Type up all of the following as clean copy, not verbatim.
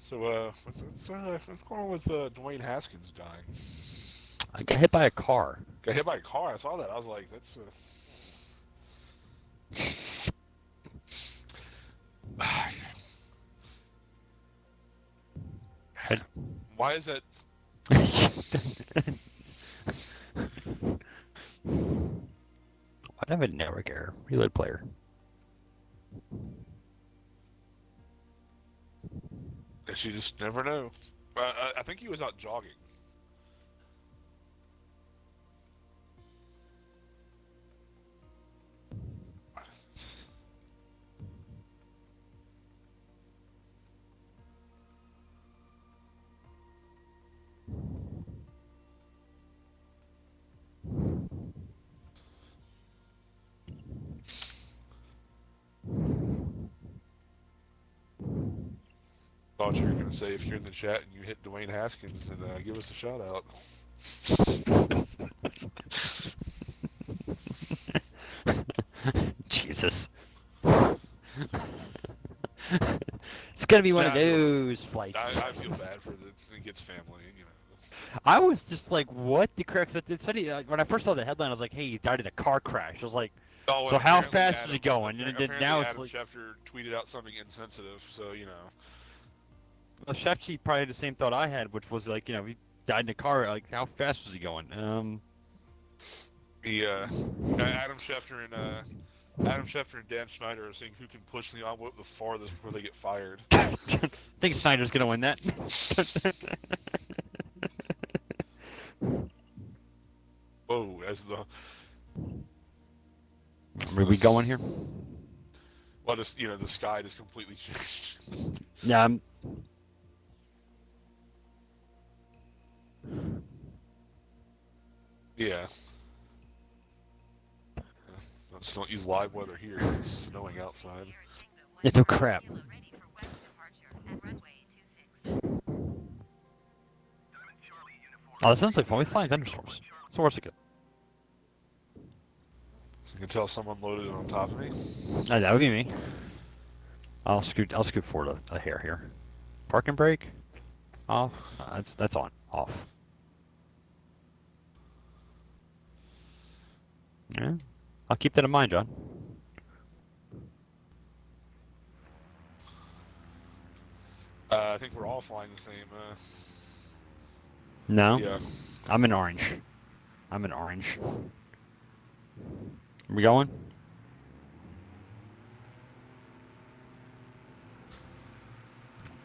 So, what's going on with Dwayne Haskins dying? I got hit by a car. Got hit by a car. I saw that. I was like, that's. I, Why is that? I have a network error. Reload player. You just never know. I think he was out jogging. Thought you were gonna say if you're in the chat and you hit Dwayne Haskins, then give us a shout out. Jesus. It's gonna be one Nah, of those flights. I feel bad for the Gets family. You know. I was just like, what the crux? It said when I first saw the headline, I was like, hey, he died in a car crash. I was like, Oh, and so how fast is he going? And then apparently now it's Adam like, Schefter tweeted out something insensitive. So you know. well, Shefty probably had the same thought I had, which was like, he died in a car. Like, how fast was he going? He Adam Schefter and Dan Schneider are saying who can push the envelope the farthest before they get fired. I think Snyder's gonna win that. Whoa, Are we going here? well, the sky just completely changed. Yeah, Yeah. Just don't use live weather here. It's snowing outside. it's a crap. Oh, that sounds like fun. We flying thunderstorms. So where's it go? So you can tell someone loaded it on top of me. Oh, that would be me. I'll scoot forward a hair here. Park and brake. Off. That's on. Off. Yeah. I'll keep that in mind, John. I think we're all flying the same. No. Yeah. I'm in orange. I'm in orange. Are we going?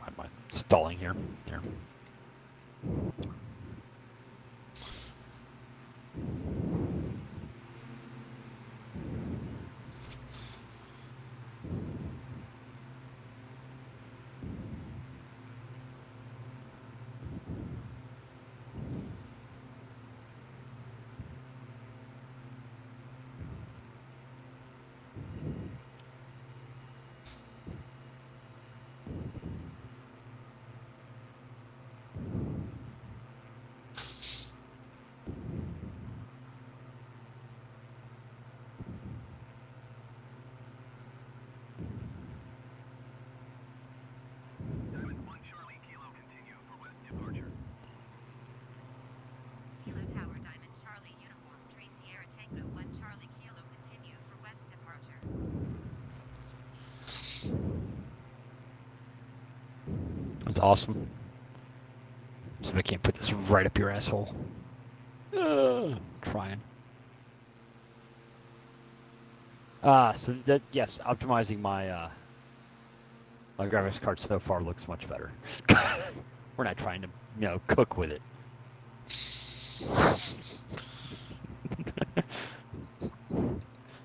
Am I stalling here? There. That's awesome. So I can't put this right up your asshole. Trying. So that yes, optimizing my graphics card so far looks much better. We're not trying to cook with it.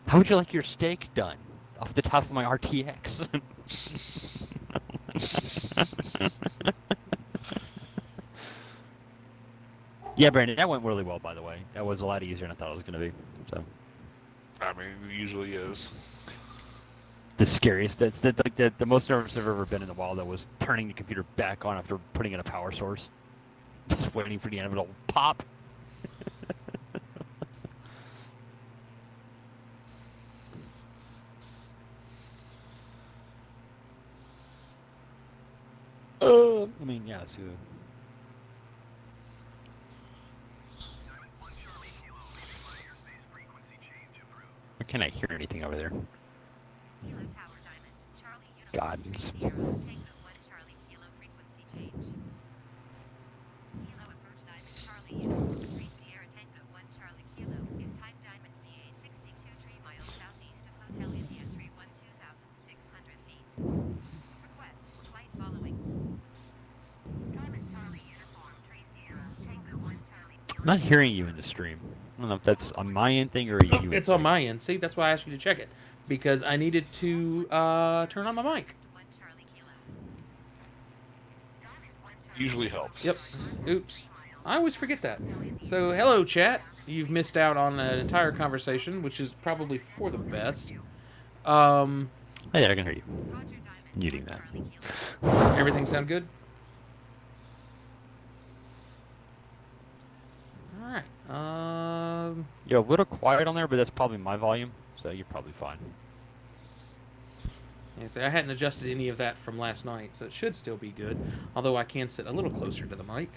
How would you like your steak done? Off the top of my RTX. Yeah, Brandon, that went really well, by the way. That was a lot easier than I thought it was going to be. So I mean, it usually is. the scariest, that's the most nervous I've ever been in the wild. That was turning the computer back on after putting in a power source, just waiting for the inevitable pop. pilot? I mean, yeah. So... Why can't I hear anything over there? God. I'm not hearing you in the stream. I don't know if that's on my end thing or you. It's on my end. See, that's why I asked you to check it. Because I needed to turn on my mic. Usually helps. Yep. Oops. I always forget that. So, hello, chat. You've missed out on an entire conversation, which is probably for the best. Hey there, I can hear you. Muting that. Everything sound good? All right. You're a little quiet on there, but that's probably my volume, so you're probably fine. Yeah, so I hadn't adjusted any of that from last night, so it should still be good. Although I can sit a little closer to the mic.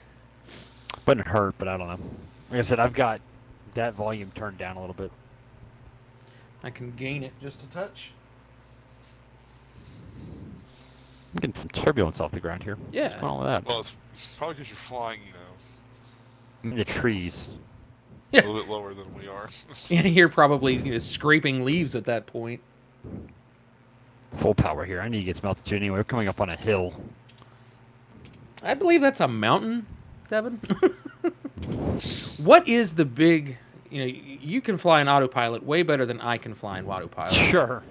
But it hurt, but I don't know. Like I said, I've got that volume turned down a little bit. I can gain it just a touch. I'm getting some turbulence off the ground here. Yeah. What's going on with that? Well, it's probably because you're flying, I'm in the trees. a little bit lower than we are. Yeah, you're probably scraping leaves at that point. Full power here. I need to get some altitude anyway. We're coming up on a hill. I believe that's a mountain, Devin. What is the big... you can fly an autopilot way better than I can fly an autopilot. Sure.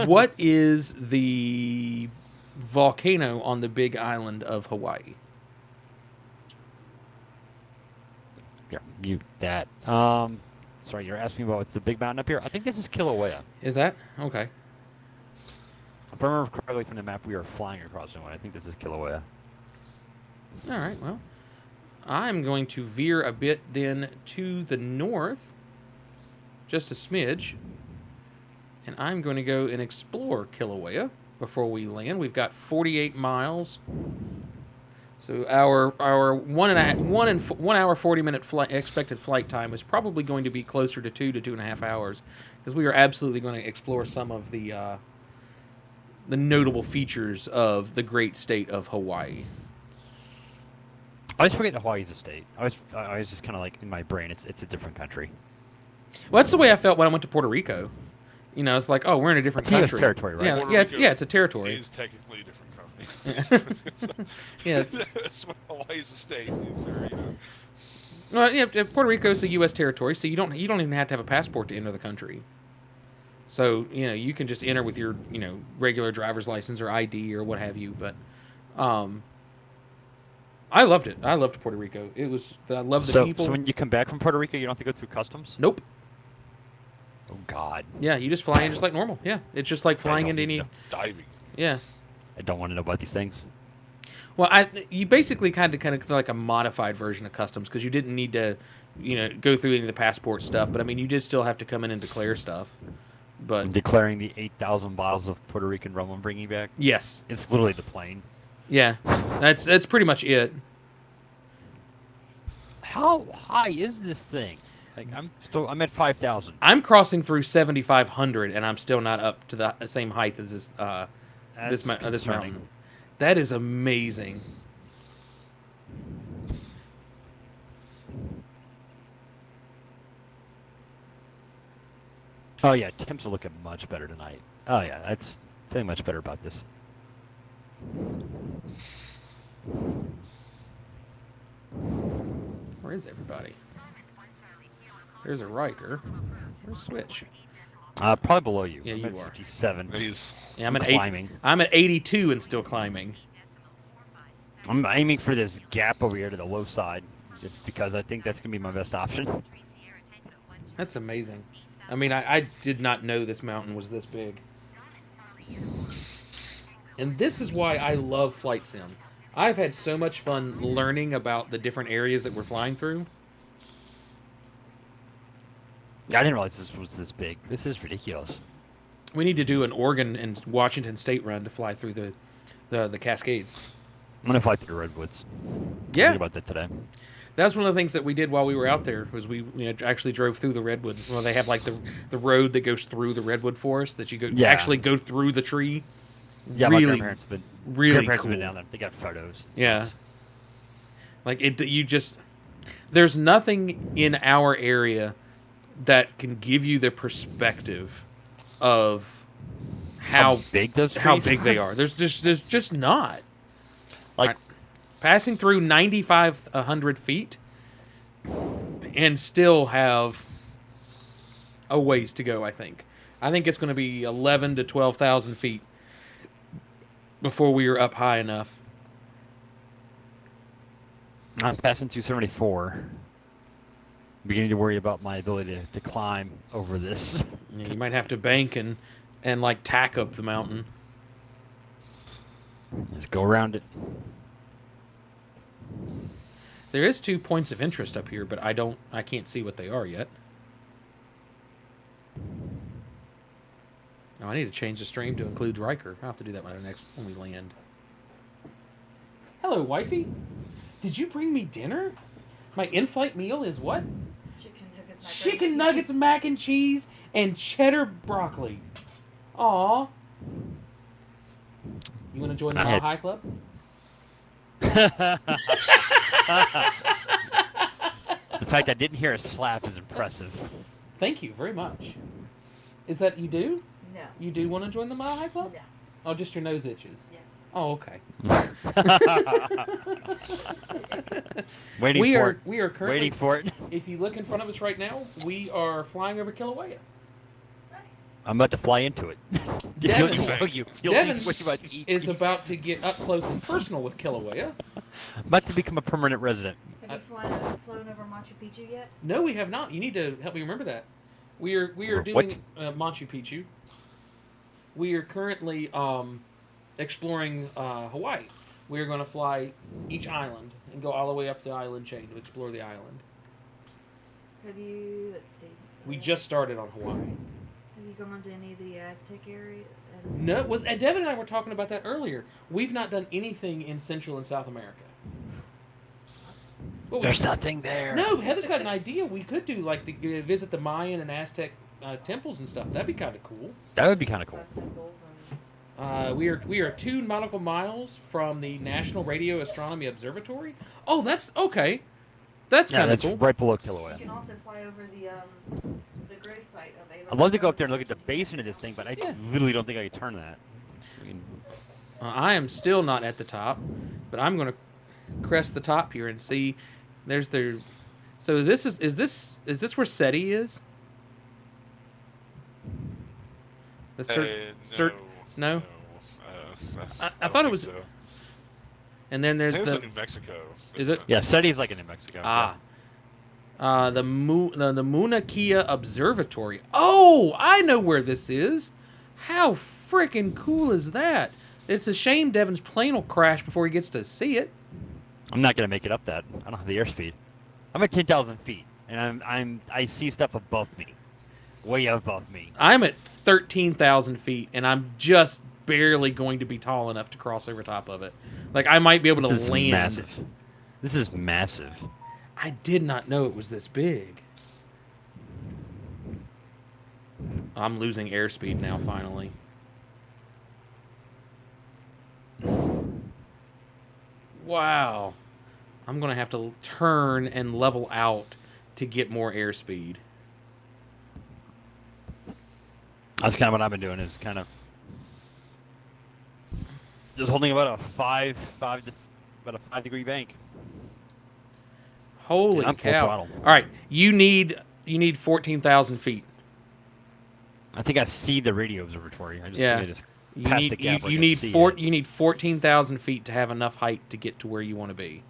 What is the volcano on the big island of Hawaii? Yeah, mute that. Sorry, you're asking me about what's the big mountain up here? I think this is Kilauea. Is that? Okay. If I remember correctly from the map, we are flying across the one. I think this is Kilauea. All right, well, I'm going to veer a bit then to the north, just a smidge, and I'm going to go and explore Kilauea before we land. We've got 48 miles, so our 1 hour 40-minute expected flight time is probably going to be closer to 2.5 hours, because we are absolutely going to explore some of the notable features of the great state of Hawaii. I always forget that Hawaii's a state. I was just kind of like in my brain, it's a different country. Well, that's the way I felt when I went to Puerto Rico. It's like, oh, we're in a different It's a US country. territory, right? Yeah, Puerto yeah, Rico it's a territory. It's technically a different company. Yeah. That's what Hawaii's a state. Well, yeah, Puerto Rico is a U.S. territory, so you don't even have to have a passport to enter the country. So you can just enter with your regular driver's license or ID or what have you. But I loved it. I loved Puerto Rico. I loved the people. So when you come back from Puerto Rico, you don't have to go through customs? Nope. Oh God. Yeah, you just fly in just like normal. Yeah, it's just like flying into any. Diving. Yeah. I don't want to know about these things. Well, you basically kind of like a modified version of customs, because you didn't need to, go through any of the passport stuff. But I mean, you did still have to come in and declare stuff. But I'm declaring the 8,000 bottles of Puerto Rican rum I'm bringing back. yes, It's literally the plane. yeah, that's pretty much it. How high is this thing? Like I'm at 5,000. I'm crossing through 7,500, and I'm still not up to the same height as this this concerning. mountain. That is amazing. Oh yeah, temps are looking much better tonight. Oh yeah, that's feeling much better about this. Where is everybody? There's a Riker. Where's Switch? Probably below you. Yeah, I'm you at are. 57. Yeah, I'm at climbing. I'm at 82 and still climbing. I'm aiming for this gap over here to the low side, just because I think that's gonna be my best option. That's amazing. I mean, I did not know this mountain was this big. And this is why I love Flight Sim. I've had so much fun learning about the different areas that we're flying through. I didn't realize this was this big. This is ridiculous. We need to do an Oregon and Washington State run to fly through the Cascades. gonna fly through redwoods. Yeah. Think about that today. That's one of the things that we did while we were out there was we actually drove through the redwoods. Well, they have like the road that goes through the redwood forest that you go Yeah. actually go through the tree. Yeah, my really, grandparents have been. really grandparents cool. have been down there. They got photos. So Yeah. it's- Like it, you just there's nothing in our area that can give you the perspective of how big those how trees big they are. There's just not. Like Passing through 9,500 feet and still have a ways to go, I think. I think it's going to be 11 to 12,000 feet before we are up high enough. I'm passing 274. Beginning to worry about my ability to climb over this. You might have to bank and like tack up the mountain. Just go around it. There is 2 points of interest up here, but I can't see what they are yet. Oh, I need to change the stream to include Riker. I'll have to do that when we land. Hello, wifey. Did you bring me dinner? My in-flight meal is what? Chicken nuggets, mac and cheese, and cheddar broccoli. Aw. You want to join the Mile High Club? The fact I didn't hear a slap is impressive. Thank you very much. Is that you do? No. You do want to join the Mile High Club? No. Oh, just your nose itches. Yeah. Oh, okay. Waiting We for are it. currently. Waiting for it. If you look in front of us right now, we are flying over Kilauea. Nice. I'm about to fly into it. Devin- You'll Devin see what you about to eat. is about to get up close and personal with Kilauea. About to become a permanent resident. Have you flown over Machu Picchu yet? No, we have not. You need to help me remember that. We are Over doing Machu Picchu. We are currently exploring Hawaii. We are going to fly each island and go all the way up the island chain to explore the island. Have you? Let's see. We just started on Hawaii. Have you gone to any of the Aztec area? No, Devin and I were talking about that earlier. We've not done anything in Central and South America. Well, There's nothing there. No, Heather's got an idea. We could do like visit the Mayan and Aztec temples and stuff. That'd be kind of cool. That would be kind of cool. Sun temples and We are 2 nautical miles from the National Radio Astronomy Observatory. Oh, that's okay. That's Yeah, kind of that's cool. right below you Kilauea. can also fly over the grave site of Ava. I'd love to go up there and look at the basin of this thing, but I Yeah. literally don't think I could turn that. I mean, I am still not at the top, but I'm going to crest the top here and see. There's their. So this is this where SETI is? The no? I thought it was- So. And then I there's think it's the in New Mexico. Is it? yeah, SETI's like in New Mexico. the Mauna Kea Observatory. Oh, I know where this is. How freaking cool is that? It's a shame Devin's plane will crash before he gets to see it. I'm not gonna make it up that. I don't have the airspeed. I'm at 10,000 feet, and I see stuff above me, way above me. I'm at 13,000 feet, and I'm just barely going to be tall enough to cross over top of it. Like I might be able This to is land. massive. This is massive. I did not know it was this big. I'm losing airspeed now, finally. Wow. I'm going to have to turn and level out to get more airspeed. That's kind of what I've been doing. Is kind of just holding about a about a 5-degree bank. Holy Dude, I'm full cow. throttle. All right. You need 14,000 feet. I think I see the radio observatory. I just Yeah. think I just You passed need the gap where I you can need see four it. you need 14,000 feet to have enough height to get to where you want to be.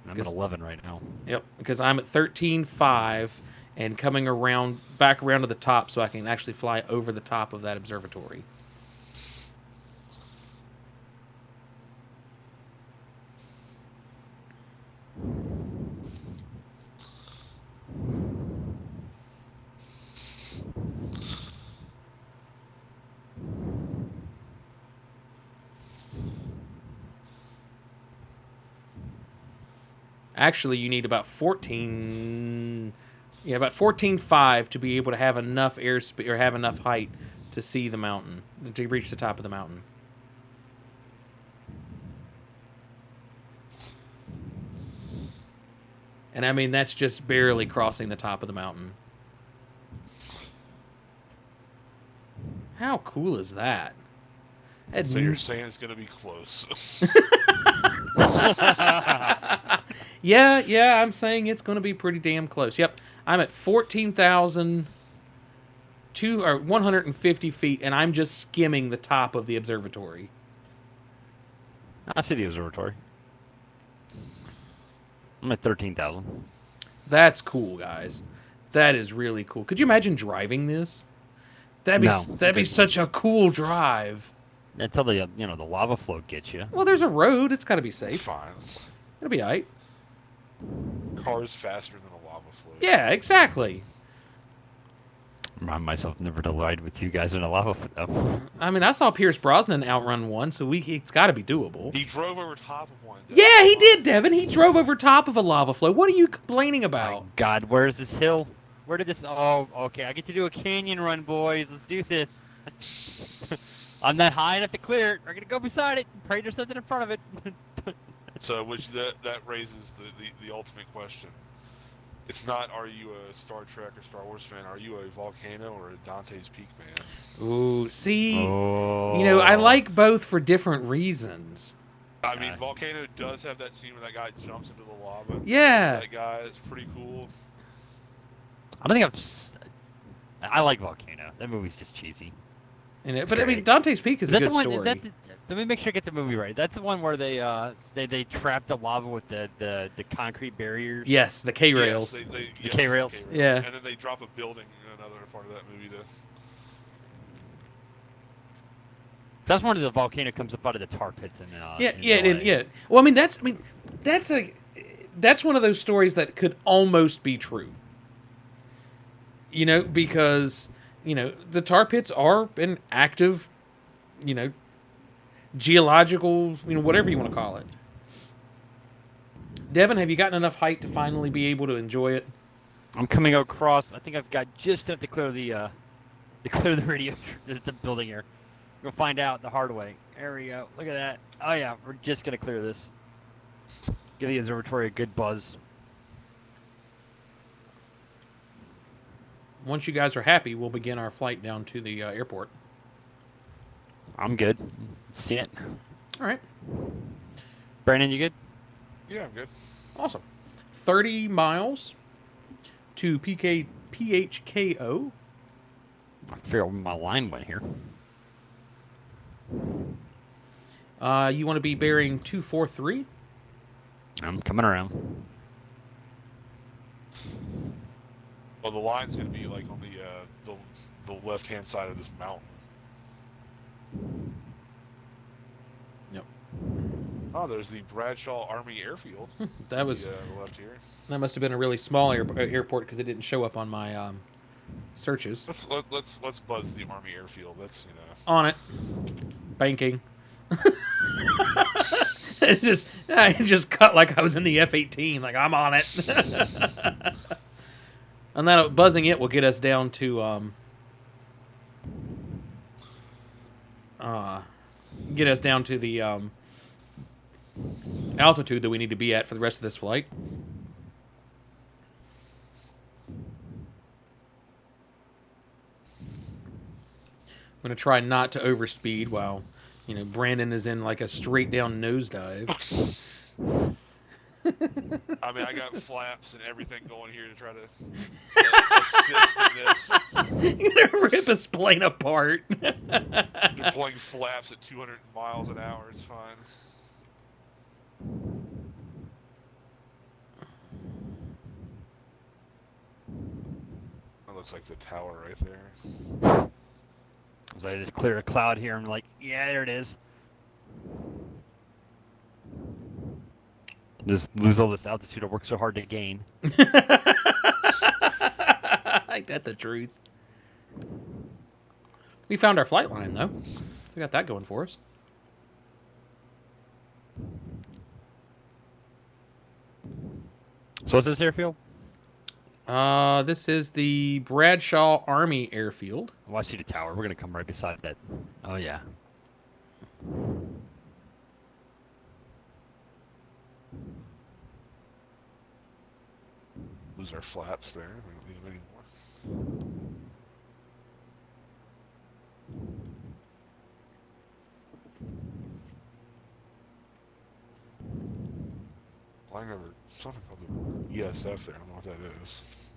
I'm at because- 11 right now. Yep, because I'm at 13.5 and coming back around to the top so I can actually fly over the top of that observatory. Actually, you need about 14. Yeah, about 14.5 to be able to have enough airspeed or have enough height to see the mountain, to reach the top of the mountain. And I mean, that's just barely crossing the top of the mountain. How cool is that? Had So you're saying it's going to be close. Yeah, I'm saying it's going to be pretty damn close. Yep, I'm at 150 feet, and I'm just skimming the top of the observatory. I see the observatory. I'm at 13,000. That's cool, guys. That is really cool. Could you imagine driving this? That'd be No. that'd be such a cool drive. Until the the lava flow gets you. Well, there's a road. It's got to be It's safe. fine. It'll be alright. Cars faster than a lava flow. Yeah, exactly. Remind myself never to ride with you guys in a lava flow. I mean, I saw Pierce Brosnan outrun one, so it's got to be doable. He drove over top of one. Yeah, he did, Devin. He drove over top of a lava flow. What are you complaining My about? God, where's this hill? Where did this? Oh, okay. I get to do a canyon run, boys. Let's do this. I'm not high enough to clear it. We're gonna go beside it and pray there's nothing in front of it. So, that raises the ultimate question. It's not, are you a Star Trek or Star Wars fan? Are you a Volcano or a Dante's Peak fan? Ooh, see, Oh. I like both for different reasons. I mean, Volcano does have that scene where that guy jumps into the lava. Yeah. That guy is pretty cool. I don't think I like Volcano. That movie's just cheesy. But I mean, great. Dante's Peak is a that good the one? story. Is that let me make sure I get the movie right. That's the one where they trap the lava with the concrete barriers. Yes, the K rails. Yes, The K-rails. Yeah. And then they drop a building in another part of that movie. That's one of the volcano comes up out of the tar pits in Yeah, in LA. yeah. Well, I mean, that's one of those stories that could almost be true. Because the tar pits are an active, geological, whatever you want to call it. Devin, have you gotten enough height to finally be able to enjoy it? I'm coming across. I think I've got just enough to clear the radio, the building here. We'll find out the hard way. There we go. Look at that. Oh yeah, we're just gonna clear this. Give the observatory a good buzz. Once you guys are happy, we'll begin our flight down to the airport. I'm good. See it. All right. Brandon, you good? Yeah, I'm good. Awesome. 30 miles to PHKO. I figure out where my line went here. You want to be bearing 243? I'm coming around. Well, the line's going to be like on the left-hand side of this mountain. Yep. Oh, there's the Bradshaw Army Airfield. That was the left here. that must have been a really small airport because it didn't show up on my searches. Let's buzz the Army Airfield. That's On it. Banking. I just cut like I was in the F-18. Like, I'm on it. And that buzzing it will get us down to the altitude that we need to be at for the rest of this flight. I'm going to try not to overspeed while, Brandon is in like a straight down nosedive. I mean, I got flaps and everything going here to try to assist in this. You're going to rip his plane apart. Deploying flaps at 200 miles an hour. It's fine. That looks like the tower right there. So I just clear a cloud here. I'm like, yeah, there it is. Just lose all this altitude I worked so hard to gain. Ain't that the truth? We found our flight line, though. So we got that going for us. So what's this airfield? This is the Bradshaw Army Airfield. Oh, I see the tower. We're gonna come right beside that. Oh yeah. Lose our flaps there. We don't need them anymore. Flying over something called the ESF there. I don't know what that is.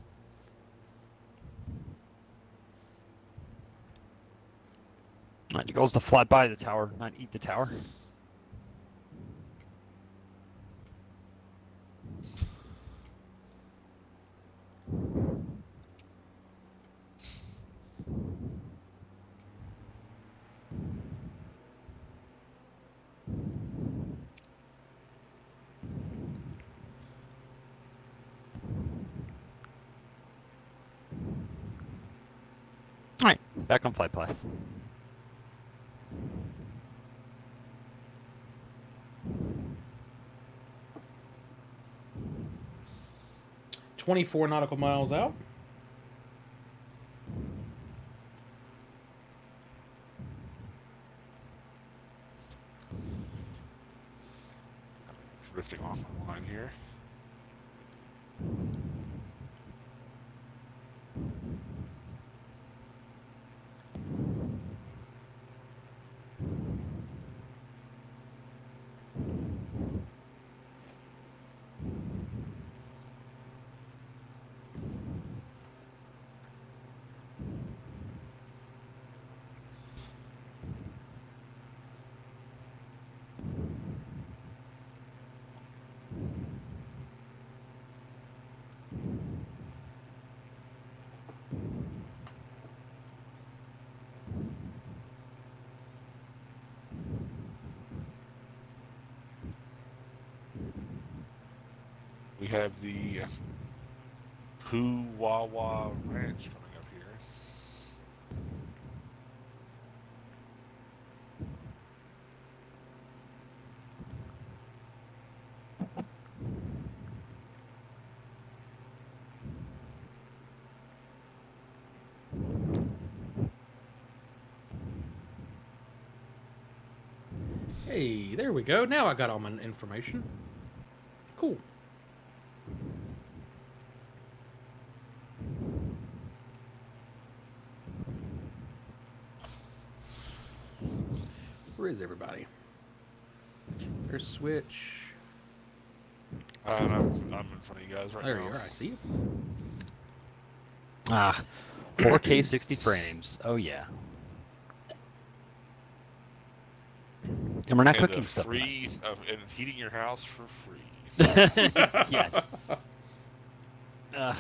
Alright, the goal is to fly by the tower, not eat the tower. Alright, back on flight path. $24 nautical miles out. Drifting off the line here. We have the Puwawa Ranch coming up here. Hey, there we go. Now I got all my information. Cool. Where is everybody? There's Switch. And I'm in front of you guys right There now. you are. I see you. Ah, 4K 60 frames. Oh yeah. And we're not And cooking stuff tonight. and heating your house for free. Yes. Uh,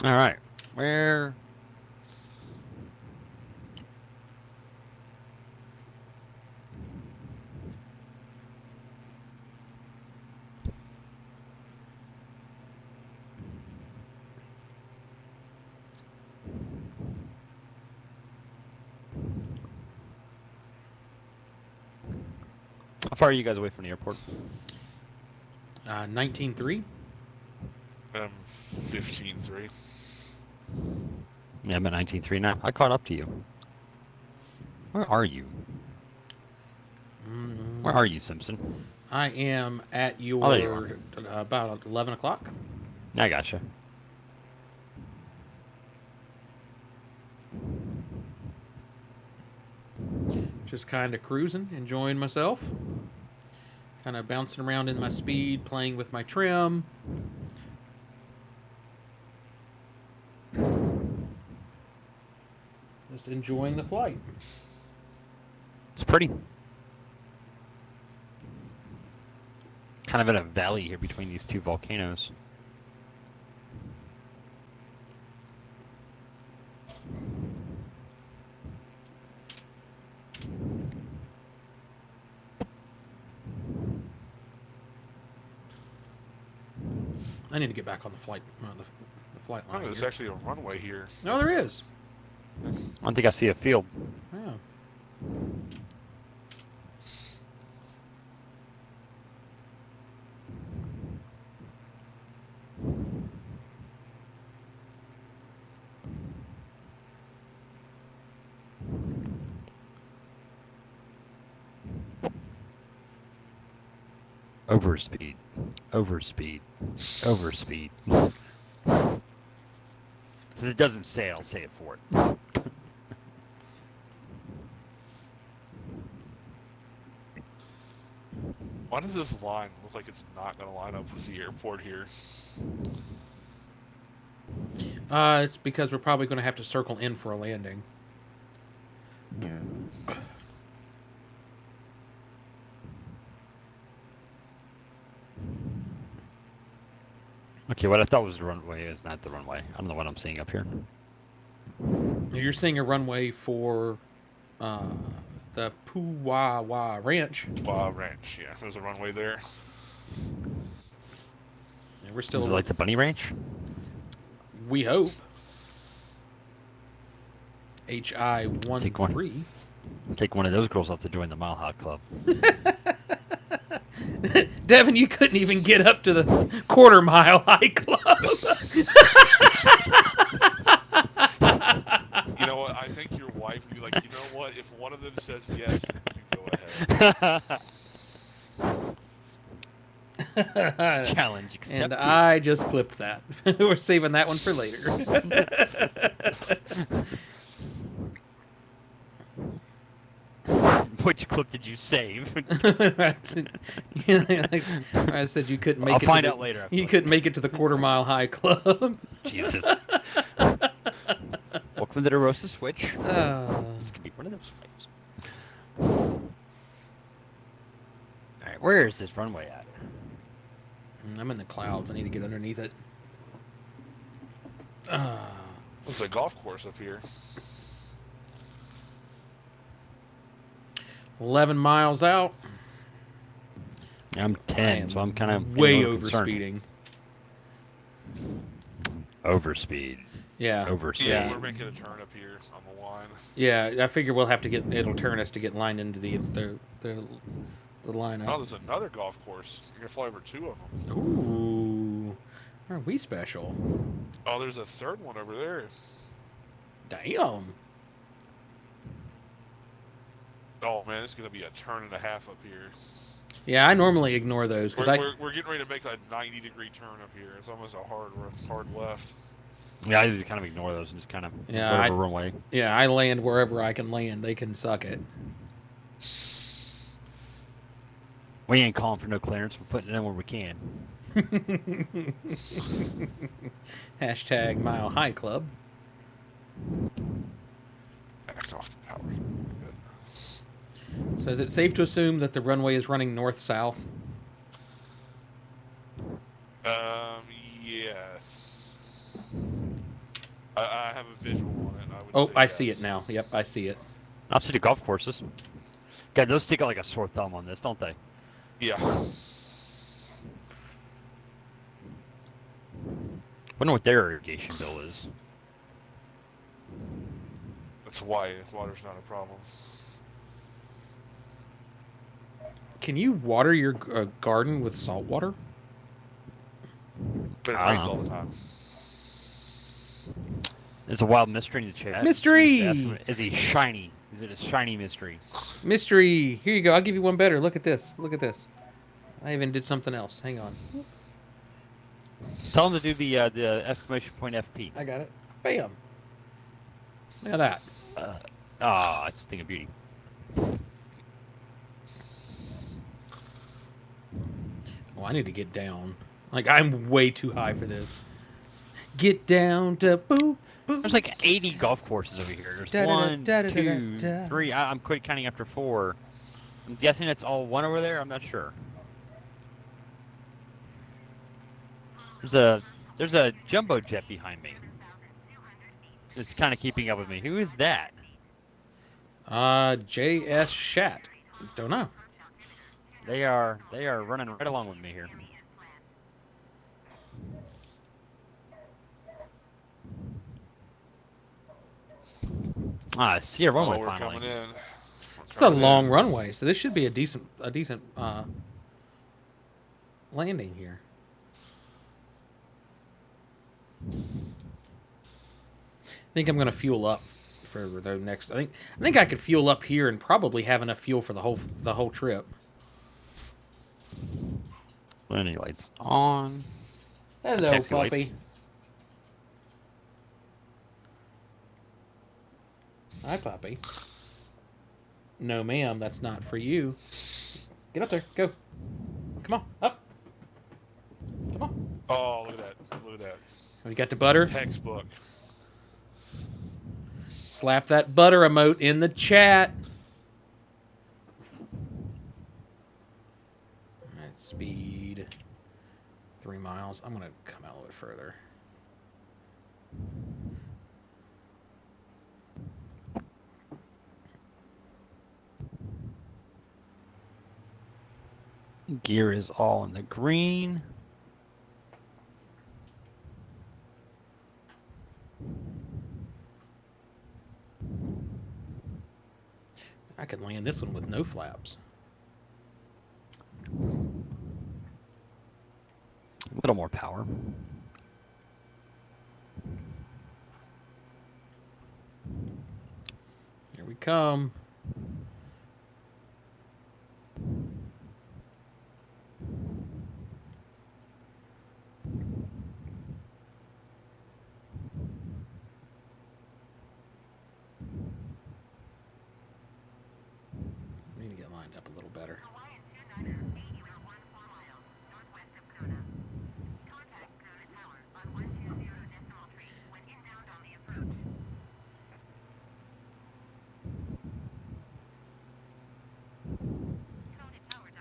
all right. Where? How far are you guys away from the airport? 19.3. 15-3. Yeah, I'm at 19.3 now. I caught up to you. Where are you? Where are you, Simpson? I am at your Oh, there you about 11 o'clock. I gotcha. Just kind of cruising, enjoying myself. Kind of bouncing around in my speed, playing with my trim. Just enjoying the flight. It's pretty. Kind of in a valley here between these two volcanoes. I need to get back on the flight Oh, line. there's here. actually a runway here. No, there is. I don't think I see a field. Oh. Overspeed. Overspeed. Overspeed. Since it doesn't say, I'll say it for it. Why does this line look like it's not going to line up with the airport here? It's because we're probably going to have to circle in for a landing. Okay, what I thought was the runway is not the runway. I don't know what I'm seeing up here. You're seeing a runway for the Puwawa Ranch. Ranch, yeah. There's a runway there. And we're Is still, it like the Bunny Ranch? we hope. HI Take one. 13. Take one of those girls up to join the Mile High Club. Devin, you couldn't even get up to the quarter mile high club. You know what? I think your wife would be like, you know what? If one of them says yes, then you go ahead. Challenge accepted. And I just clipped that. We're saving that one for later. Which clip did you save? I said you couldn't make I'll it. find to out later. You couldn't make it to the quarter mile high club. Jesus. Welcome to the Rosa Switch. This could be one of those fights. Alright, where is this runway at? I'm in the clouds. I need to get underneath it. There's a golf course up here. 11 miles out. I'm 10, so I'm kind of way over speeding. Overspeed. Yeah. Overspeed. Yeah, Yeah. we're making a turn up here on the line. Yeah, I figure we'll have to get. It'll turn us to get lined into the lineup. Oh, there's another golf course. You're gonna fly over two of them. Ooh, are we special? Oh, there's a third one over there. Damn. Oh man, it's gonna be a turn and a half up here. Yeah, I normally ignore those because We're getting ready to make a 90-degree turn up here. It's almost a hard left. Yeah, I just kind of ignore those and just kind of Yeah, whatever runway. I land wherever I can land. They can suck it. We ain't calling for no clearance. We're putting it in where we can. Hashtag Mile High Club. Back off the power. So is it safe to assume that the runway is running north-south? Yes. I have a visual on it. I would Oh, say I yes. see it now. Yep, I see it. I'll see the golf courses. God, those stick out like a sore thumb on this, don't they? Yeah. Wonder what their irrigation bill is. That's why water's not a problem. Can you water your garden with salt water? But it I rains don't all the time. There's a wild mystery in the chat. Mystery! Somebody's asking, is he shiny? Is it a shiny mystery? Mystery. Here you go. I'll give you one better. Look at this. Look at this. I even did something else. Hang on. Tell him to do the exclamation point FP. I got it. Bam. Look at that. Ah, it's a thing of beauty. Oh, I need to get down. Like, I'm way too high for this. Get down to boop, boop. There's like 80 golf courses over here. There's Da-da-da, one, da-da-da-da, two, da. three. I'm quit counting after 4. I'm guessing it's all one over there. I'm not sure. There's a jumbo jet behind me. It's kind of keeping up with me. Who is that? J.S. Shat. Don't know. They are running right along with me here. Ah, I see a runway we're finally. coming in. It's a long runway, so this should be a decent landing here. I think I'm gonna fuel up for the next. I think I could fuel up here and probably have enough fuel for the whole trip. Landing lights on. Hello, Taxi lights. puppy. Hi, puppy. No, ma'am, that's not for you. Get up there. Go. Come on, up. Come on. Oh, look at that! Look at that! We got the butter. Textbook. Slap that butter emote in the chat. Alright, speed 3 miles. I'm gonna come out a little bit further. Gear is all in the green. I could land this one with no flaps. A little more power. Here we come. Need to get lined up a little better.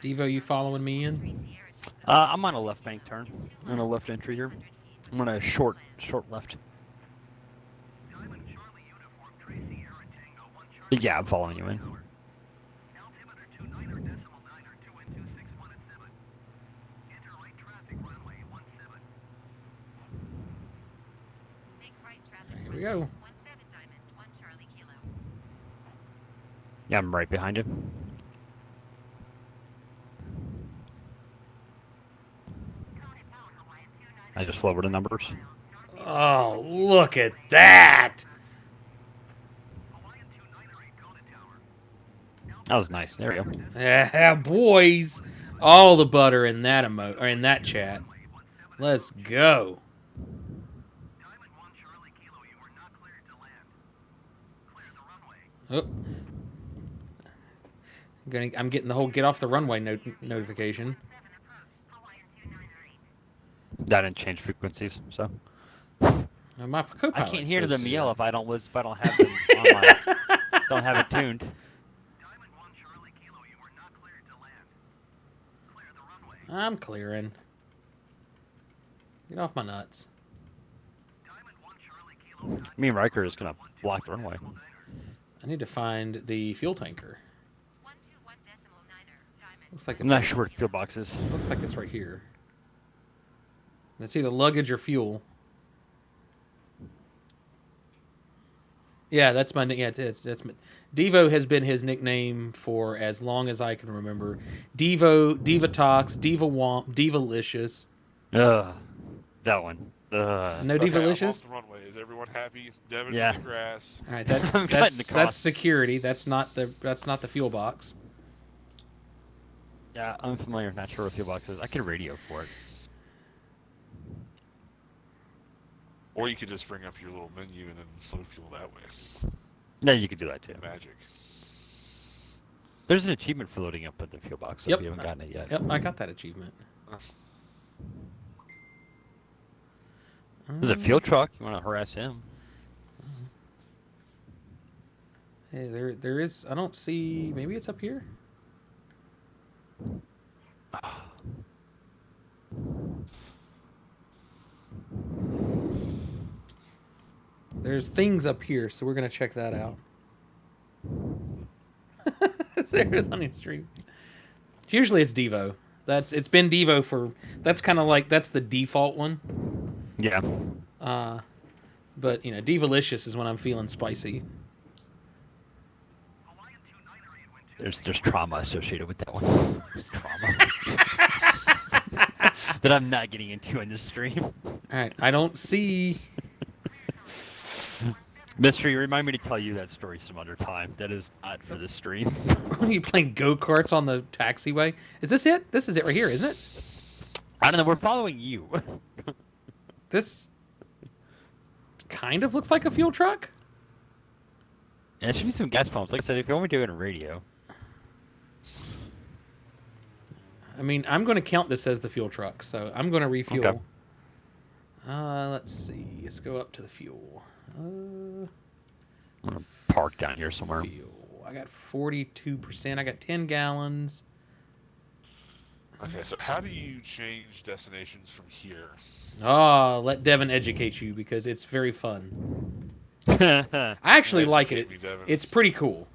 Devo, you following me in? I'm on a left bank turn. I'm on a left entry here. I'm on a short left. Yeah, I'm following you in. Here we go. Yeah, I'm right behind him. I just lowered the numbers. Oh, look at that! That was nice. There we go. Yeah, boys. All the butter in that emote or in that chat. Let's go. Oh. I'm getting the whole get off the runway notification. That didn't change frequencies, so My co-pilot's I can't hear supposed them to. yell if I don't have them on my, don't have it tuned. I'm clearing. Get off my nuts. Me and Riker is gonna block the runway. I need to find the fuel tanker. Looks like I'm it's not sure where the fuel box is. Looks like it's right here. That's either luggage or fuel. Yeah, that's my that's my, Devo has been his nickname for as long as I can remember. Devo, Divatox, Diva Womp, Divalicious. Ugh, that one. No Okay, I'm off Divalicious. the runway. Is everyone happy? Devin's Yeah. in the grass. All right, I'm cutting that's across. security. That's not the fuel box. Yeah, I'm familiar. Not sure what fuel box is. I can radio for it. Or you could just bring up your little menu and then load fuel that way. Yeah, you could do that too. Magic. There's an achievement for loading up at the fuel box. Yep. If you haven't gotten it yet. Yep, I got that achievement. There's a fuel truck. You want to harass him? Hey, there is. I don't see. Maybe it's up here. There's things up here, so we're gonna check that out. Sarah's on your stream. Usually it's Devo. It's been Devo for. That's kind of like that's the default one. Yeah. But Divalicious is when I'm feeling spicy. There's trauma associated with that one. There's trauma that I'm not getting into in this stream. All right, I don't see. Mystery, remind me to tell you that story some other time. That is not for this stream. What are you playing go-karts on the taxiway? Is this it? This is it right here, isn't it? I don't know. We're following you. This kind of looks like a fuel truck. Yeah, there should be some gas pumps. Like I said, if you want me to do it in radio. I mean, I'm going to count this as the fuel truck, so I'm going to refuel. Okay. Let's see. Let's go up to the fuel. I'm gonna park down here somewhere. Fuel. I got 42%. I got 10 gallons. Okay, so how do you change destinations from here? Oh, let Devin educate you because it's very fun. I actually like it. Educate me, Devin. It's pretty cool.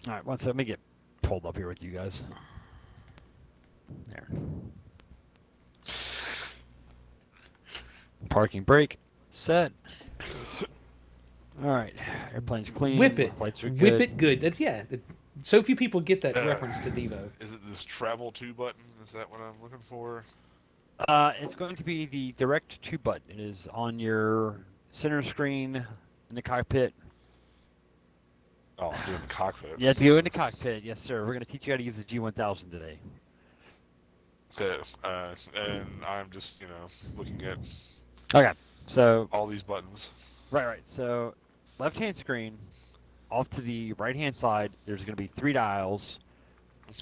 All right, one second. Let me get pulled up here with you guys. There. Parking brake set. All right, airplane's clean. Whip it. Lights are good. Whip it good. That's so few people get that Uh, reference to Devo. Is it this travel to button? Is that what I'm looking for? It's going to be the direct to button. It is on your center screen in the cockpit. Oh, I'm doing the cockpit. Yeah, to go in the cockpit. Yes, sir. We're going to teach you how to use the G1000 today. Okay, and I'm just, looking at Okay, so all these buttons. right. So left-hand screen, off to the right-hand side, there's going to be 3 dials.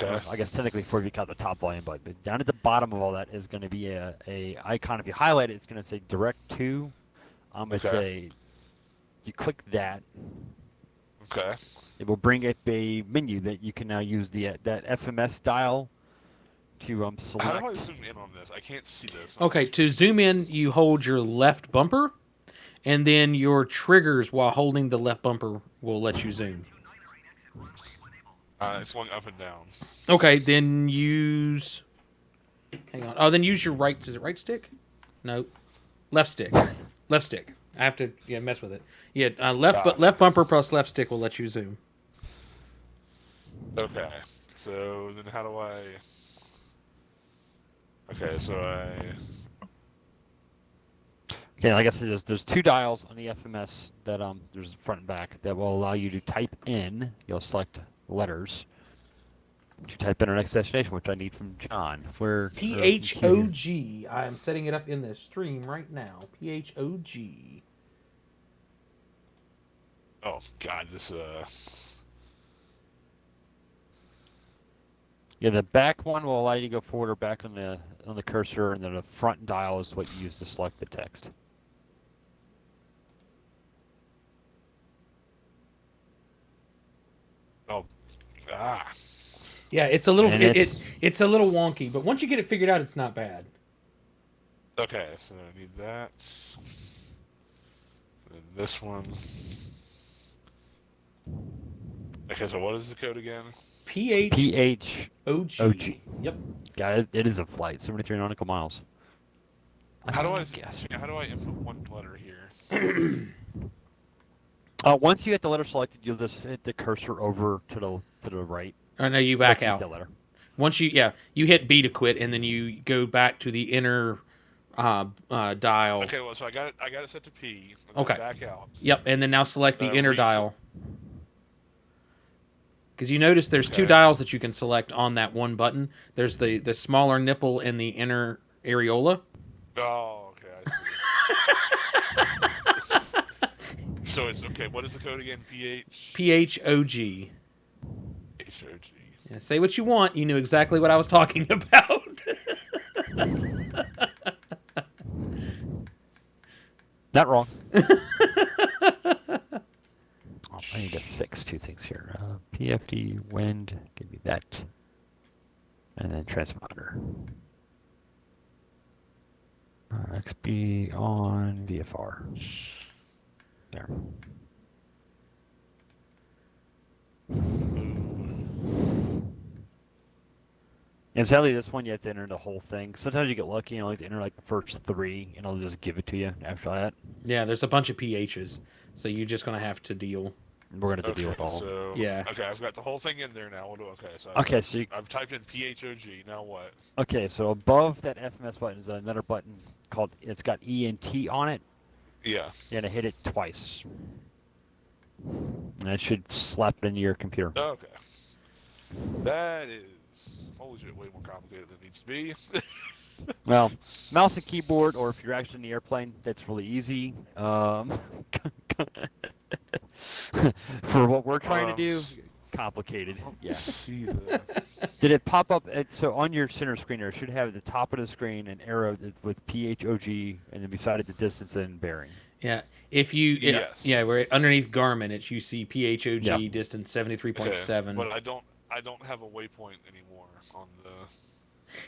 Okay. I guess technically 4 if you count the top volume button. But down at the bottom of all that is going to be a icon. If you highlight it, it's going to say direct to. Okay. You click that, Okay. it will bring up a menu that you can now use that FMS dial to select. How do I zoom in on this? I can't see this. Okay, to zoom in, you hold your left bumper, and then your triggers while holding the left bumper will let you zoom. It's going up and down. Okay, then use. Hang on. Oh, then use your right. Is it right stick? No, left stick. Left stick. I have to mess with it. Yeah, left bumper plus left stick will let you zoom. Okay. So then how do I... Okay, so Okay, like I said, there's 2 dials on the FMS that there's front and back that will allow you to type in. You'll select letters to type in our next destination, which I need from John. PHOG. I am setting it up in the stream right now. PHOG. Oh God, this Yeah, the back one will allow you to go forward or back on the cursor, and then the front dial is what you use to select the text. Yeah, it's a little And it's a little wonky, but once you get it figured out, it's not bad. Okay, so I need that. And this one. Okay, so what is the code again? PHOG. PHOG. Yep. Got it. It is a flight, 73 nautical miles. How do I guess? How do I input one letter here? Once you get the letter selected, you'll just hit the cursor over to the right. Oh no, you back Keep out. the letter. Once you hit B to quit, and then you go back to the inner dial. Okay, well, so I got it set to P. Okay. Back out. Yep, and then now select the inner reset. dial. Because you notice there's 2 Okay. dials that you can select on that one button. There's the smaller nipple and the inner areola. Oh, okay. I see. So it's okay. What is the code again? PHOG. HOG. Yeah, say what you want. You knew exactly what I was talking about. Not wrong. I need to fix 2 things here. PFD, wind, give me that. And then transponder. XB on VFR. There. And sadly, this one you have to enter the whole thing. Sometimes you get lucky and you only have to enter like the first 3, and it'll just give it to you after that. Yeah, there's a bunch of PHs, so you're just going to have to deal. We're gonna have to deal with all. So Yeah. Okay, I've got the whole thing in there now. So Okay, so I've typed in PHOG. Now what? okay, so above that FMS button is another button called. It's got E and T on it. Yeah. You're gonna hit it twice, and it should slap it into your computer. Okay. That is holy shit, way more complicated than it needs to be. Well, mouse and keyboard, or if you're actually in the airplane, that's really easy. For what we're trying to do, complicated. Yeah. See the... Did it pop up? So on your center screen, there should have at the top of the screen an arrow with PHOG, and then beside it the distance and bearing. Yeah. If you Yes. yeah, we're underneath Garmin, it's you see PHOG Yeah. distance Okay, 73.7. but I don't have a waypoint anymore on the.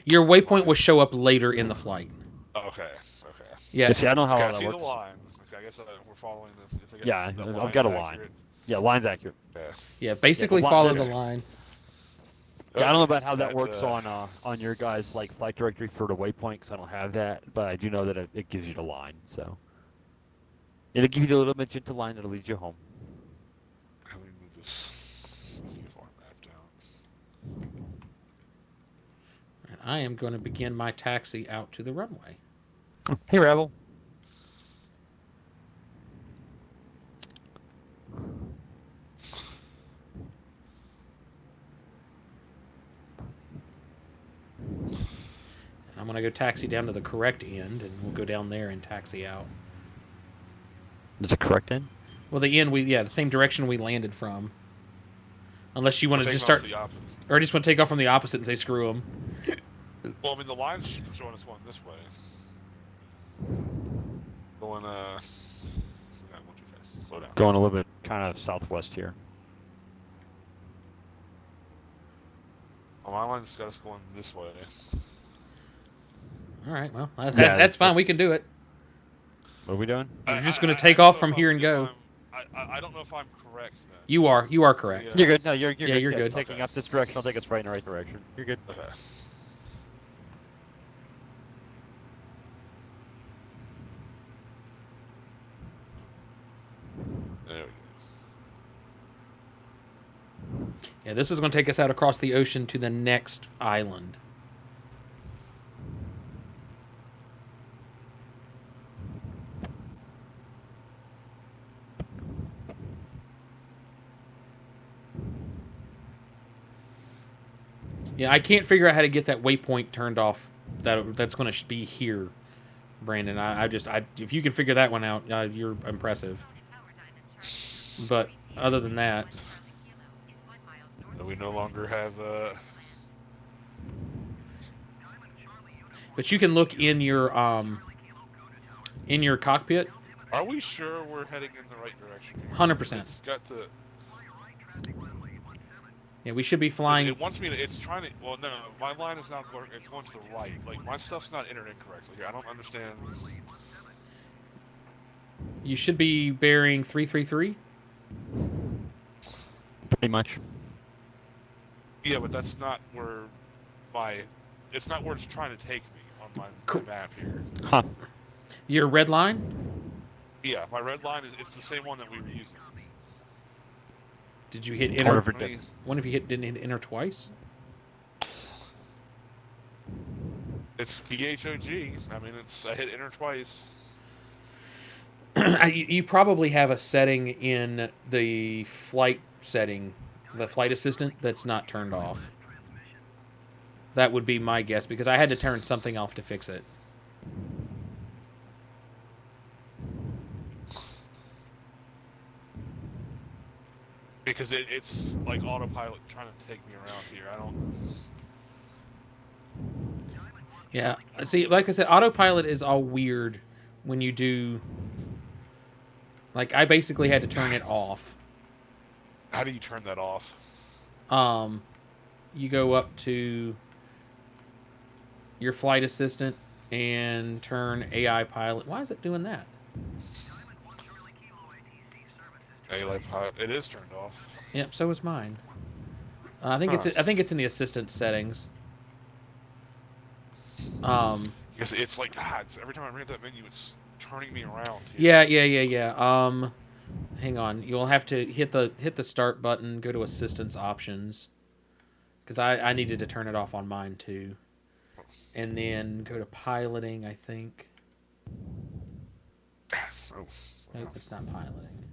Your waypoint will show up later in the flight. Okay. Yeah. See, I don't know how Okay, I that see works. the line. Okay, I guess we're following this. If I get Yeah, the I've line's got a line. accurate. Yeah, line's accurate. Okay. Yeah, basically Yeah, follow the the line. Yeah, I don't know Okay, about how that that's, works on your guys' like flight directory for the waypoint, because I don't have that, but I do know that it gives you the line. So it'll give you the little magenta line that'll lead you home. Let me move this uniform map down. And I am going to begin my taxi out to the runway. Hey, Rebel. I'm going to go taxi down to the correct end, and we'll go down there and taxi out. That's correct end. Well, the end, the same direction we landed from. Unless you want to Taking just off start, the opposite. or I just want to take off from the opposite and say screw them. Well, I mean, the line's showing us going this way. Going, no, going too fast. Slow down. Going a little bit kind of southwest here. Oh, my line's got us going this way. All right, well, Yeah, that's fine. We can do it. What are we doing? You're just going to take I don't off know from if here I'm- and if go. I'm- I don't know if I'm correct then. You are correct. Yeah. You're good. No, you're Yeah, good. you're good. Taking Okay. up this direction will take us right in the right direction. You're good. Okay. There we go. Yeah, this is going to take us out across the ocean to the next island. Yeah, I can't figure out how to get that waypoint turned off. That's going to be here, Brandon. If you can figure that one out, you're impressive. But other than that, So we no longer have but you can look in your cockpit. Are we sure we're heading in the right direction here? 100%. It's got to. Yeah, we should be flying. It wants me to. It's trying to. Well, no, my line is not going. It's going to the right. Like my stuff's not entered incorrectly here. I don't understand. You should be bearing 333. Pretty much. Yeah, but that's not where my. It's not where it's trying to take me on my Cool. map here. Huh. Your red line. Yeah, my red line is. It's the same one that we were using. Did you hit I wonder enter? if it did. What if you didn't hit enter twice? It's PHOG. I mean, it's. I hit enter twice. You probably have a setting in the flight setting, the flight assistant, that's not turned off. That would be my guess, because I had to turn something off to fix it. Because it's like autopilot trying to take me around here. I don't. Yeah. See, like I said, autopilot is all weird when you do. Like, I basically had to turn it off. How do you turn that off? You go up to your flight assistant and turn AI pilot. Why is it doing that? It is turned off. Yep, so is mine. I think it's in the assistant settings. Because it's like God. Every time I read that menu, it's turning me around. Here. Yeah. Hang on. You'll have to hit the start button, go to assistance options. Because I needed to turn it off on mine too. And then go to piloting, I think. Oh, Nope, it's not piloting.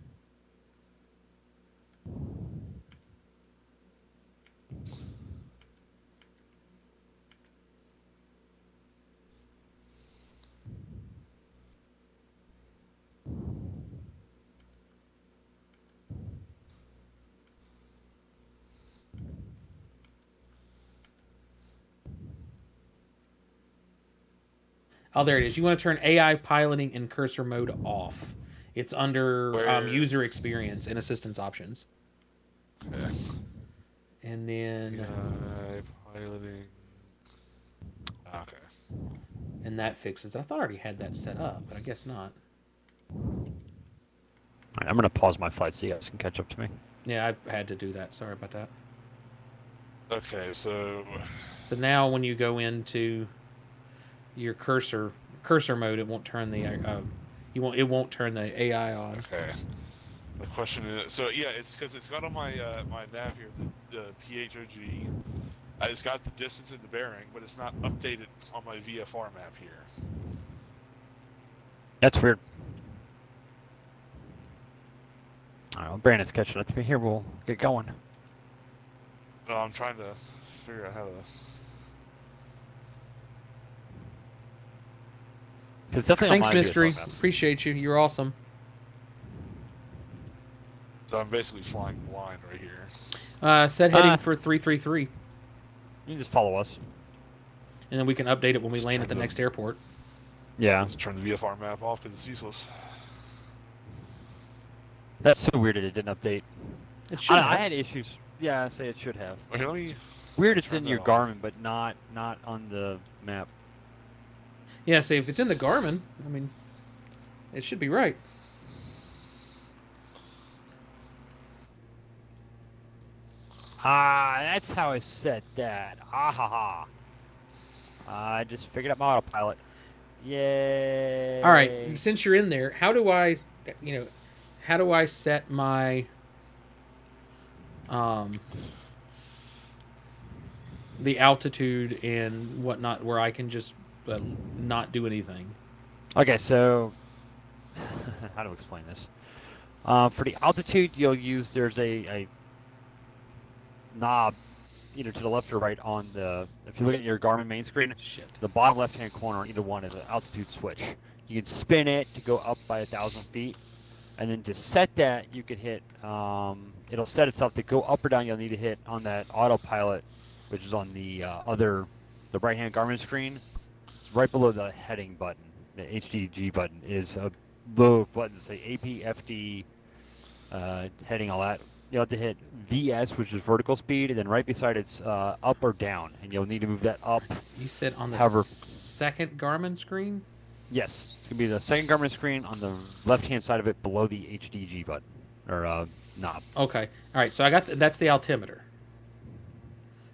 Oh, there it is. You want to turn AI piloting and cursor mode off. It's under Where? user experience and assistance options. okay. And then Piloting. Okay. and that fixes it. I thought I already had that set up, but I guess not. All right, I'm gonna pause my flight so you guys can catch up to me. Yeah, I had to do that. Sorry about that. Okay, so So now when you go into your cursor mode, it won't turn the it won't turn the AI on. okay. The question is, so yeah, it's because it's got on my my nav here the PHOG. It's got the distance and the bearing, but it's not updated on my VFR map here. That's weird. All right, well, Brandon's catching up to me here. We'll get going. No, I'm trying to figure out how to. It's definitely Thanks, on my Mystery. VFR map. Appreciate you. You're awesome. So I'm basically flying blind right here. Set heading for 333, You can just follow us. and then we can update it when we Just land turn at the the- next airport. Yeah, Let's turn the VFR map off because it's useless. that's so weird that it didn't update. It should. I had issues. Yeah, I say it should have. Okay, let me. Weird, it's Turn in that your off. Garmin, but not on the map. Yeah, see, if it's in the Garmin, I mean, it should be right. Ah, that's how I set that. Ah ha ha. I just figured out my autopilot. Yay. All right, since you're in there, how do I set my the altitude and whatnot where I can just not do anything? Okay, so how to explain this? For the altitude, you'll use there's a knob either to the left or right on the. If you look at your Garmin main screen, Shit. the bottom left-hand corner on either one is an altitude switch. You can spin it to go up by 1,000 feet, and then to set that, you can hit. It'll set itself to go up or down. You'll need to hit on that autopilot, which is on the the right-hand Garmin screen. It's right below the heading button. The HDG button is a low button. Say APFD, heading all that. You'll have to hit VS, which is vertical speed, and then right beside it's up or down, and you'll need to move that up. You said on the However- second Garmin screen? Yes, it's gonna be the second Garmin screen on the left-hand side of it, below the HDG button or knob. Okay. All right, so I got that's the altimeter.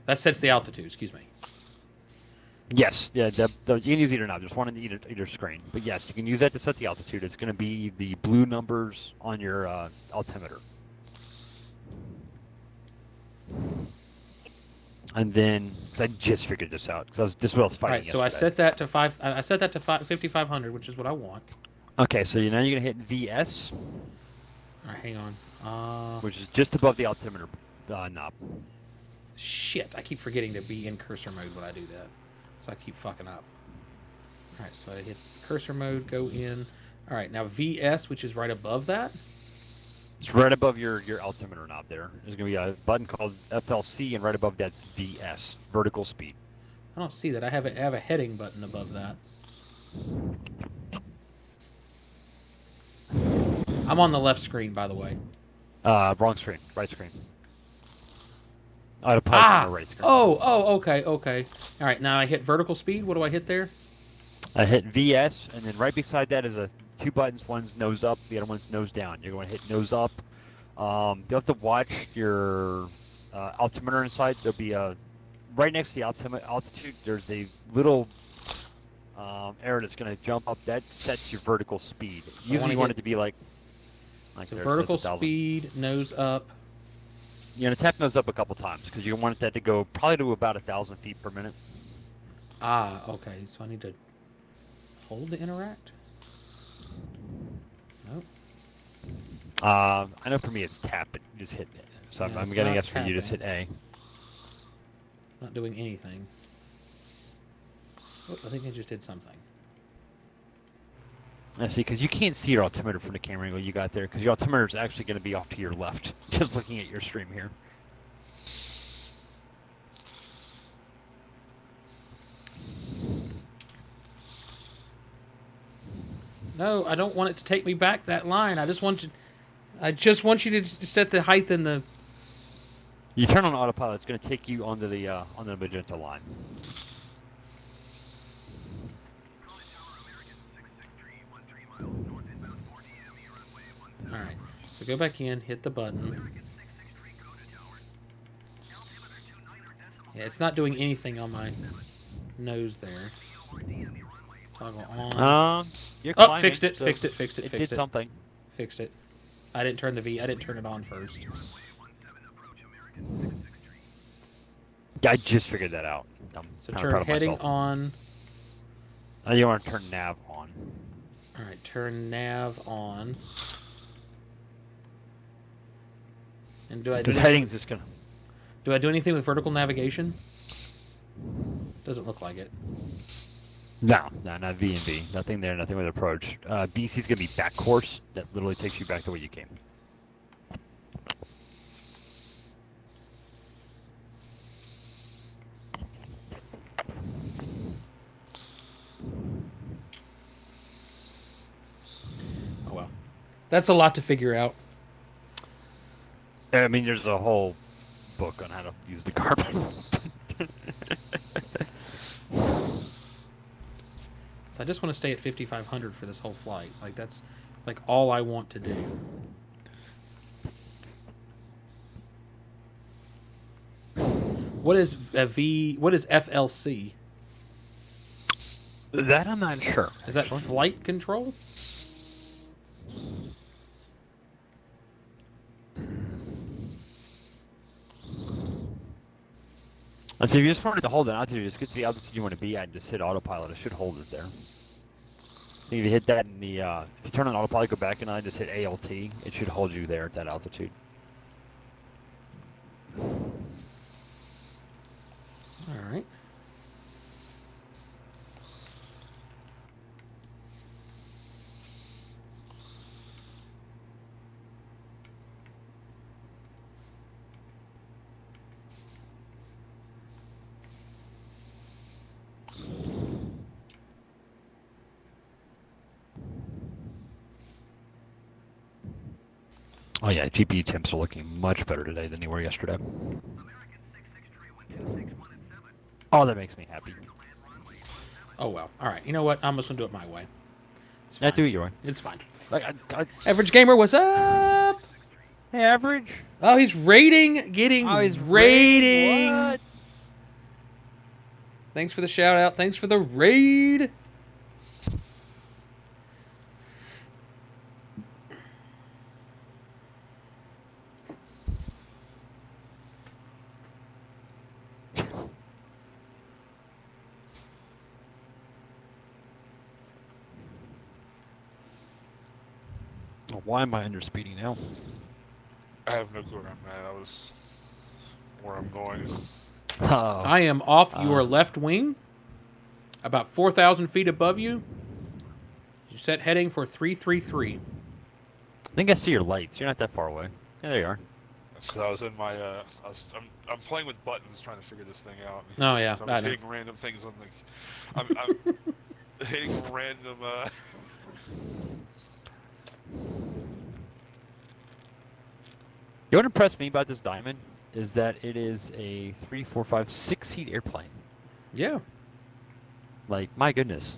That sets the altitude, excuse me. Yes, yeah. You can use either knob. There's one on either screen, but yes, you can use that to set the altitude. It's gonna be the blue numbers on your altimeter. And then, because I just figured this out, because this is what I was All fighting right, so I yesterday. set that to 5500, which is what I want. Okay, so now you're gonna hit VS, All right, hang on. which is just above the altimeter knob. Shit, I keep forgetting to be in cursor mode when I do that. So I keep fucking up. All right, so I hit cursor mode, go in. All right, now VS, which is right above that. It's right above your altimeter knob there. There's gonna be a button called FLC, and right above that's VS, vertical speed. I don't see that. I have a heading button above that. I'm on the left screen, by the way. Wrong screen, right screen. Autopilot's on the right screen. Okay. All right, now I hit vertical speed. What do I hit there? I hit VS, and then right beside that is two buttons. One's nose up, the other one's nose down. You're going to hit nose up. You'll have to watch your altimeter inside. There'll be a right next to the altitude. There's a little arrow that's going to jump up. That sets your vertical speed. I Usually, wanna you want hit- it to be like. Like So there's vertical 1,000. speed, nose up. You're gonna tap nose up a couple times because you want that to go probably to about 1,000 feet per minute. Ah, okay. So I need to hold to interact? Nope. I know for me it's tap, but you just hit it. So Yeah, I'm it's getting not yes for you. Just hit tapping. A. Not doing anything. Oh, I think I just did something. I see, because you can't see your altimeter from the camera angle you got there, because your altimeter is actually going to be off to your left, just looking at your stream here. No, I don't want it to take me back that line. I just want you to set the height in the. You turn on autopilot, it's going to take you onto the magenta line. All right. So go back in, hit the button. Yeah, it's not doing anything on my nose there. Toggle on. You're Oh, climbing, fixed it, so fixed it, fixed it, It fixed did it. something. Fixed it. I didn't turn I didn't turn it on first. Yeah, I just figured that out. I'm So kinda turn proud of heading myself. on. You want to turn nav on. All right, turn nav on. And do I do Because anything, heading's just going to... do I do anything with vertical navigation? Doesn't look like it. No, not V and V. Nothing there, nothing with approach. BC's going to be back course. That literally takes you back to where you came. Oh well. That's a lot to figure out. I mean, there's a whole book on how to use the carpet. So I just want to stay at 5,500 for this whole flight. Like that's like all I want to do. What is a V? What is FLC? That I'm not sure. Is that actually. flight control? So if you just wanted to hold an altitude, just get to the altitude you want to be at and just hit autopilot. It should hold it there. If you hit that in the, if you turn on autopilot, go back and just hit ALT, it should hold you there at that altitude. All right. Oh yeah, GPU temps are looking much better today than they were yesterday. Oh, that makes me happy. Oh well. All right. You know what? I'm just gonna do it my way. It's Yeah, fine. do it your way. It's fine. Like, Average gamer, what's up? hey, average. Oh, he's rating, getting rating. What? Thanks for the shout out. Thanks for the raid. Why am I underspeeding now? I have no clue where I'm at. That was where I'm going. Oh, I am off your left wing, about 4,000 feet above you. You set heading for 333. I think I see your lights. You're not that far away. Yeah, there you are. Because I was in my, I'm playing with buttons trying to figure this thing out. Oh, yeah, So I'm I just know. hitting random things on the, I'm hitting random, You know what impressed me about this Diamond is that it is a 3, 4, 5, 6-seat airplane. Yeah. Like, my goodness.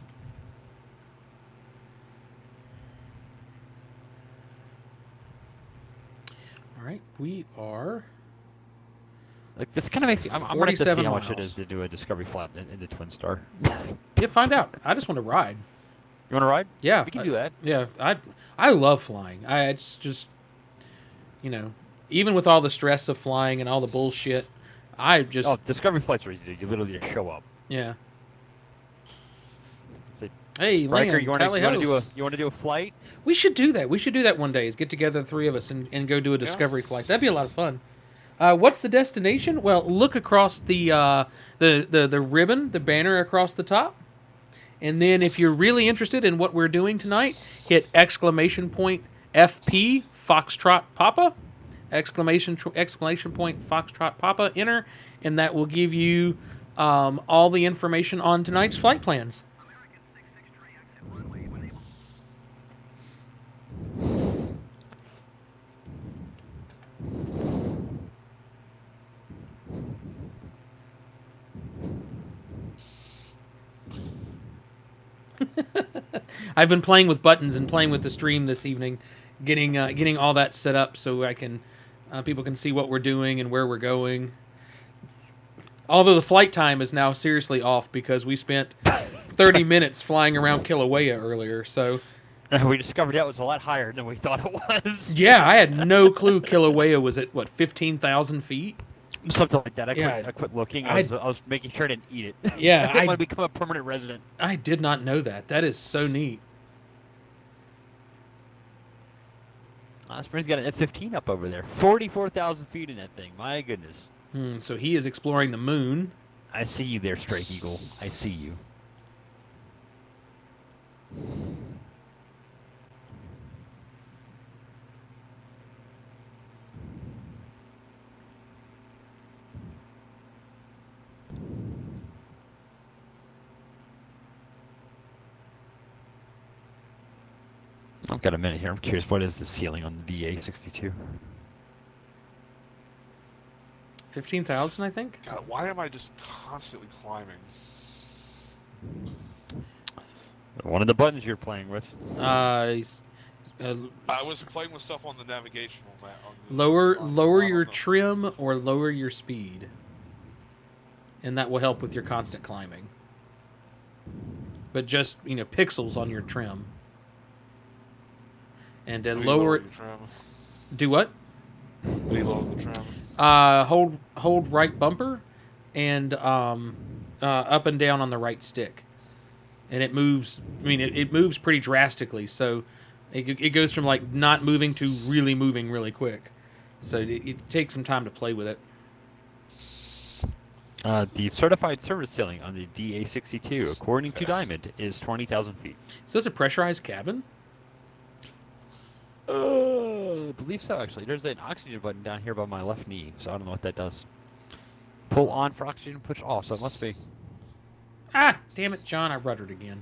All right. We are. Like, this kind of makes me... I'm going to have to see 47 how much it miles. is to do a Discovery flight in the Twin Star. Yeah, find out. I just want to ride. You want to ride? Yeah, We can do that. Yeah, I love flying. It's just, even with all the stress of flying and all the bullshit, I just Oh, Discovery flights are easy to do. You literally just show up. yeah. It's like, Hey, Riker, land, you want tally ho. to do a flight? We should do that. We should do that one day. Is get together the three of us and go do a discovery flight. That'd be a lot of fun. What's the destination? Well, look across the ribbon, the banner across the top, and then if you're really interested in what we're doing tonight, hit exclamation point FP Foxtrot Papa, exclamation point Foxtrot Papa. Enter, and that will give you all the information on tonight's flight plans. I've been playing with buttons and playing with the stream this evening, getting all that set up so I can people can see what we're doing and where we're going. Although the flight time is now seriously off because we spent 30 minutes flying around Kilauea earlier. So We discovered that was a lot higher than we thought it was. yeah, I had no clue Kilauea was at 15,000 feet. Something like that. Yeah, I quit looking. I was making sure I didn't eat it. Yeah, I didn't want to become a permanent resident. I did not know that. That is so neat. Spring's got an F-15 up over there. 44,000 feet in that thing. My goodness. So he is exploring the moon. I see you there, Strike Eagle. I see you. I've got a minute here. I'm curious, what is the ceiling on the DA-62? 15,000, I think. God, why am I just constantly climbing? One of the buttons you're playing with. I was playing with stuff on the navigational map. Lower your trim or lower your speed, and that will help with your constant climbing. But just pixels on your trim, and lower. Do what? Reload the trim. Hold right bumper, and up and down on the right stick, and it moves. I mean, it moves pretty drastically. So it goes from like not moving to really moving really quick. So it takes some time to play with it. The certified service ceiling on the DA-62, according to Diamond, is 20,000 feet. So it's a pressurized cabin. I believe so, actually. There's an oxygen button down here by my left knee, so I don't know what that does. Pull on for oxygen, push off, so it must be. Ah, damn it, John! I ruddered again.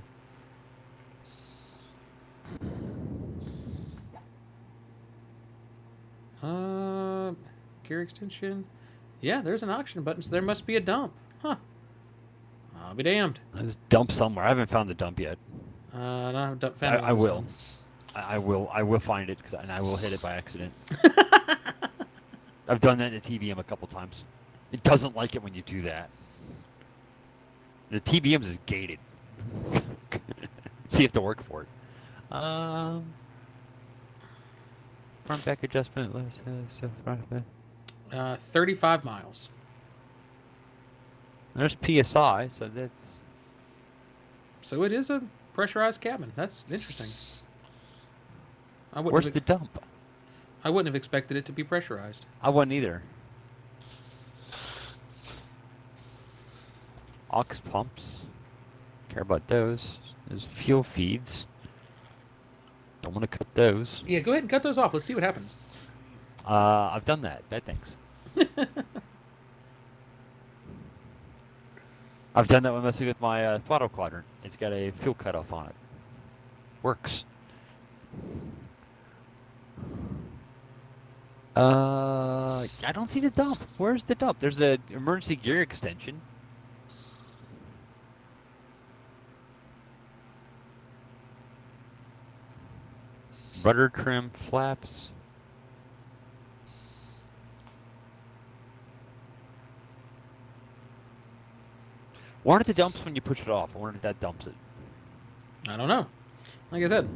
Gear extension. Yeah, there's an oxygen button, so there must be a dump. Huh. I'll be damned. There's a dump somewhere. I haven't found the dump yet. No, I haven't found it. I will. I will find it, and I will hit it by accident. I've done that in the TBM a couple times. It doesn't like it when you do that. The TBMs is gated. So you have to work for it. Front back adjustment. Front back. 35 miles. There's PSI, so that's. So it is a pressurized cabin. That's interesting. Where's the dump? I wouldn't have expected it to be pressurized. I wouldn't either. Aux pumps. Care about those. There's fuel feeds. Don't want to cut those. Yeah, go ahead and cut those off. Let's see what happens. I've done that. Bad things. I've done that one mostly with my throttle quadrant. It's got a fuel cutoff on it. Works. I don't see the dump. Where's the dump? There's an emergency gear extension. Rudder trim, flaps. Why aren't the dumps when you push it off? I wonder if that dumps it. I don't know. Like I said,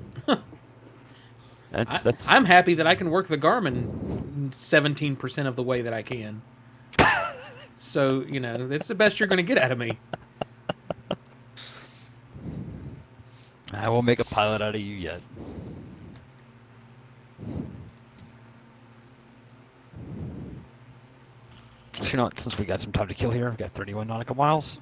That's I'm happy that I can work the Garmin 17% of the way that I can. So, that's the best you're going to get out of me. I won't make a pilot out of you yet. So, you know what, since we got some time to kill here, I've got 31 nautical miles.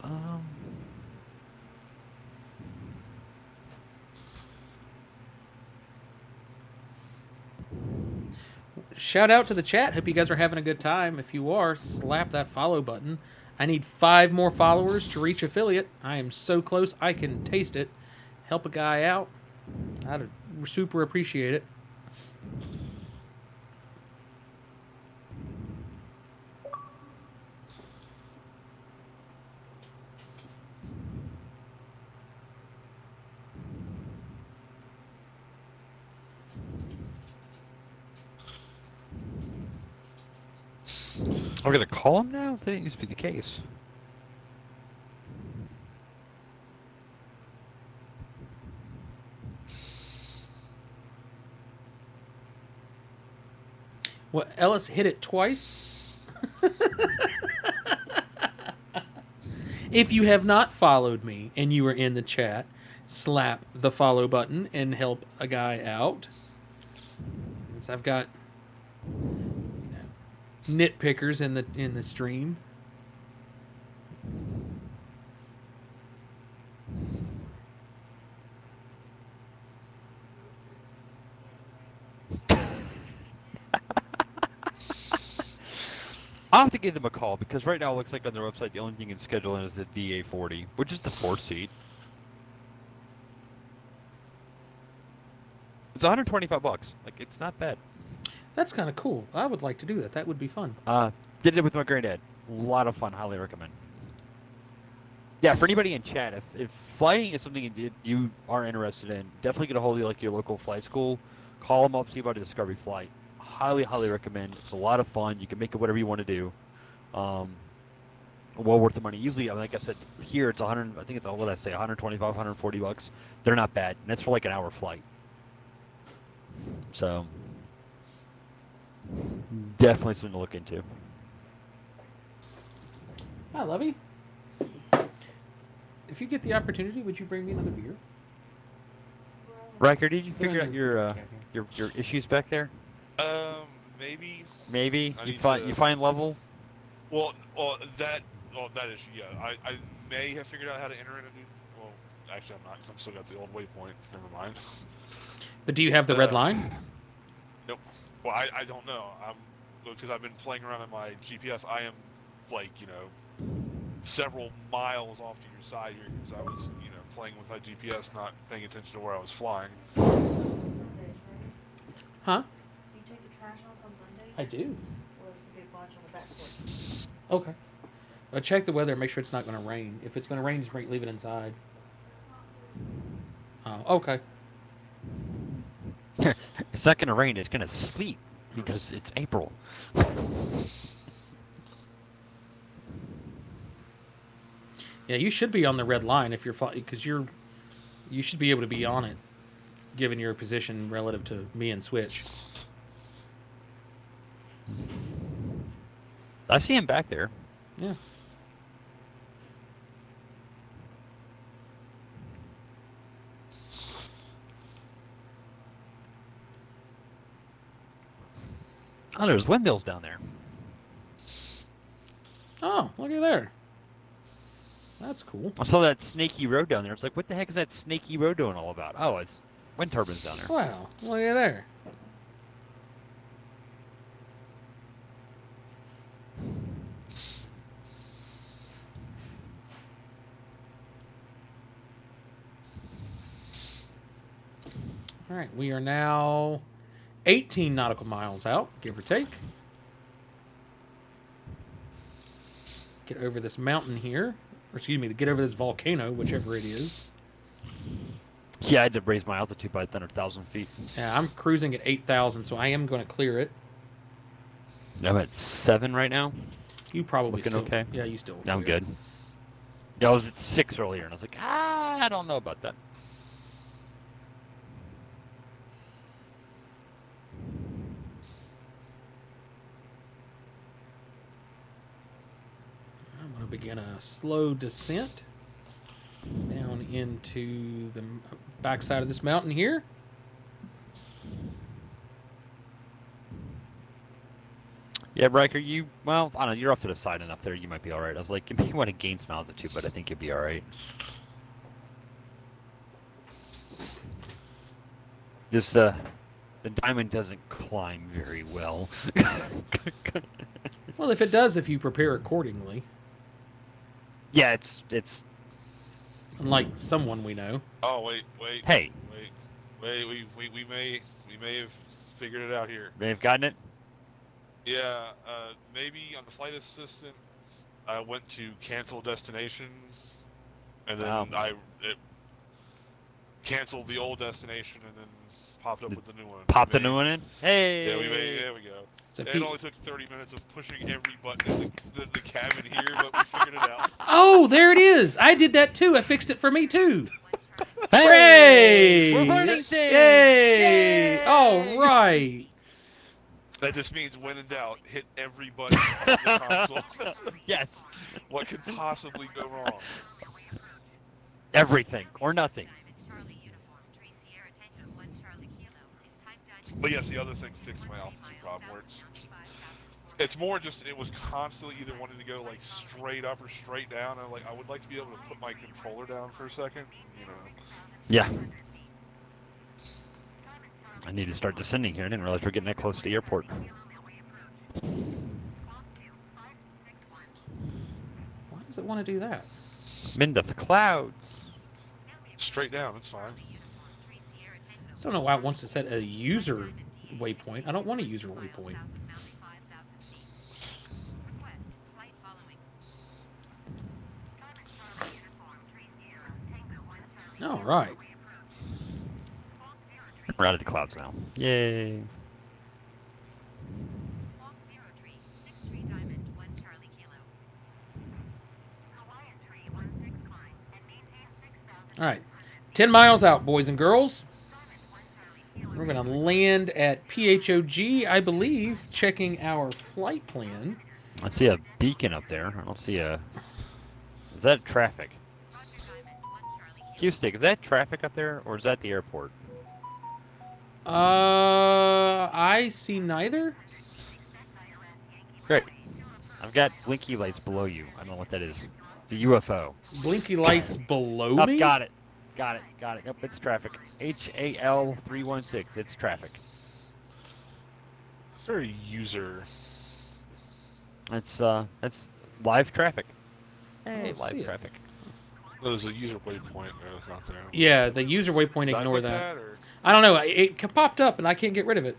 Shout out to the chat. Hope you guys are having a good time. If you are, slap that follow button. I need 5 more followers to reach affiliate. I am so close. I can taste it. Help a guy out. I'd super appreciate it. We're gonna call him now? That didn't used to be the case. What, Ellis hit it twice? If you have not followed me and you are in the chat, slap the follow button and help a guy out. So I've got nitpickers in the stream. I'll have to give them a call because right now it looks like on their website the only thing you can schedule in is the DA40, which is the 4-seat. It's $125. Like, it's not bad. That's kind of cool. I would like to do that. That would be fun. Did it with my granddad. A lot of fun. Highly recommend. Yeah, for anybody in chat, if flying is something you are interested in, definitely get a hold of your local flight school. Call them up, see about a Discovery flight. Highly recommend. It's a lot of fun. You can make it whatever you want to do. Well worth the money. Usually, like I said, here it's 100. I think it's, what did I say, 125, $140. They're not bad. And that's for like an hour flight. So definitely something to look into. Hi, Lovey. If you get the opportunity, would you bring me another beer? Riker, did you figure out your issues back there? Maybe. Maybe I you need find to- level. That issue. Yeah, I may have figured out how to enter in a new. Well, actually, I'm not. 'Cause I'm still got the old waypoint. Never mind. But do you have the red line? Nope. Well, I don't know. Because I've been playing around on my GPS. I am like several miles off to your side here because I was playing with my GPS, not paying attention to where I was flying. Sundays, right? Huh? You take the trash off on Sundays? I do. Well, there's gonna be a bunch on the back porch. Okay. Check the weather. Make sure it's not going to rain. If it's going to rain, just leave it inside. Oh, okay. It's not gonna rain. It's gonna sleet because it's April. Yeah, you should be on the red line if you're because you should be able to be on it, given your position relative to me and Switch. I see him back there. Yeah. Oh, there's windmills down there. Oh, look at there. That's cool. I saw that snaky road down there. It's like, what the heck is that snaky road doing all about? Oh, it's wind turbines down there. Wow, look at there. All right, we are now 18 nautical miles out, give or take. Get over this mountain here. Or excuse me, to get over this volcano, whichever it is. Yeah, I had to raise my altitude by 100,000 feet. Yeah, I'm cruising at 8,000, so I am going to clear it. I'm at 7 right now. You probably Looking still... okay? Yeah, you still... I'm good. Yeah, I was at 6 earlier, and I was like, I don't know about that. begin a slow descent down into the backside of this mountain here. Yeah, Riker, well, I don't know, you're off to the side enough there, you might be alright. I was like, you want to gain some altitude, but I think you'll be alright. The diamond doesn't climb very well. Well, if it does, if you prepare accordingly. Yeah, it's. Unlike someone we know. Oh wait. Hey. We may have figured it out here. May have gotten it. Yeah, maybe on the flight assistant, I went to cancel destination, and then it canceled the old destination, and then popped up with the new one. Pop the new one in. Hey. Yeah, there we go. So It only took 30 minutes of pushing every button in the cabin here, but we figured it out. Oh, there it is. I did that too. I fixed it for me too. Hey! Hooray! We're learning things! Yay! All right. That just means when in doubt, hit every button on the console. Yes. What could possibly go wrong? Everything or nothing. But yes, the other thing fixed my altitude problem, where it's more just it was constantly either wanting to go like straight up or straight down. And I would like to be able to put my controller down for a second, you know. Yeah. I need to start descending here. I didn't realize we're getting that close to the airport. Why does it want to do that? I'm in the clouds. Straight down, it's fine. I don't know why it wants to set a user waypoint. I don't want a user waypoint. All right. We're out of the clouds now. Yay. All right. 10 miles out, boys and girls. We're going to land at PHOG, I believe, checking our flight plan. I see a beacon up there. I don't see a... Is that traffic? Q-Stick, is that traffic up there, or is that the airport? I see neither. Great. I've got blinky lights below you. I don't know what that is. It's a UFO. Blinky lights below Oh, me? got it. Got it. Yep, it's traffic. HAL 316. It's traffic. Is there a user? That's live traffic. Hey, don't see live it. traffic. There's a user waypoint. No, it's not there. Yeah, the user waypoint, Did I ignore put that. or- I don't know. It popped up and I can't get rid of it.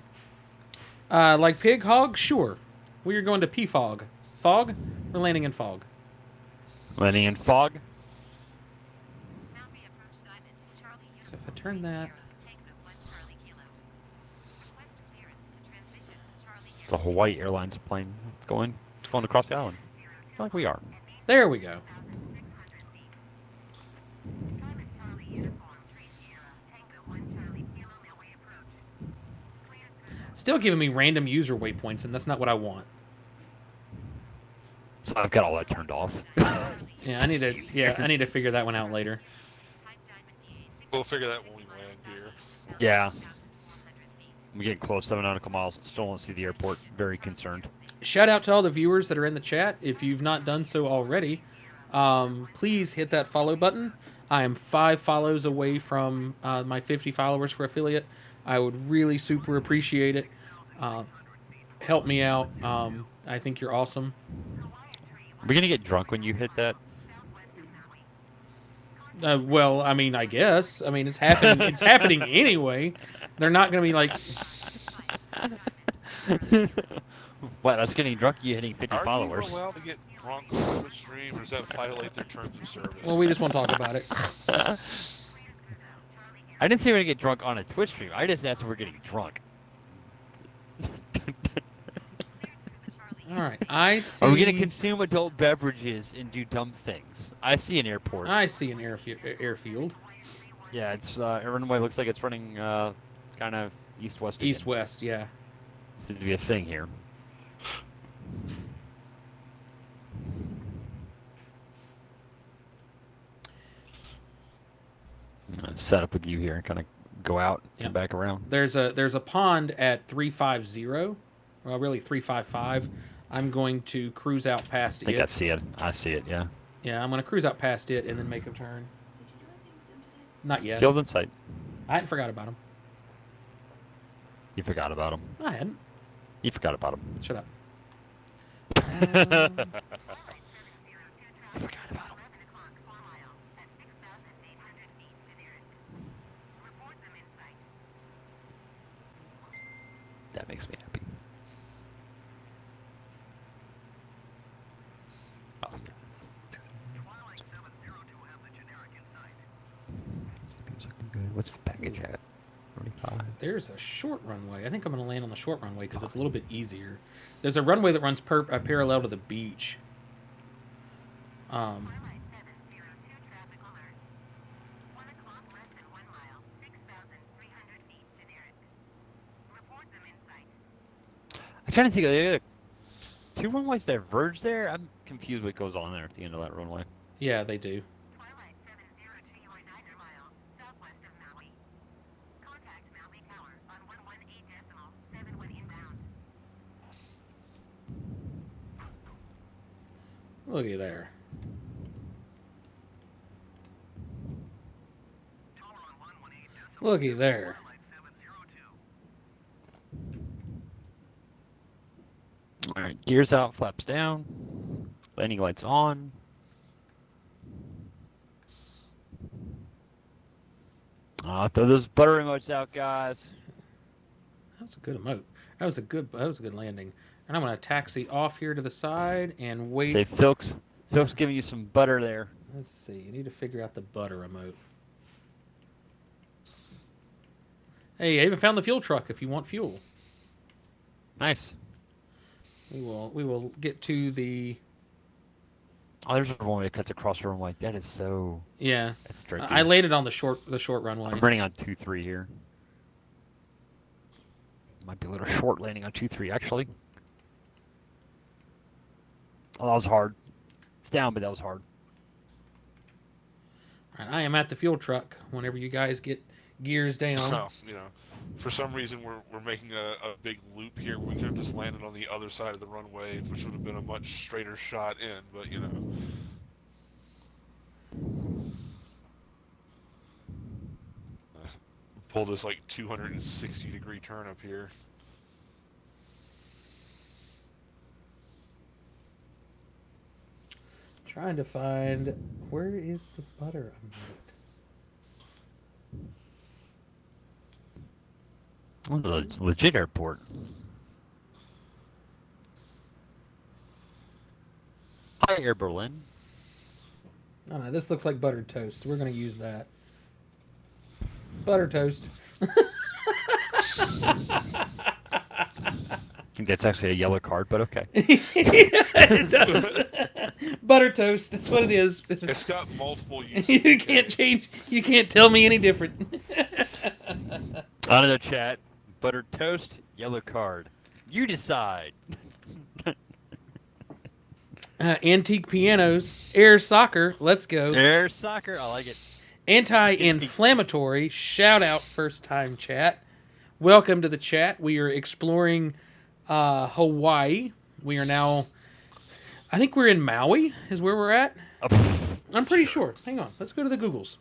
Like Pig Hog? Sure. We are going to P-Fog. Fog? We're landing in Fog. Landing in fog. So if I turn that... It's a Hawaii Airlines plane. It's going across the island. I feel like we are. There we go. Still giving me random user waypoints, and that's not what I want. So I've got all that turned off. Yeah, I need to. Yeah, I need to figure that one out later. We'll figure that when we land here. Yeah. I'm getting close, 7 nautical miles. Still don't see the airport. Very concerned. Shout out to all the viewers that are in the chat. If you've not done so already, please hit that follow button. I am 5 follows away from my 50 followers for affiliate. I would really super appreciate it. Help me out. I think you're awesome. Are we going to get drunk when you hit that? Well, I mean, I guess. I mean, it's happening. It's happening anyway. They're not going to be like, What, us getting drunk, you hitting 50 Are followers? you allowed to get drunk on Twitch stream, or does that violate their terms of service? well, we just won't talk about it. I didn't say we're going to get drunk on a Twitch stream. I just asked if we're getting drunk. All right. I see. Are we going to consume adult beverages and do dumb things? I see an airport. I see an airfield. Yeah, it's runway looks like it's running kind of east-west. again. East-west, yeah. Seems to be a thing here. set up with you here and kind of go out, Yep. come back around. There's a pond at 350. Well, really 355. I'm going to cruise out past I think it. I see it. I see it. Yeah. Yeah, I'm going to cruise out past it and then make a turn. Not yet. Field in sight. I hadn't forgot about him. You forgot about him. I hadn't. You forgot about him. Shut up. You forgot about him. That makes me happy. Oh, yeah. What's the package at? 45. There's a short runway. I think I'm going to land on the short runway because it's a little bit easier. There's a runway that runs parallel to the beach. I'm trying to think of the other two runways diverge there. I'm confused what goes on there at the end of that runway. Yeah, they do. Looky there. Looky there. All right, gears out, flaps down, landing lights on. Throw those butter emotes out, guys. That was a good emote. That was a good landing. And I'm gonna taxi off here to the side and wait. Say, Phil's giving you some butter there. Let's see. You need to figure out the butter emote. Hey, I even found the fuel truck if you want fuel. Nice. We will get to the. Oh, there's a runway that cuts across the runway. That is so. Yeah. That's tricky. I landed on the short runway. I'm running on 2-3 here. Might be a little short landing on 2-3 actually. Oh, that was hard. It's down, but that was hard. All right, I am at the fuel truck. Whenever you guys get gears down. So, for some reason we're making a big loop here. We could have just landed on the other side of the runway, which would have been a much straighter shot in, but pull this like 260-degree turn up here. Trying to find where is the butter emote? It's a legit airport. Hi, Air Berlin. Oh no, this looks like buttered toast. So we're gonna use that. Butter toast. I think that's actually a yellow card, but okay. It does. Butter toast. That's what it is. It's got multiple uses. You can't change. You can't tell me any different. On the chat, buttered toast, yellow card. You decide. Antique pianos, air soccer. Let's go. Air soccer, I like it. Anti-inflammatory. Shout out first time chat. Welcome to the chat. We are exploring Hawaii. We are now. I think we're in Maui. Is where we're at. I'm pretty sure. Hang on. Let's go to the Googles.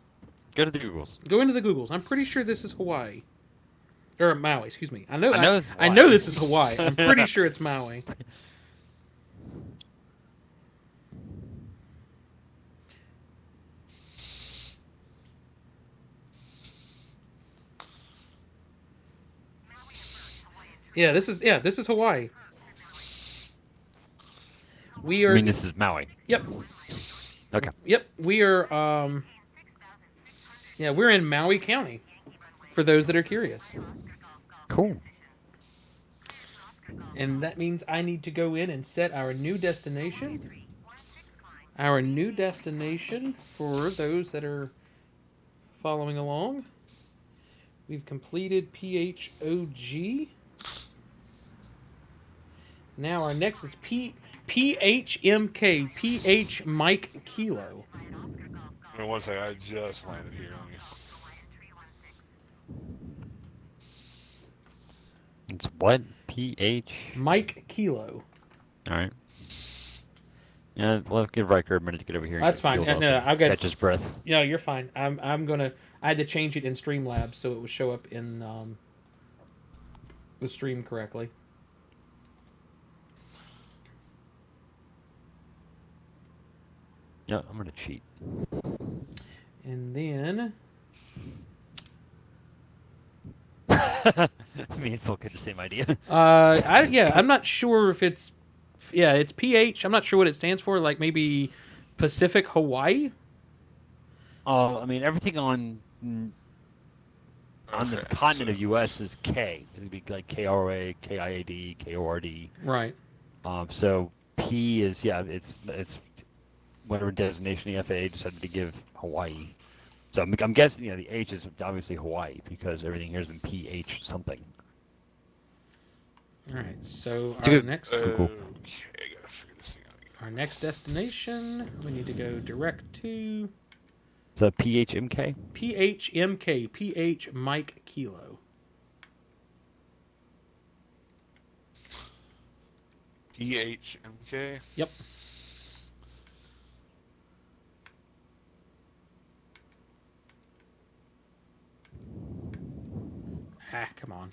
Go to the Googles. Go into the Googles. I'm pretty sure this is Hawaii. Or Maui, excuse me. I know this is I Hawaii. know this is Hawaii. I'm pretty sure it's Maui. Yeah, this is Hawaii. We are. I mean, this is Maui. Yep. Okay. Yep. We are. Yeah, we're in Maui County. For those that are curious. Cool. And that means I need to go in and set our new destination. Our new destination for those that are following along. We've completed PHOG. Now our next is PHMK, PH Mike Kilo. I mean, one second, I just landed here. It's what? PH? Mike Kilo. All right. Yeah, let's give Riker a minute to get over here. And That's get fine. fueled up No, and I've got. catch his breath. No, you're fine. I'm gonna. I had to change it in Streamlabs so it would show up in the stream correctly. Yeah, I'm gonna cheat. And then Me and Phil had the same idea. I'm not sure if it's it's PH. I'm not sure what it stands for. Like maybe Pacific Hawaii. I mean everything on the continent of U.S. is K. It would be like KRA, KIAD, KORD. Right. So P is it's whatever designation the FAA decided to give Hawaii. So I'm guessing the H is obviously Hawaii because everything here has been PH something. All right. So It's our good. next Okay, I gotta figure this thing out again. our next destination, we need to go direct to It's a PHMK. PHMK. PH Mike Kilo. PHMK. Yep. Ah, come on.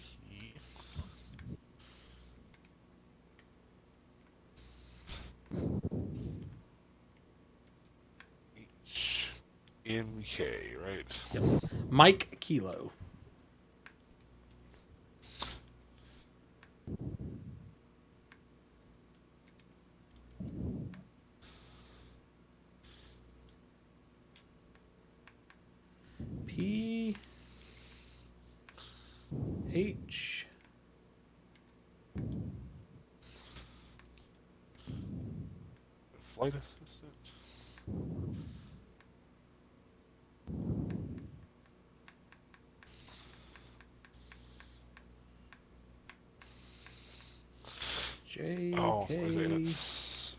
HMK, right? Yep. Mike Kilo. P H Flight assistant. J Oh, K. that's...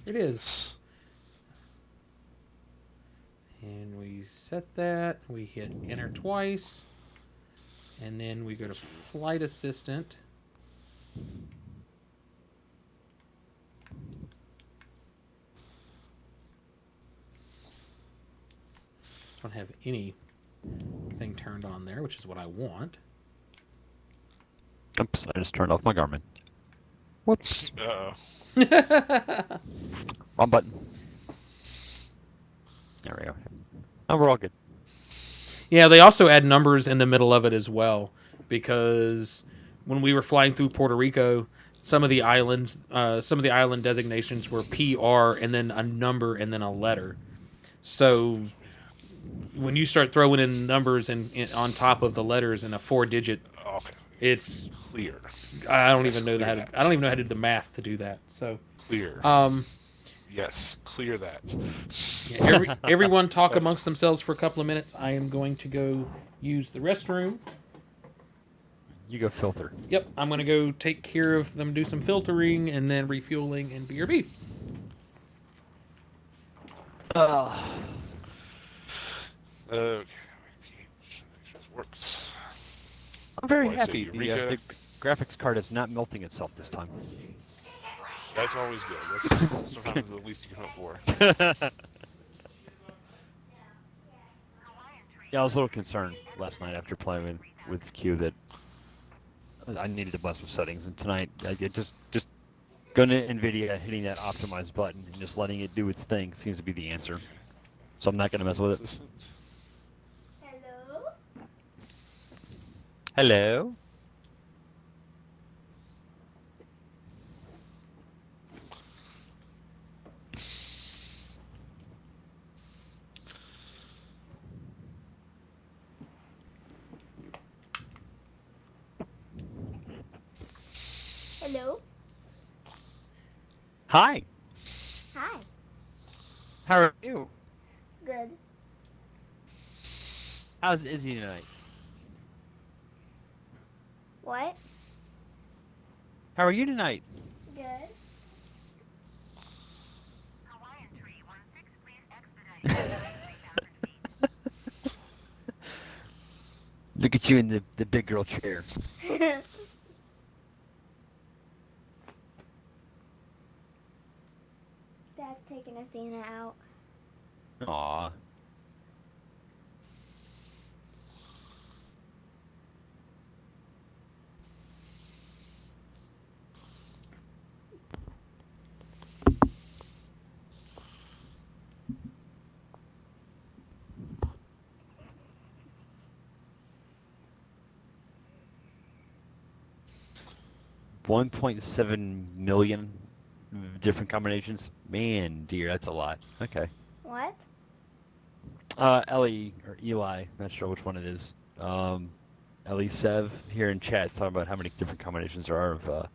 It is. And we set that. We hit enter twice. And then we go to flight assistant. Don't have anything turned on there, which is what I want. Oops, I just turned off my Garmin. Whoops. Wrong button. There we go. Oh, we're all good. Yeah, they also add numbers in the middle of it as well, because when we were flying through Puerto Rico, some of the island designations were PR and then a number and then a letter. So when you start throwing in numbers and on top of the letters in a 4-digit, Okay. it's Clear. I don't even know how to do the math to do that. So Clear. Yes, clear that. yeah, everyone talk amongst themselves for a couple of minutes. I am going to go use the restroom. You go filter. Yep, I'm going to go take care of them, do some filtering, and then refueling and BRB. Okay. This works. I'm very Well, I happy. see The Eureka. graphics card is not melting itself this time. That's always good. That's sometimes the least you can hope for. Yeah, I was a little concerned last night after playing with Q that I needed to bust with settings, and tonight I just going to NVIDIA, hitting that optimize button, and just letting it do its thing seems to be the answer. So I'm not going to mess with it. Hello? Hello. Hello? Hi. Hi. How are you? Good. How's Izzy tonight? What? How are you tonight? Good. Look at you in the big girl chair. Dad's taking Athena out. Aw. $1.7 million different combinations. Man, dear, that's a lot. Okay. What? Ellie or Eli, not sure which one it is. Ellie Sev here in chat is talking about how many different combinations there are of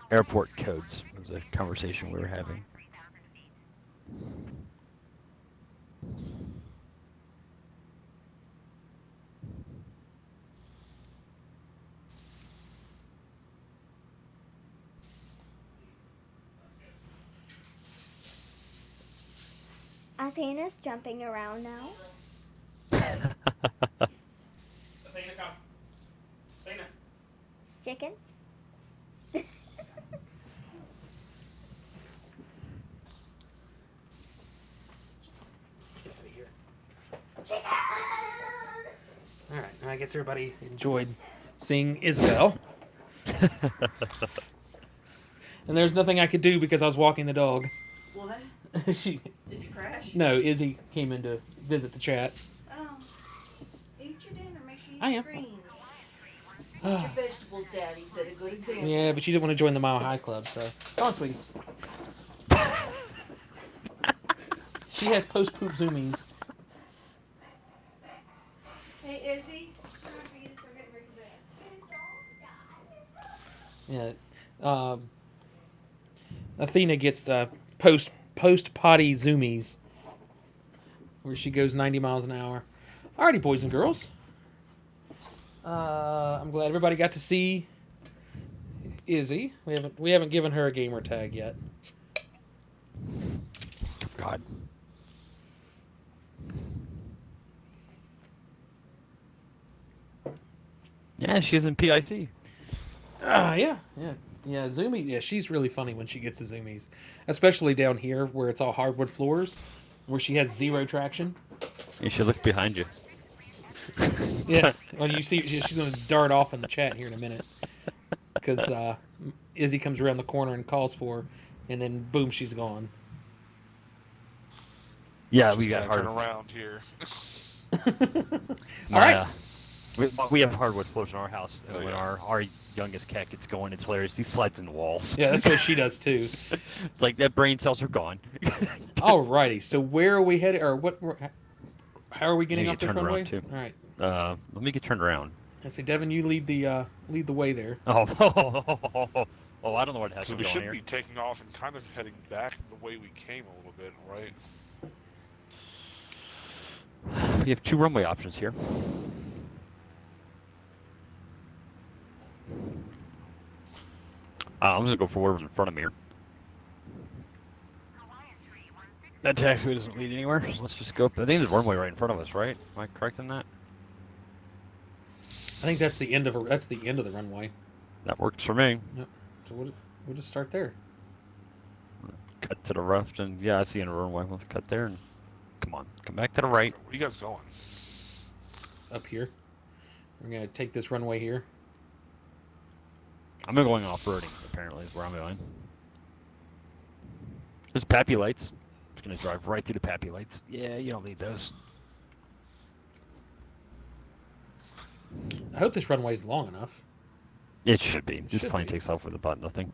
airport codes. It was a conversation we were having. Athena's jumping around now. Athena, come. Athena. Chicken? Get out of here. All right, I guess everybody enjoyed seeing Isabel. And there's nothing I could do because I was walking the dog. What? she, Did you crash? no, Izzy came in to visit the chat. Oh. Eat your dinner. Make sure you eat I your am. greens. Eat your vegetables, Daddy set a good example. Yeah, but she didn't want to join the Mile High Club, so. Come on, sweetie. She has post-poop zoomies. Hey, Izzy. Time for you to start getting ready for bed. Yeah. Athena gets post potty zoomies, where she goes 90 miles an hour. Alrighty, boys and girls. I'm glad everybody got to see Izzy. We haven't given her a gamer tag yet. God. Yeah, she's in PIC. Yeah. Zoomy. Yeah, she's really funny when she gets the zoomies, especially down here where it's all hardwood floors, where she has zero traction. You should look behind you. Yeah, well, you see, she's going to dart off in the chat here in a minute because Izzy comes around the corner and calls for her, and then boom, she's gone. Yeah, Just we got gotta turn hardwood. around here. All right. We have hardwood floors in our house. And Oh, when yeah. our youngest cat gets going, it's hilarious. He slides in the walls. Yeah, that's what she does too. It's like that brain cells are gone. Alrighty, so where are we headed, or what? How are we getting You off get this turned around, runway? too. All right. Let me get turned around. I say, Devin, you lead the way there. Oh, I don't know what has So to we go on should here. be taking off and kind of heading back the way we came a little bit, right? We have 2 runway options here. I'm gonna go for whatever's in front of me here. That taxiway doesn't lead anywhere, so let's just go up. I think there's a runway right in front of us, right? Am I correct in that? I think that's the end of the runway. That works for me. So we'll just start there. Cut to the left, and yeah, that's the end of the runway. Let's cut there, and come on, come back to the right. Where are you guys going? Up here. We're gonna take this runway here. I'm going off-roading, apparently, is where I'm going. There's Pappy lights. Just gonna drive right through the Pappy lights. Yeah, you don't need those. I hope this runway is long enough. It should be. This should plane be. takes off with about nothing.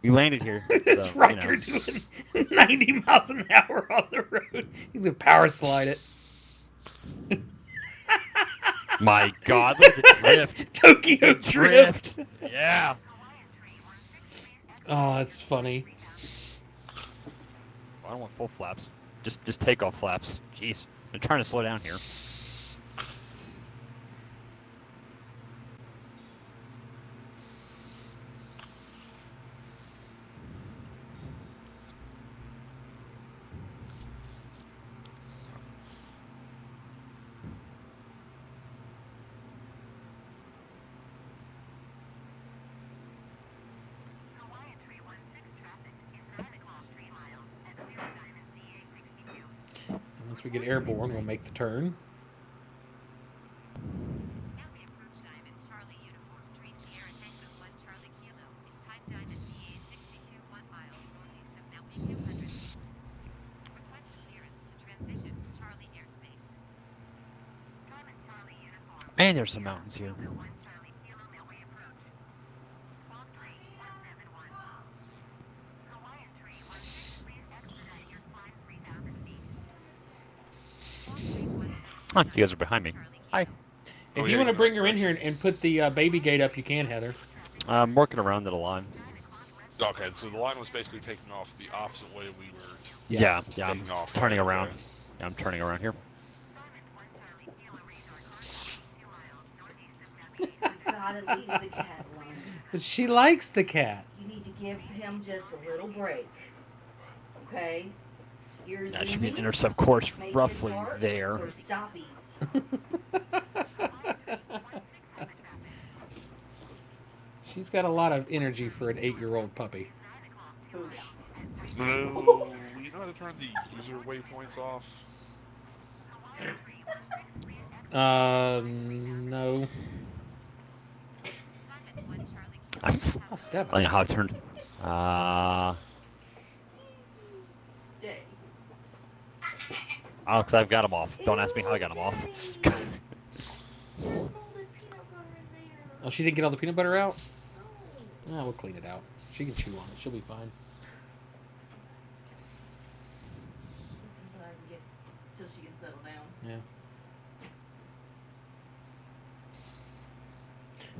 We landed here. This so, Riker doing 90 miles an hour on the road. He's gonna power slide it. My God, look at the drift. Tokyo The drift. Yeah. Oh, that's funny. I don't want full flaps. Just take off flaps. Jeez. I'm trying to slow down here. Once we get airborne, we'll make the turn. Man, there's some mountains here. Huh, you guys are behind me. Hi. If Oh, you yeah, want to you bring know, her in here and put the baby gate up, you can, Heather. I'm working around the line. Okay, so the line was basically taking off the opposite way we were Yeah, I'm taking off. turning right? around. Okay. Yeah, I'm turning around here. You gotta leave the cat alone. But she likes the cat. You need to give him just a little break. Okay? Your That should be an zoomies intercept course make his roughly heart there. Or stoppies. She's got a lot of energy for an 8-year-old puppy. Boosh. No, you know how to turn the user waypoints off? No. I How's don't Devin? know how it turned. Stay. Oh, because I've got them off. Don't ask me how I got them off. Oh, she didn't get all the peanut butter out? Oh, we'll clean it out. She can chew on it. She'll be fine. Till she can settle down. Yeah.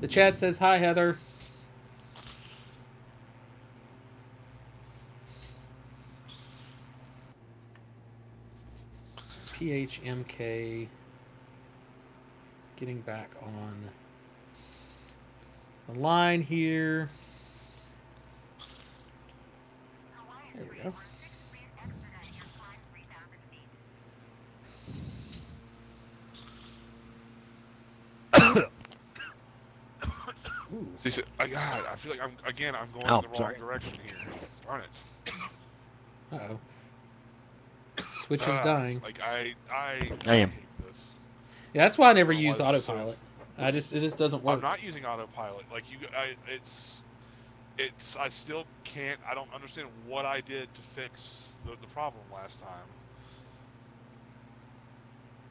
The chat says, hi, Heather. PHMK getting back on the line here. There we go. Ooh. See, so, God, I feel like I'm going Oh, in the wrong sorry. direction here. Darn it. Uh-oh. Switch is Ah, dying. Like I am. hate this. Yeah, that's why I never Otherwise, use so- autopilot. It just doesn't work. I'm not using autopilot. Like I still can't. I don't understand what I did to fix the problem last time.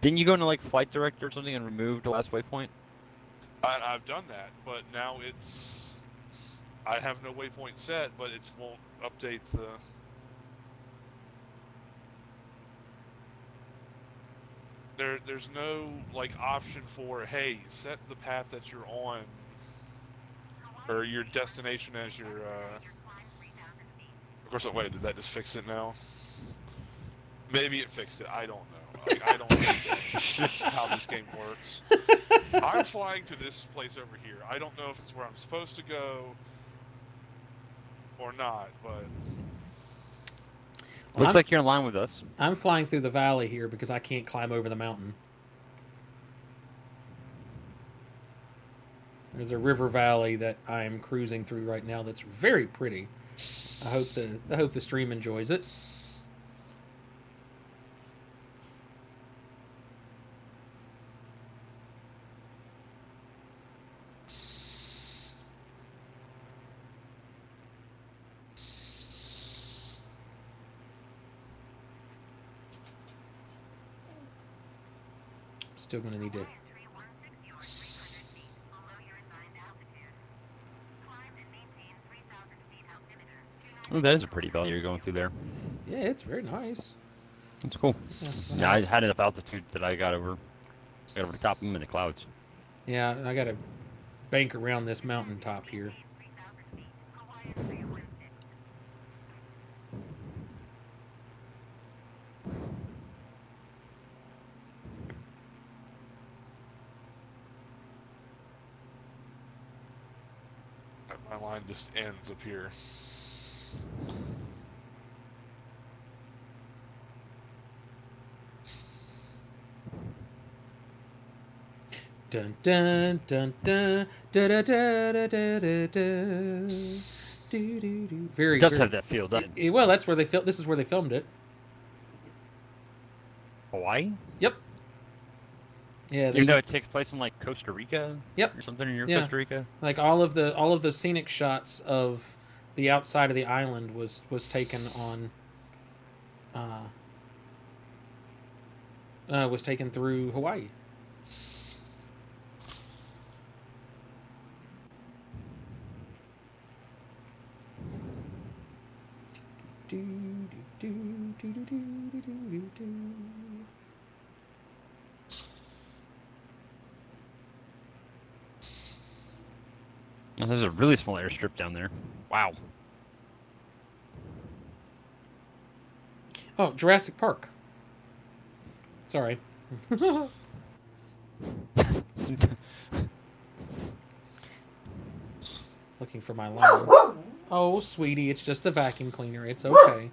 Didn't you go into like flight director or something and remove the last waypoint? I've done that, but now I have no waypoint set, but it won't update the. There's no like option for, hey, set the path that you're on or your destination as your of course. Wait, did that just fix it now? Maybe it fixed it. I don't know. I don't know how this game works. I'm flying to this place over here. I don't know if it's where I'm supposed to go or not, but Looks like you're in line with us. I'm flying through the valley here because I can't climb over the mountain. There's a river valley that I'm cruising through right now that's very pretty. I hope the stream enjoys it. Still going to need to. Oh, that is a pretty valley you're going through there. Yeah, it's very nice. That's cool. Yeah, Yeah, I had enough altitude that I got over the top of them in the clouds. yeah, and I got to bank around this mountaintop here. my line just ends up here. Dun dun dun dun da da da da da da da. Do, do, do. Very It does very- have that feel, doesn't it? Well, that's where they filmed. This is where they filmed it. Hawaii? Yep. Yeah, Even though it takes place in like Costa Rica? Yep. Or something in Yeah. Costa Rica? like all of the scenic shots of the outside of the island was taken on was taken through Hawaii. Do, do, do, do, do, do, do, do, do. Oh, there's a really small airstrip down there. Wow. Oh, Jurassic Park. Sorry. Looking for my line. Oh, sweetie, it's just the vacuum cleaner. It's okay.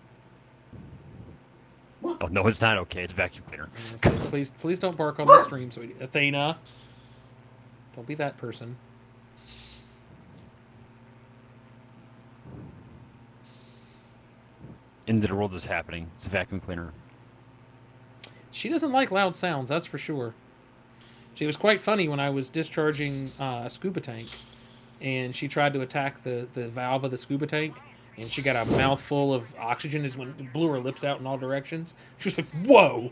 Oh, no, it's not okay. It's a vacuum cleaner. So please don't bark on the stream, sweetie. Athena. Don't be that person. End of the world is happening. It's a vacuum cleaner. She doesn't like loud sounds, that's for sure. She was quite funny when I was discharging a scuba tank, and she tried to attack the valve of the scuba tank, and she got a mouthful of oxygen as when it blew her lips out in all directions. She was like, whoa!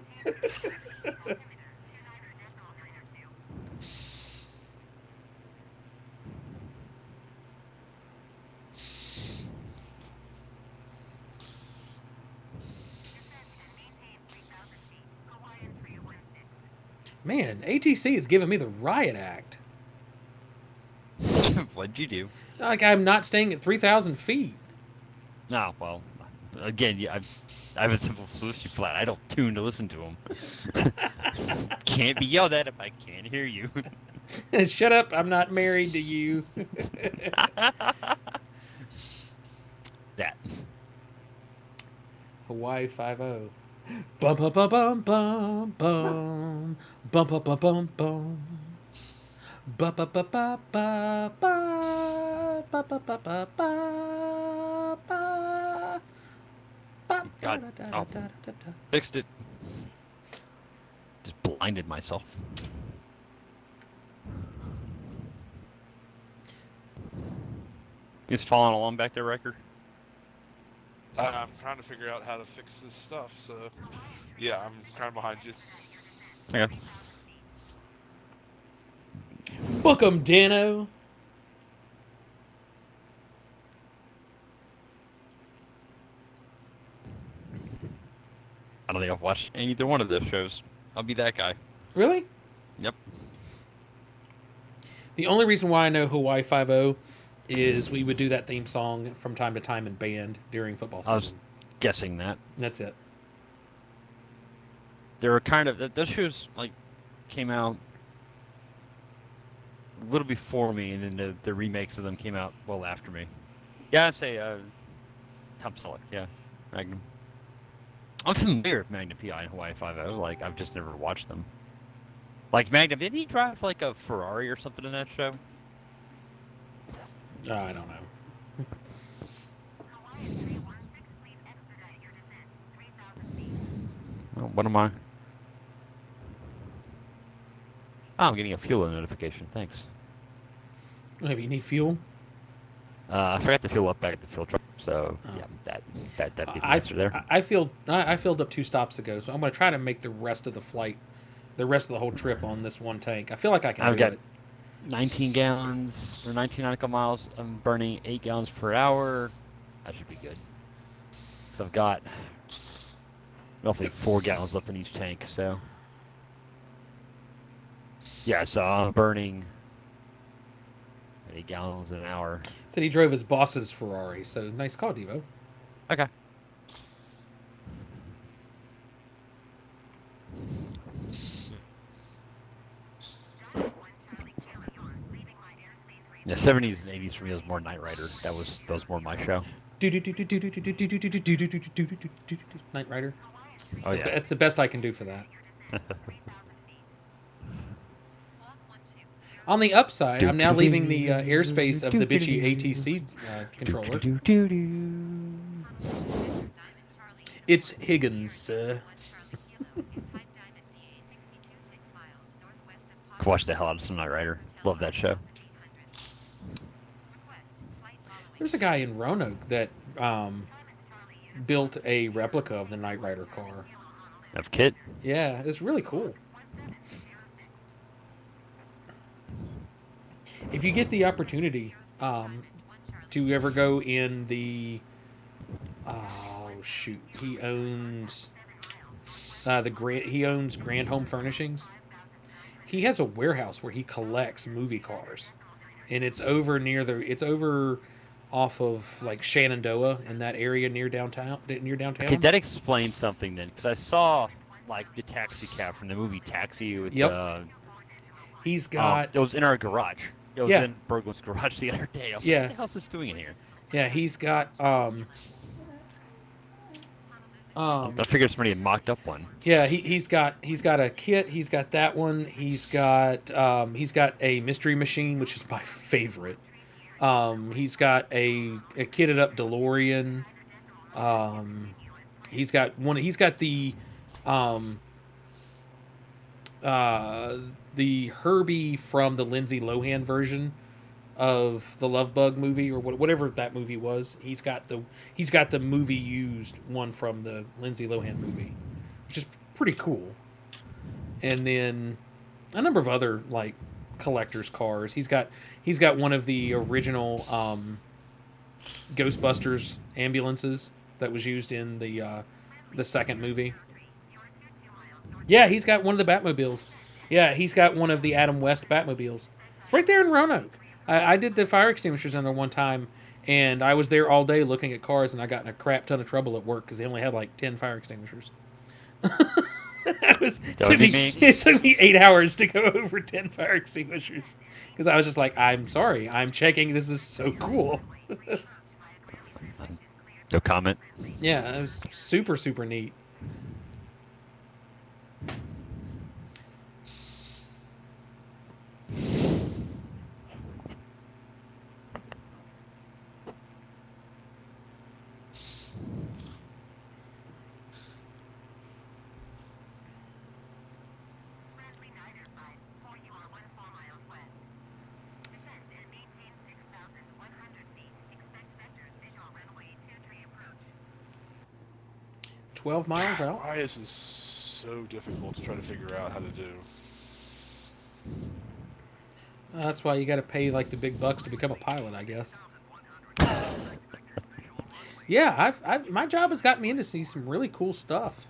Man, ATC is giving me the riot act. What'd you do? Like, I'm not staying at 3,000 feet. No, well, again, yeah, I have a simple solution for that. I don't tune to listen to them. Can't be yelled at if I can't hear you. Shut up, I'm not married to you. That. Hawaii 5-0. Bum bum bum bum bum bum bum bum bum bum bum. Ba ba ba ba ba ba ba ba ba ba ba ba. God. Oh. Fixed it. Just blinded myself. You just following along back there, Riker? I'm trying to figure out how to fix this stuff, so yeah, I'm kind of behind you. Okay. Book 'em, Dano. I don't think I've watched either one of those shows. I'll be that guy. Really? Yep. The only reason why I know Hawaii 5-0 is we would do that theme song from time to time in band during football season. I was guessing that. That's it. They were kind of those shows like came out a little before me, and then the remakes of them came out well after me. Yeah, I'd say Tom Selleck. Yeah, Magnum. I'm familiar with Magnum PI and Hawaii 5-0. Like I've just never watched them. Like Magnum, did he drive like a Ferrari or something in that show? I don't know. Oh, what am I? Oh, I'm getting a fuel notification. Thanks. If you need fuel, I forgot to fuel up back at the fuel truck, so Oh. yeah, that'd be the answer there. I filled up 2 stops ago, so I'm going to try to make the rest of the flight, the rest of the whole trip on this one tank. I feel like I can I've do got it. 19 gallons or 19 nautical miles. I'm burning 8 gallons per hour. That should be good. So I've got roughly 4 gallons left in each tank. So yeah, so I'm burning 8 gallons an hour. Said he drove his boss's Ferrari, so nice call, Devo. Okay. Yeah, 70s and 80s for me was more Knight Rider. That was more my show. Knight Rider. Oh yeah. It's the best I can do for that. On the upside, I'm now leaving the airspace of the bitchy ATC controller. It's Higgins, sir. Could watch the hell out of some Knight Rider. Love that show. There's a guy in Roanoke that built a replica of the Knight Rider car. Of Kit. Yeah, it's really cool. If you get the opportunity to ever go in the, oh shoot, he owns Grand Home Furnishings. He has a warehouse where he collects movie cars, and it's over off of like Shenandoah in that area near downtown. Okay, that explains something then, because I saw like the taxi cab from the movie Taxi with Yep. He's got. it was in our garage. It was Yeah. in Berglund's garage the other day. I was Yeah. like, what the hell is this doing in here? Yeah, he's got. I figured somebody had mocked up one. Yeah, he's got a kit. He's got that one. He's got a mystery machine, which is my favorite. He's got a kitted up DeLorean. He's got one. He's got the Herbie from the Lindsay Lohan version of the Love Bug movie, or whatever that movie was. He's got the movie used one from the Lindsay Lohan movie, which is pretty cool. And then a number of other like collector's cars. He's got one of the original Ghostbusters ambulances that was used in the second movie. Yeah, he's got one of the Batmobiles. Yeah, he's got one of the Adam West Batmobiles. It's right there in Roanoke. I did the fire extinguishers in there one time, and I was there all day looking at cars, and I got in a crap ton of trouble at work because they only had like 10 fire extinguishers. It took me 8 hours to go over 10 fire extinguishers because I was just like, I'm sorry, I'm checking. This is so cool. No comment. Yeah, it was super, super neat. $12 miles out. Why is this so difficult to try to figure out how to do? That's why you got to pay like the big bucks to become a pilot, I guess. Yeah, my job has got me into see some really cool stuff.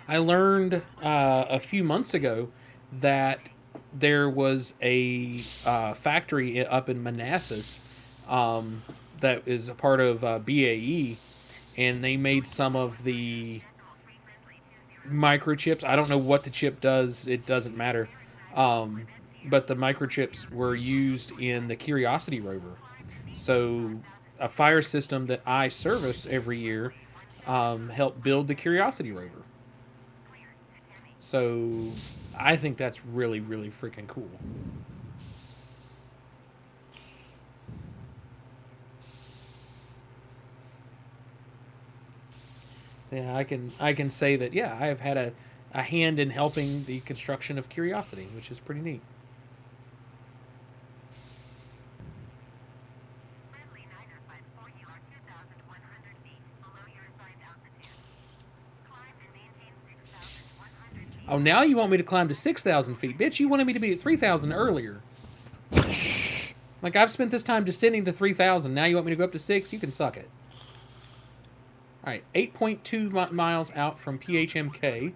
I learned a few months ago that there was a factory up in Manassas that is a part of BAE, and they made some of the microchips. I don't know what the chip does. It doesn't matter. But the microchips were used in the Curiosity rover. So a fire system that I service every year helped build the Curiosity rover. So I think that's really, really freaking cool. Yeah, I can say that, yeah, I have had a hand in helping the construction of Curiosity, which is pretty neat. Oh, now you want me to climb to 6,000 feet. Bitch, you wanted me to be at 3,000 earlier. Like, I've spent this time descending to 3,000. Now you want me to go up to 6? You can suck it. All right, 8.2 miles out from PHMK.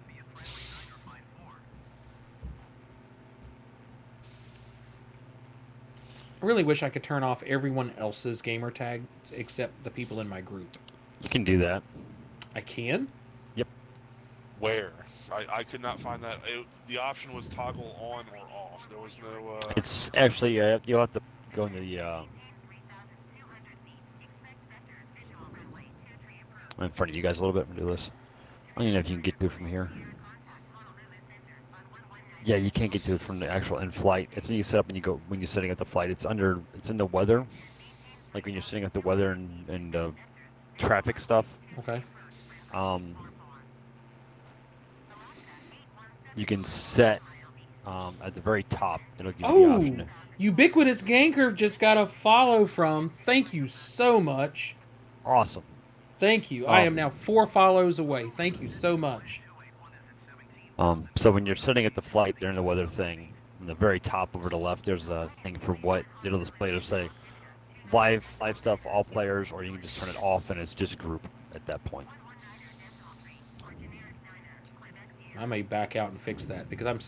I really wish I could turn off everyone else's gamer tag except the people in my group. You can do that. I can? Where? I could not find that. The option was toggle on or off. There was no... It's actually, you'll have to go into the... I'm in front of you guys a little bit and do this. I don't even know if you can get to it from here. Yeah, you can't get to it from the actual in-flight. It's when you set up and you go, when you're setting up the flight. It's in the weather. Like when you're setting up the weather and traffic stuff. Okay. you can set at the very top. It'll give you the Oh, option. Ubiquitous Ganker just got a follow from. Thank you so much. Awesome. Thank you. I am Um, now 4 follows away. Thank you so much. So when you're setting at the flight during the weather thing, in the very top over to the left, there's a thing for what it'll display. It'll say live stuff, all players, or you can just turn it off and it's just group at that point. I may back out and fix that because I'm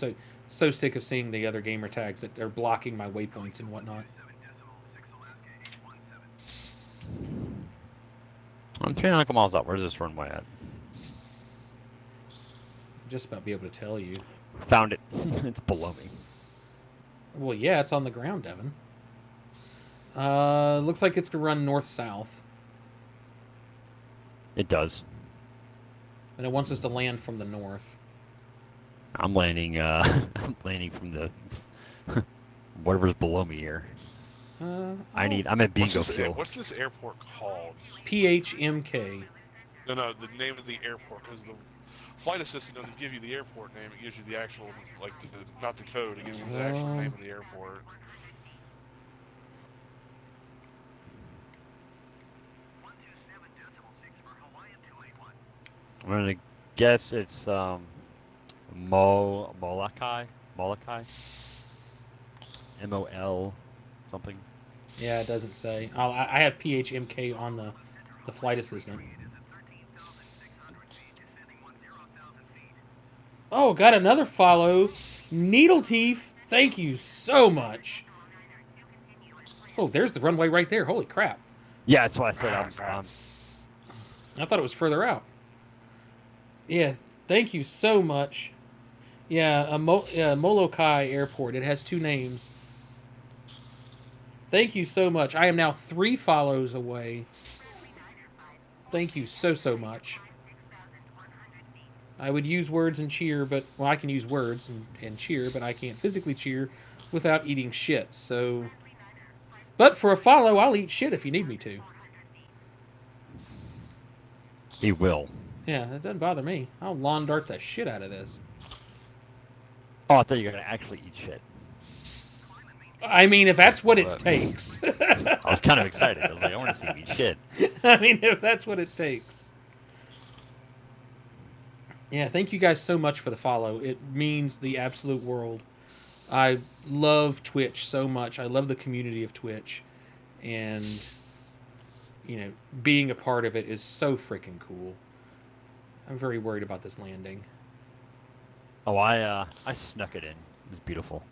so sick of seeing the other gamer tags that are blocking my waypoints and whatnot. I'm 300 miles out. Where's this runway at? Just about be able to tell you. Found it. It's below me. Well, yeah, it's on the ground, Devin. Looks like it's to run north-south, It does. and it wants us to land from the north. I'm landing. I'm landing from the whatever's below me here. I'm at bingo fuel. What's this airport called? PHMK. No, the name of the airport, because the flight assistant doesn't give you the airport name. It gives you the actual, like, not the code. It gives you the actual name of the airport. I'm gonna guess it's Molokai, MOL, something. Yeah, it doesn't say. I have PHMK on the flight assistant. Oh, got another follow. Needle Teeth, thank you so much. Oh, there's the runway right there. Holy crap. Yeah, that's why I said I thought it was further out. Yeah, thank you so much. Yeah, Molokai Airport. It has 2 names. Thank you so much. I am now 3 follows away. Thank you so much. I would use words and cheer, but... Well, I can use words and cheer, but I can't physically cheer without eating shit, so... But for a follow, I'll eat shit if you need me to. he will. Yeah, that doesn't bother me. I'll lawn dart the shit out of this. Oh, I thought you were gonna actually eat shit. I mean, if that's what it takes. I was kind of excited. I was like, I want to see him eat shit. I mean, if that's what it takes. Yeah, thank you guys so much for the follow. It means the absolute world. I love Twitch so much. I love the community of Twitch. And, you know, being a part of it is so freaking cool. I'm very worried about this landing. Oh, I snuck it in. It was beautiful.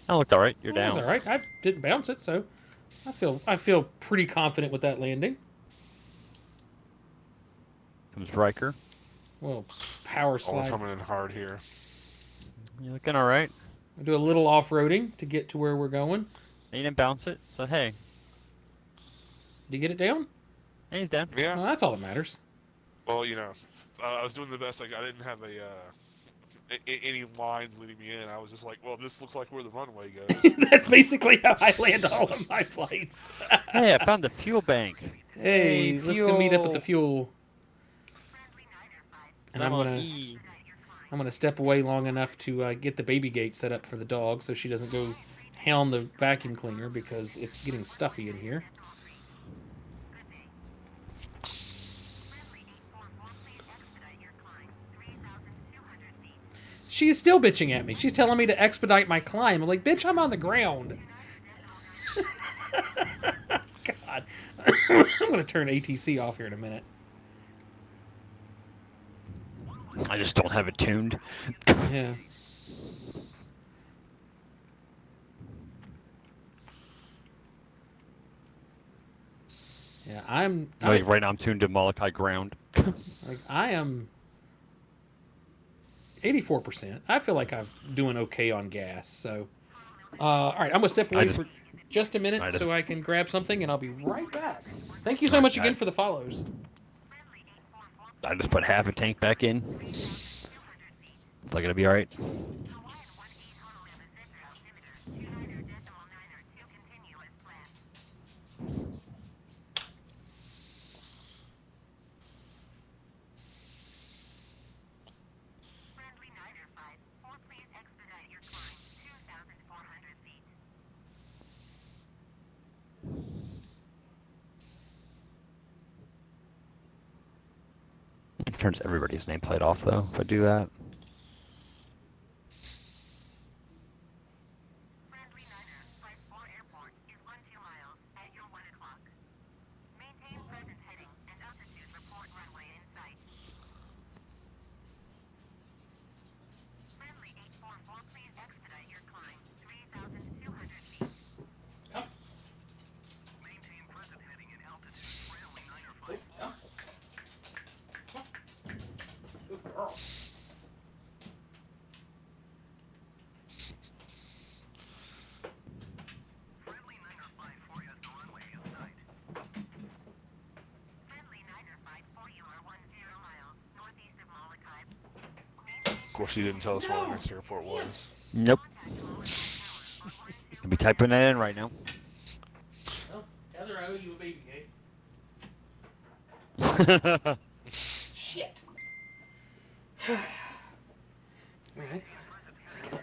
That looked all right. You're Well, down. that's all right. I didn't bounce it, so I feel pretty confident with that landing. Comes Riker. Well, power Oh, we're slide. coming in hard here. You're looking all right. We'll do a little off-roading to get to where we're going. And you didn't bounce it, so hey, Did you get it down? and he's down. Yeah. Well, that's all that matters. Well, you know, I was doing the best. I didn't have any lines leading me in. I was just like, well, this looks like where the runway goes. That's basically how I land all of my flights. Hey, I found the fuel bank. Hey, Hey, let's go meet up at the fuel. fuel. And I'm I'm on gonna E. step away long enough to get the baby gate set up for the dog, so she doesn't go hound the vacuum cleaner because it's getting stuffy in here. She is still bitching at me. She's telling me to expedite my climb. I'm like, bitch, I'm on the ground. God. I'm going to turn ATC off here in a minute. I just don't have it tuned. Yeah. Yeah, Like right now, I'm tuned to Molokai ground. I am 84%. I feel like I'm doing okay on gas. So, all right, I'm gonna step away for just a minute so I can grab something, and I'll be right back. Thank you so much again for the follows. I just put half a tank back in. Is that gonna be all right? It turns everybody's nameplate off though if I do that. Of course, he didn't tell us where the next airport was. Nope. I'll be typing that in right now. Well, Heather, I owe you a baby gate. Shit. Alright.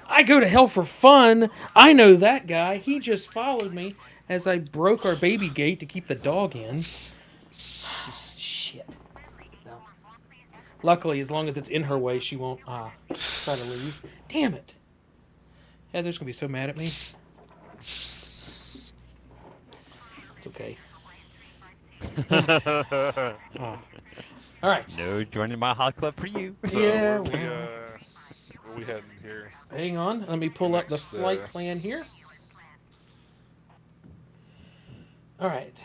I go to hell for fun. I know that guy. He just followed me as I broke our baby gate to keep the dog in. Shit. No. Luckily, as long as it's in her way, she won't try to leave. Damn it. Heather's going to be so mad at me. It's okay. Oh. All right. No joining my hot club for you. So Yeah, where we heading here? Hang on. Let me pull up the Next, flight plan here. All right.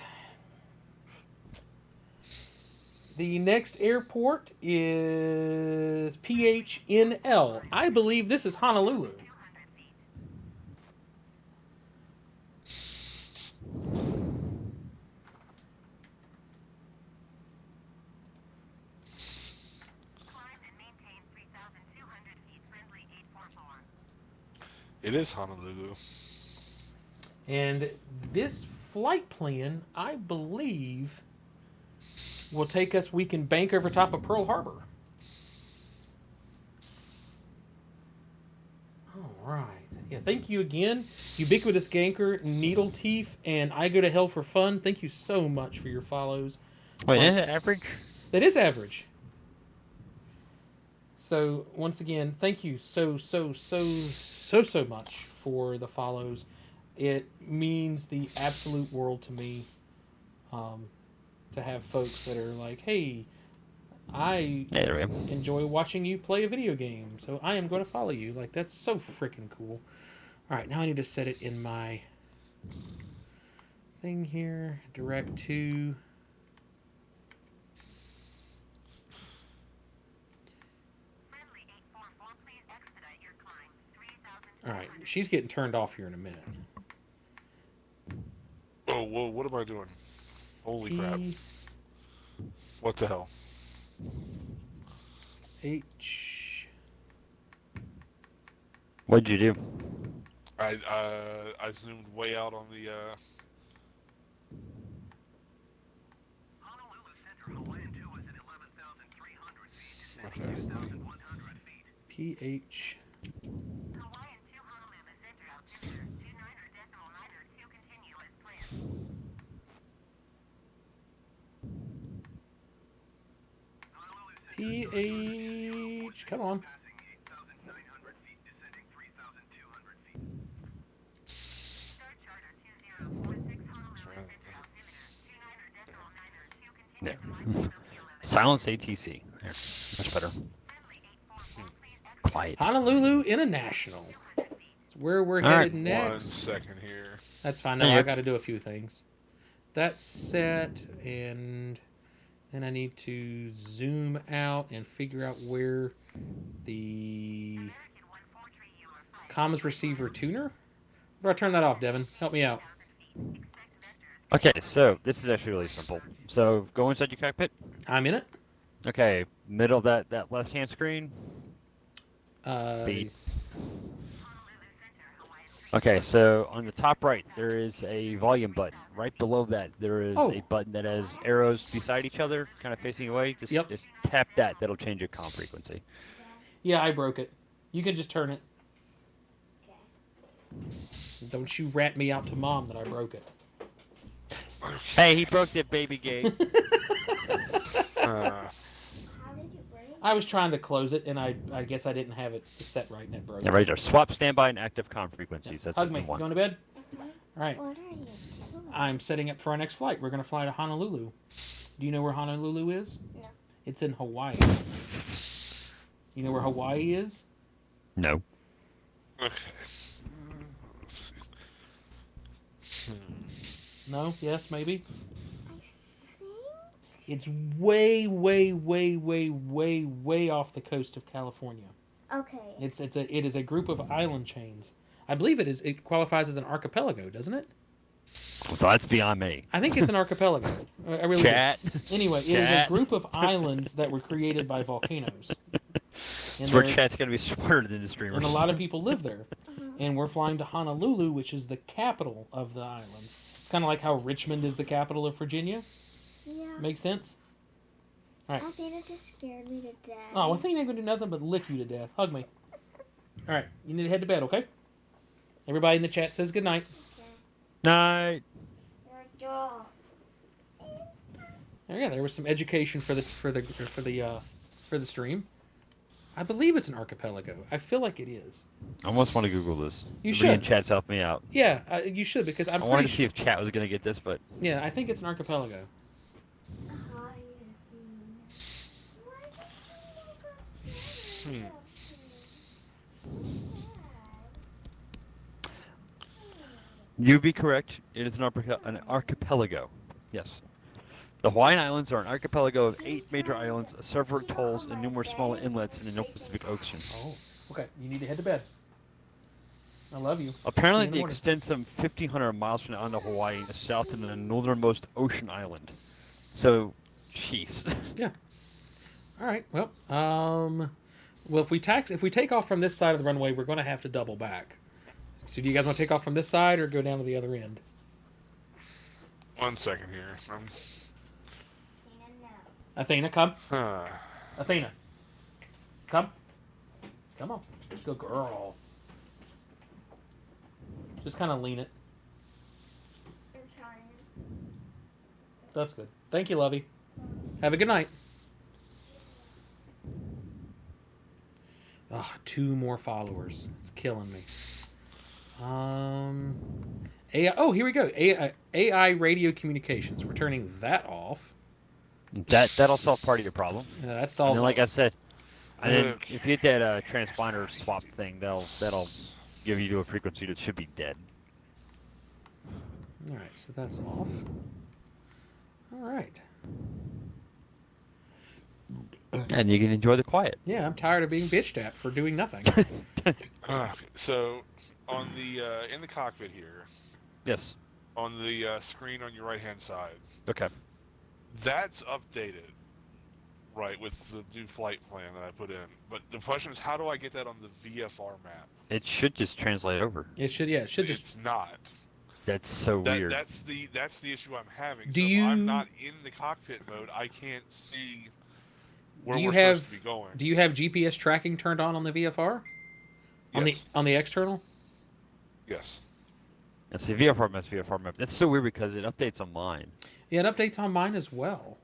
The next airport is PHNL. I believe this is Honolulu. It is Honolulu. And this flight plan, I believe, will take us. We can bank over top of Pearl Harbor. All right. Yeah, thank you again, Ubiquitous Ganker, Needle Teeth, and I Go to Hell for Fun. Thank you so much for your follows. Wait, is it average? That is average. So, once again, thank you so much for the follows. It means the absolute world to me to have folks that are like, hey, I Yeah, there we go. enjoy watching you play a video game, so I am going to follow you. Like, that's so freaking cool. All right, now I need to set it in my thing here. Direct to... All right, she's getting turned off here in a minute. Oh, whoa, what am I doing? Holy crap. What the hell? H. What'd you do? I zoomed way out on the okay. PH. PH. Come on. There. Silence ATC. There. Much better. Quiet. Honolulu International. It's where we're All headed right. next. 1 second here. That's fine. No, Yeah. I got to do a few things. That's set, and then I need to zoom out and figure out where the comms receiver tuner. Or I turn that off, Devin. Help me out. Okay, so this is actually really simple. So go inside your cockpit. I'm in it. Okay, middle of that left-hand screen. B. Okay, so on the top right, there is a volume button. Right below that, there is Oh. a button that has arrows beside each other, kind of facing away. Yep. Just tap that. That'll change your comm frequency. Yeah, I broke it. You can just turn it. Okay. Don't you rat me out to Mom that I broke it. Hey, he broke that baby gate. How did you break? I was trying to close it, and I guess I didn't have it set right, and it broke. Yeah, right there. Swap standby and active comm frequencies. That's Hug what me. we want. Going to bed? Mhm. All right. What are you doing? I'm setting up for our next flight. We're going to fly to Honolulu. Do you know where Honolulu is? No. It's in Hawaii. You know where Hawaii is? No. Okay. Let's see. No? Yes? Maybe? I think. It's way, way, way, way, way, way off the coast of California. Okay. It is a group of island chains. I believe it qualifies as an archipelago, doesn't it? So that's beyond me. I think it's an archipelago. I really Chat. do. Anyway, it is a Chat. group of islands that were created by volcanoes. That's where chat's gonna be smarter than the streamers. And a lot of people live there. Uh-huh. And we're flying to Honolulu, which is the capital of the islands. It's kind of like how Richmond is the capital of Virginia. Yeah. Makes sense? Right. Athena just scared me to death. Oh, well, Athena ain't gonna do nothing but lick you to death. Hug me. All right, you need to head to bed, okay? Everybody in the chat says good night. Night. Your jaw. Oh, yeah, there was some education for the stream. I believe it's an archipelago. I feel like it is. I almost want to Google this. You Everybody in should. chat's help me out. Yeah, you should because I'm I wanted pretty to see if chat was gonna get this, but Yeah, I think it's an archipelago. Hmm. you'd be correct. It is an archipelago. Yes. The Hawaiian Islands are an archipelago of 8 major islands, several atolls, and numerous smaller inlets in the North Pacific Ocean. Oh, okay. You need to head to bed. I love you. Apparently, See you in the they morning. extend some 1,500 miles from the island of Hawaii south to the northernmost ocean island. So, jeez. All right. Well, well, if we take off from this side of the runway, we're going to have to double back. So, do you guys want to take off from this side or go down to the other end? 1 second here. Athena, come. Huh. Athena, come. Come on. Good girl. Just kind of lean it. I'm trying. That's good. Thank you, Lovey. Have a good night. Ah, 2 more followers. It's killing me. AI. Oh, here we go. AI radio communications. We're turning that off. That'll solve part of your problem. That And solves. then, like I said, and then Okay. if you hit that transponder swap thing, that'll give you to a frequency that should be dead. All right, so that's off. All right. And you can enjoy the quiet. Yeah, I'm tired of being bitched at for doing nothing. So, on the in the cockpit here, Yes. on the screen on your right-hand side, Okay. that's updated, right, with the new flight plan that I put in. But the question is, how do I get that on the VFR map? It should just translate over. It should. Yeah, it should just. It's not. That's so weird. That's the issue I'm having. Do so you- if I'm not in the cockpit mode, I can't see where Do you we're have- supposed to be going. Do you have GPS tracking turned on the VFR? Yes. On the external? Yes. And see, VFR map's VFR map. That's so weird because it updates on mine. Yeah, it updates on mine as well.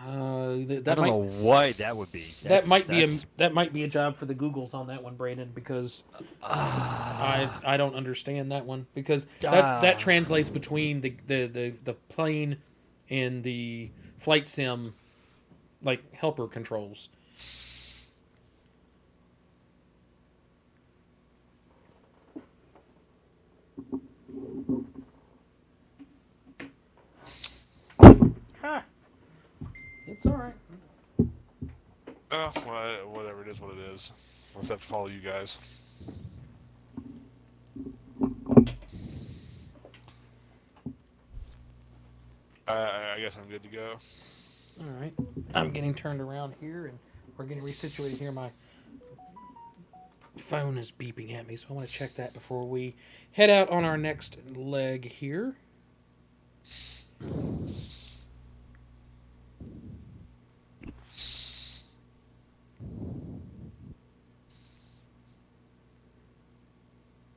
I That don't might know why that would be. that might be a job for the Googles on that one, Brandon, because I don't understand that one because that translates between the plane and the flight sim like helper controls. Ha! It's all right. Well, whatever it is, what it is. I'll just have to follow you guys. I guess I'm good to go. All right. I'm getting turned around here, and we're getting resituated here. My phone is beeping at me, so I want to check that before we head out on our next leg here.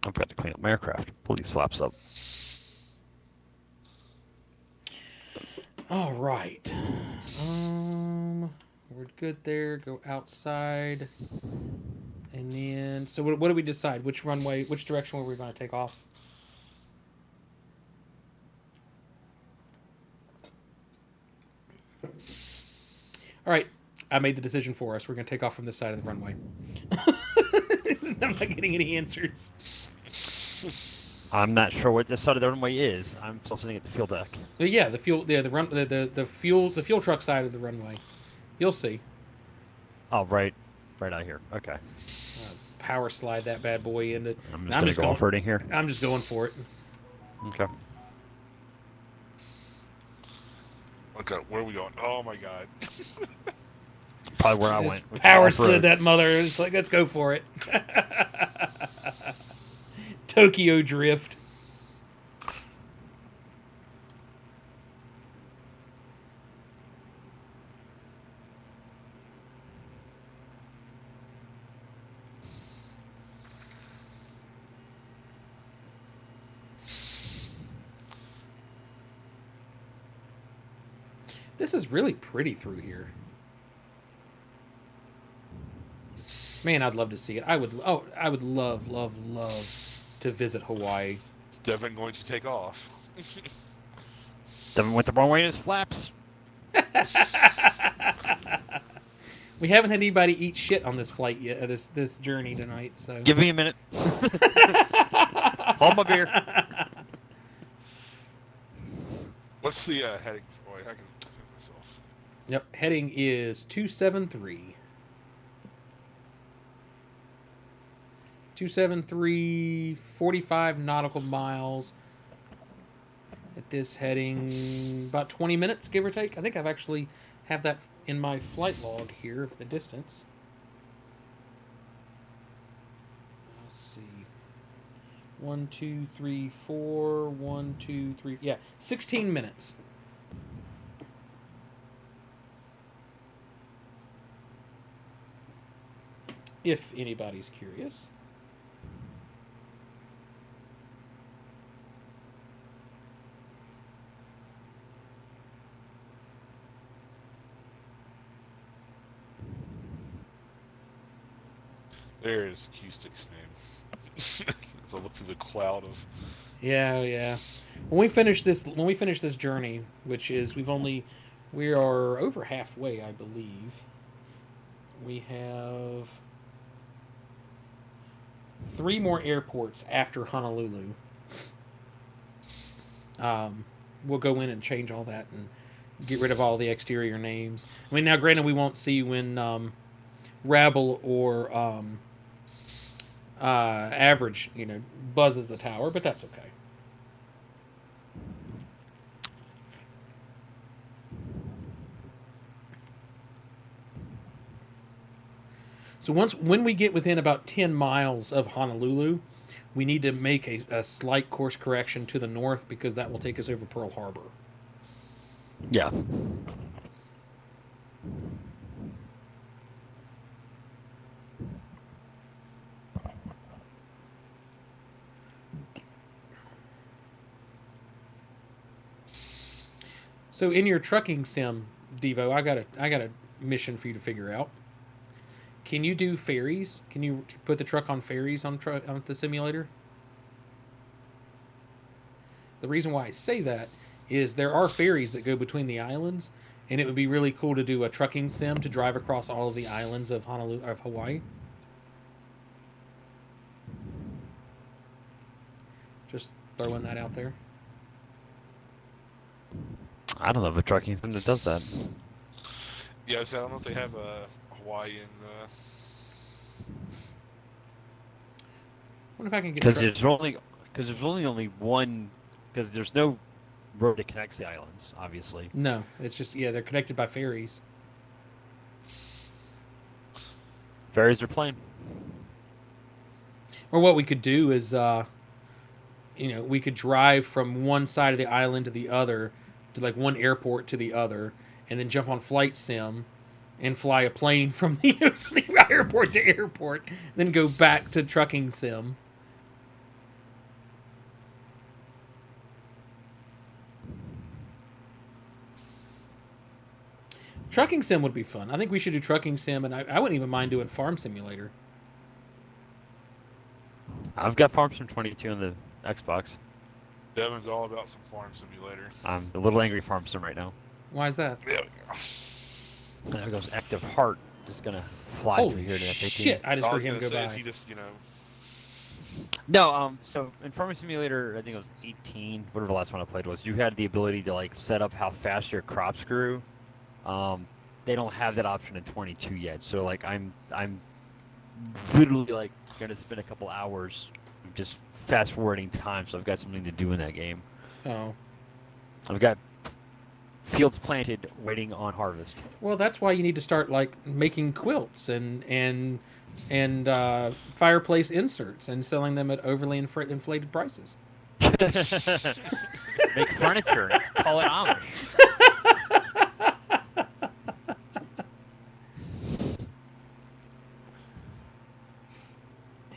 I've got to clean up my aircraft. Pull these flaps up. All right. We're good there. Go outside. And then, so what do we decide? Which runway, which direction were we going to take off? All right. I made the decision for us. We're going to take off from this side of the runway. I'm not getting any answers. I'm not sure what this side of the runway is. I'm still sitting at the fuel deck. But yeah, the fuel, yeah, the fuel truck side of the runway. You'll see. Oh, right out here. Okay. Power slide that bad boy into. I'm just going to go off-roading here. I'm just going for it. Okay. Okay, where are we going? Oh my god. Probably where I Just went. which is power off-road. slid that mother. It's like, let's go for it. Tokyo Drift. This is really pretty through here. Man, I'd love to see it. I would love to visit Hawaii. Devin going to take off. Devin went the wrong way in his flaps. We haven't had anybody eat shit on this flight yet, this journey tonight. So Give me a minute. Hold my beer. What's the heading? Boy, I can think myself. Yep, heading is 273. 273, 45 nautical miles. At this heading, about 20 minutes, give or take. I think I've actually have that in my flight log here of the distance. Let's see. 1, 2, 3, 4. 1, 2, 3. Yeah, 16 minutes. If anybody's curious. There's Q-Stick's name. As I look through the cloud of. Yeah. When we finish this journey, which is we are over halfway, I believe. We have 3 more airports after Honolulu. We'll go in and change all that and get rid of all the exterior names. I mean, now granted, we won't see when Rabble or Average, buzzes the tower, but that's okay. So when we get within about 10 miles of Honolulu, we need to make a slight course correction to the north because that will take us over Pearl Harbor. Yeah. So in your trucking sim, Devo, I got a mission for you to figure out. Can you do ferries? Can you put the truck on ferries on the simulator? The reason why I say that is there are ferries that go between the islands, and it would be really cool to do a trucking sim to drive across all of the islands of Hawaii. Just throwing that out there. I don't know if a trucking sim that does that. Yeah, so I don't know if they have a Hawaiian. I wonder if I can get Because there's only one. Because there's no road that connects the islands, obviously. No, it's just they're connected by ferries. Ferries are plain. Or what we could do is, we could drive from one side of the island to the other, to like one airport to the other, and then jump on flight sim and fly a plane from the, from the airport to airport, then go back to trucking sim. Trucking sim would be fun. I think we should do trucking sim, and I wouldn't even mind doing farm simulator. I've got Farm Sim 22 on the Xbox. Devin's all about some farm simulator. I'm a little angry Farm Sim right now. Why is that? There we go. There goes Active Heart. Just gonna fly through Holy here to F-18. shit! I just All I heard was him gonna go say is by. he just, No, so in Farming Simulator, I think it was 18, whatever the last one I played was, you had the ability to like set up how fast your crops grew. They don't have that option in 22 yet, so like I'm literally like gonna spend a couple hours just fast forwarding time, so I've got something to do in that game. Oh. I've got fields planted waiting on harvest. Well, that's why you need to start like making quilts and fireplace inserts and selling them at overly inflated prices. Make furniture, call it Amish.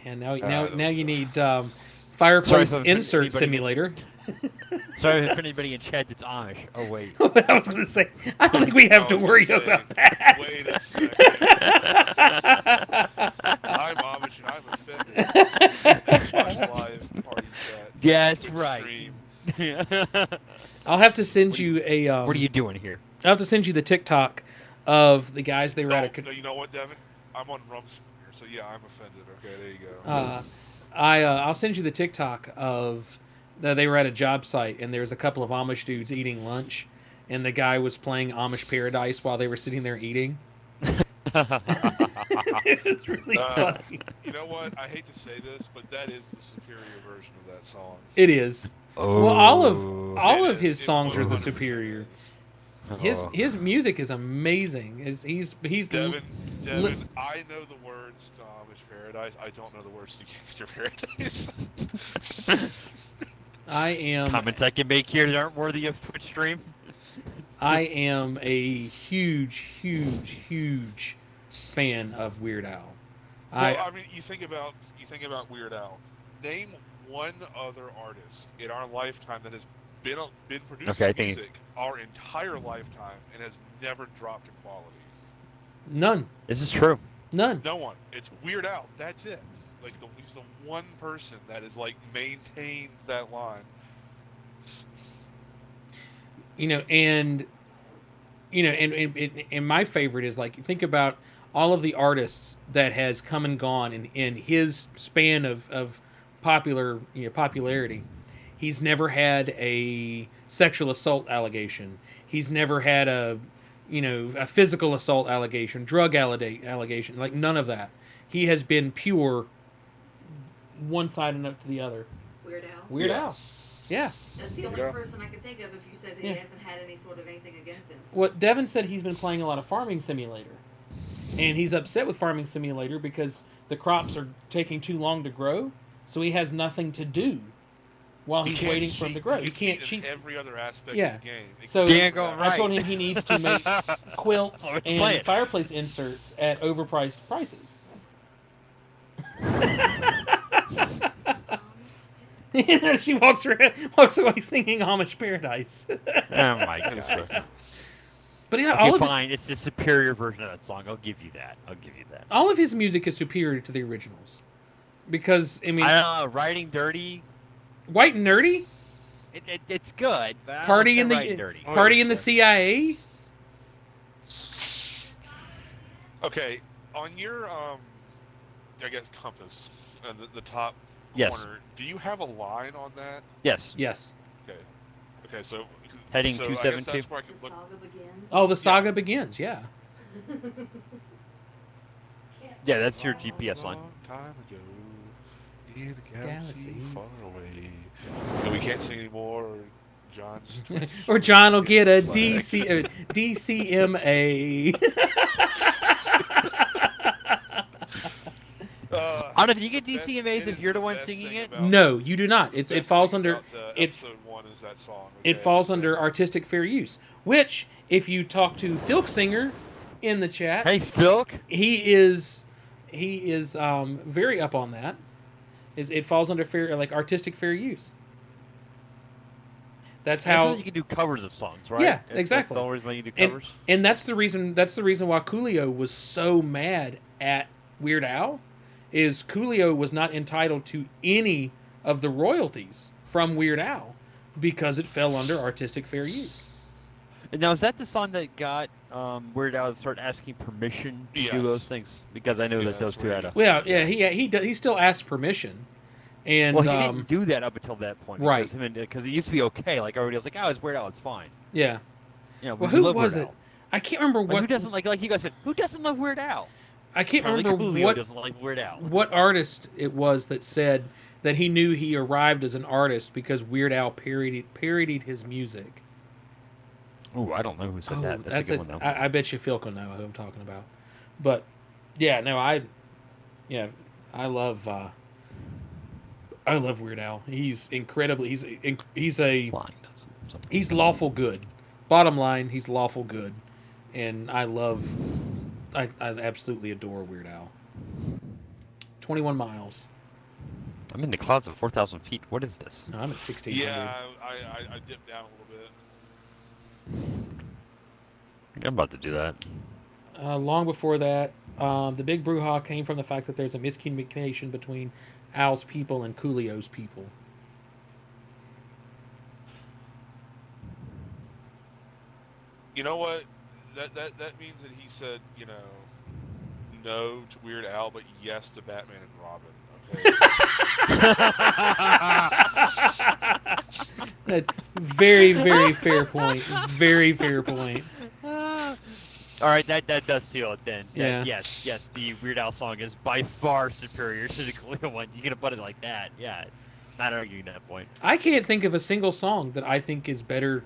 And now I don't you know. need fireplace Sorry if insert anybody- simulator. Sorry if anybody in chat that's Amish. Oh wait. I was going to say, I don't think we have I to was gonna worry say, about that. Wait a second. I'm Amish and I'm offended. Xbox Live party chat. Yeah, that's Twitch right. stream. I'll have to send you a. What are you doing here? I'll have to send you the TikTok of the guys they were at a. No, you know what, Devin? I'm on Rumspringa, so yeah, I'm offended. Okay, there you go. I'll send you the TikTok of they were at a job site and there was a couple of Amish dudes eating lunch, and the guy was playing Amish Paradise while they were sitting there eating. It's really funny. You know what? I hate to say this, but that is the superior version of that song. It is. Oh. Well, all It of his is. It songs are the 100% superior. is. His music is amazing. He's Devin, I know the words to Amish Paradise. I don't know the words to Gangster Paradise. I am Comments I can make here that aren't worthy of Twitch stream. I am a huge fan of Weird Al. I mean, you think about Weird Al. Name one other artist in our lifetime that has been producing music our entire lifetime and has never dropped in quality. None. This is true. None. No one. It's Weird Al. That's it. Like he's the one person that has like maintained that line. And my favorite is like think about all of the artists that has come and gone in his span of popularity. He's never had a sexual assault allegation. He's never had a physical assault allegation, drug allegation, like none of that. He has been pure one side and up to the other. Weird Al. Weird Al. Yeah. That's the only Yeah. person I could think of if you said that Yeah. he hasn't had any sort of anything against him. What Devin said, he's been playing a lot of Farming Simulator. And he's upset with Farming Simulator because the crops are taking too long to grow, so he has nothing to do while You he's can't waiting for him to grow. You can't in cheat. every other aspect Yeah. of the game. So except for Django, that. I told him he needs to make quilts Oh, play and it. fireplace inserts at overpriced prices. She walks away singing Amish Paradise. Oh my god. But yeah, Okay, fine. It's the superior version of that song. I'll give you that. all of his music is superior to the originals. Because, I mean, I don't know. Riding Dirty, White and Nerdy? it's good. But I don't Party in know if the Riding Dirty. Oh, Party wait a in the second. CIA? Okay, on your I guess compass, the top Yes. corner. Do you have a line on that? Yes. Yes. Okay, so Heading so I guess 272? that's where I The could look. saga begins. Oh, the saga begins, yeah. Yeah, that's your GPS line. Long time ago, in a Galaxy. galaxy far away. And we can't sing anymore. Or John's. Or John will get a DCMA. I don't know. Do you get DCMAs if you're the one singing it? No, you do not. It falls under episode 1 is that song. it okay? falls under artistic fair use. Which, if you talk to Filksinger in the chat, Hey, Philk. he is very up on that. It falls under artistic fair use. That's how you can do covers of songs, right? Yeah, That's exactly. the only reason why you do and, covers. and that's the reason why Coolio was so mad at Weird Al, is Coolio was not entitled to any of the royalties from Weird Al because it fell under artistic fair use. And now, is that the song that got Weird Al to start asking permission to do Yes. those things? Because I know Yeah, that those that's two right. had a... Well, yeah, he still asked permission, and Well, he didn't do that up until that point. Right. Because it used to be okay. Like, everybody was like, oh, it's Weird Al, it's fine. yeah. You know, Well, we who love was Weird it? Al. I can't remember Like, what. who doesn't like you guys said, who doesn't love Weird Al? I can't Apparently remember Coolio what doesn't like Weird Al. what artist it was that said that he knew he arrived as an artist because Weird Al parodied his music. Oh, I don't know who said that. That's a good one, though. I bet you Phil will know who I'm talking about. But yeah, no, I love Weird Al. He's incredibly Flying does something. he's lawful good. Bottom line, he's lawful good, and I absolutely adore Weird Al. 21 miles. I'm in the clouds of 4,000 feet. What is this? No, I'm at 1600. Yeah, I dipped down a little bit. I'm about to do that. Long before that, the big brouhaha came from the fact that there's a miscommunication between Al's people and Coolio's people. You know what? That means that he said, no to Weird Al, but yes to Batman and Robin. Okay. Very, very fair point. Very fair point. All right, that does seal it then. Yeah. Yes, the Weird Al song is by far superior to the Coolio one. You can put it like that. Yeah, not arguing that point. I can't think of a single song that I think is better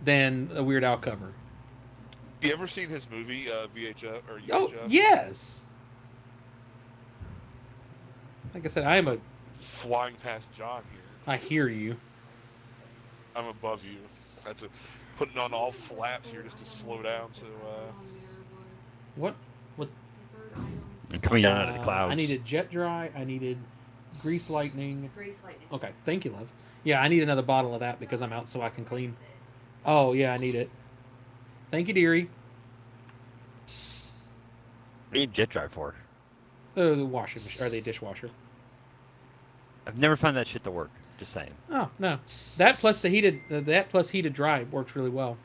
than a Weird Al cover. You ever seen his movie, VHF or UHF? Oh, yes. Like I said, Flying past John here. I hear you. I'm above you. I had to put it on all flaps here just to slow down. So, What? I'm coming down out of the clouds. I needed Jet Dry. I needed Grease Lightning. Grease lightning. Okay, thank you, love. Yeah, I need another bottle of that because I'm out so I can clean. Oh, yeah, I need it. Thank you, dearie. What do you need jet dry for? The washing machine, or the dishwasher. I've never found that shit to work. Just saying. Oh, no. That plus heated dry works really well.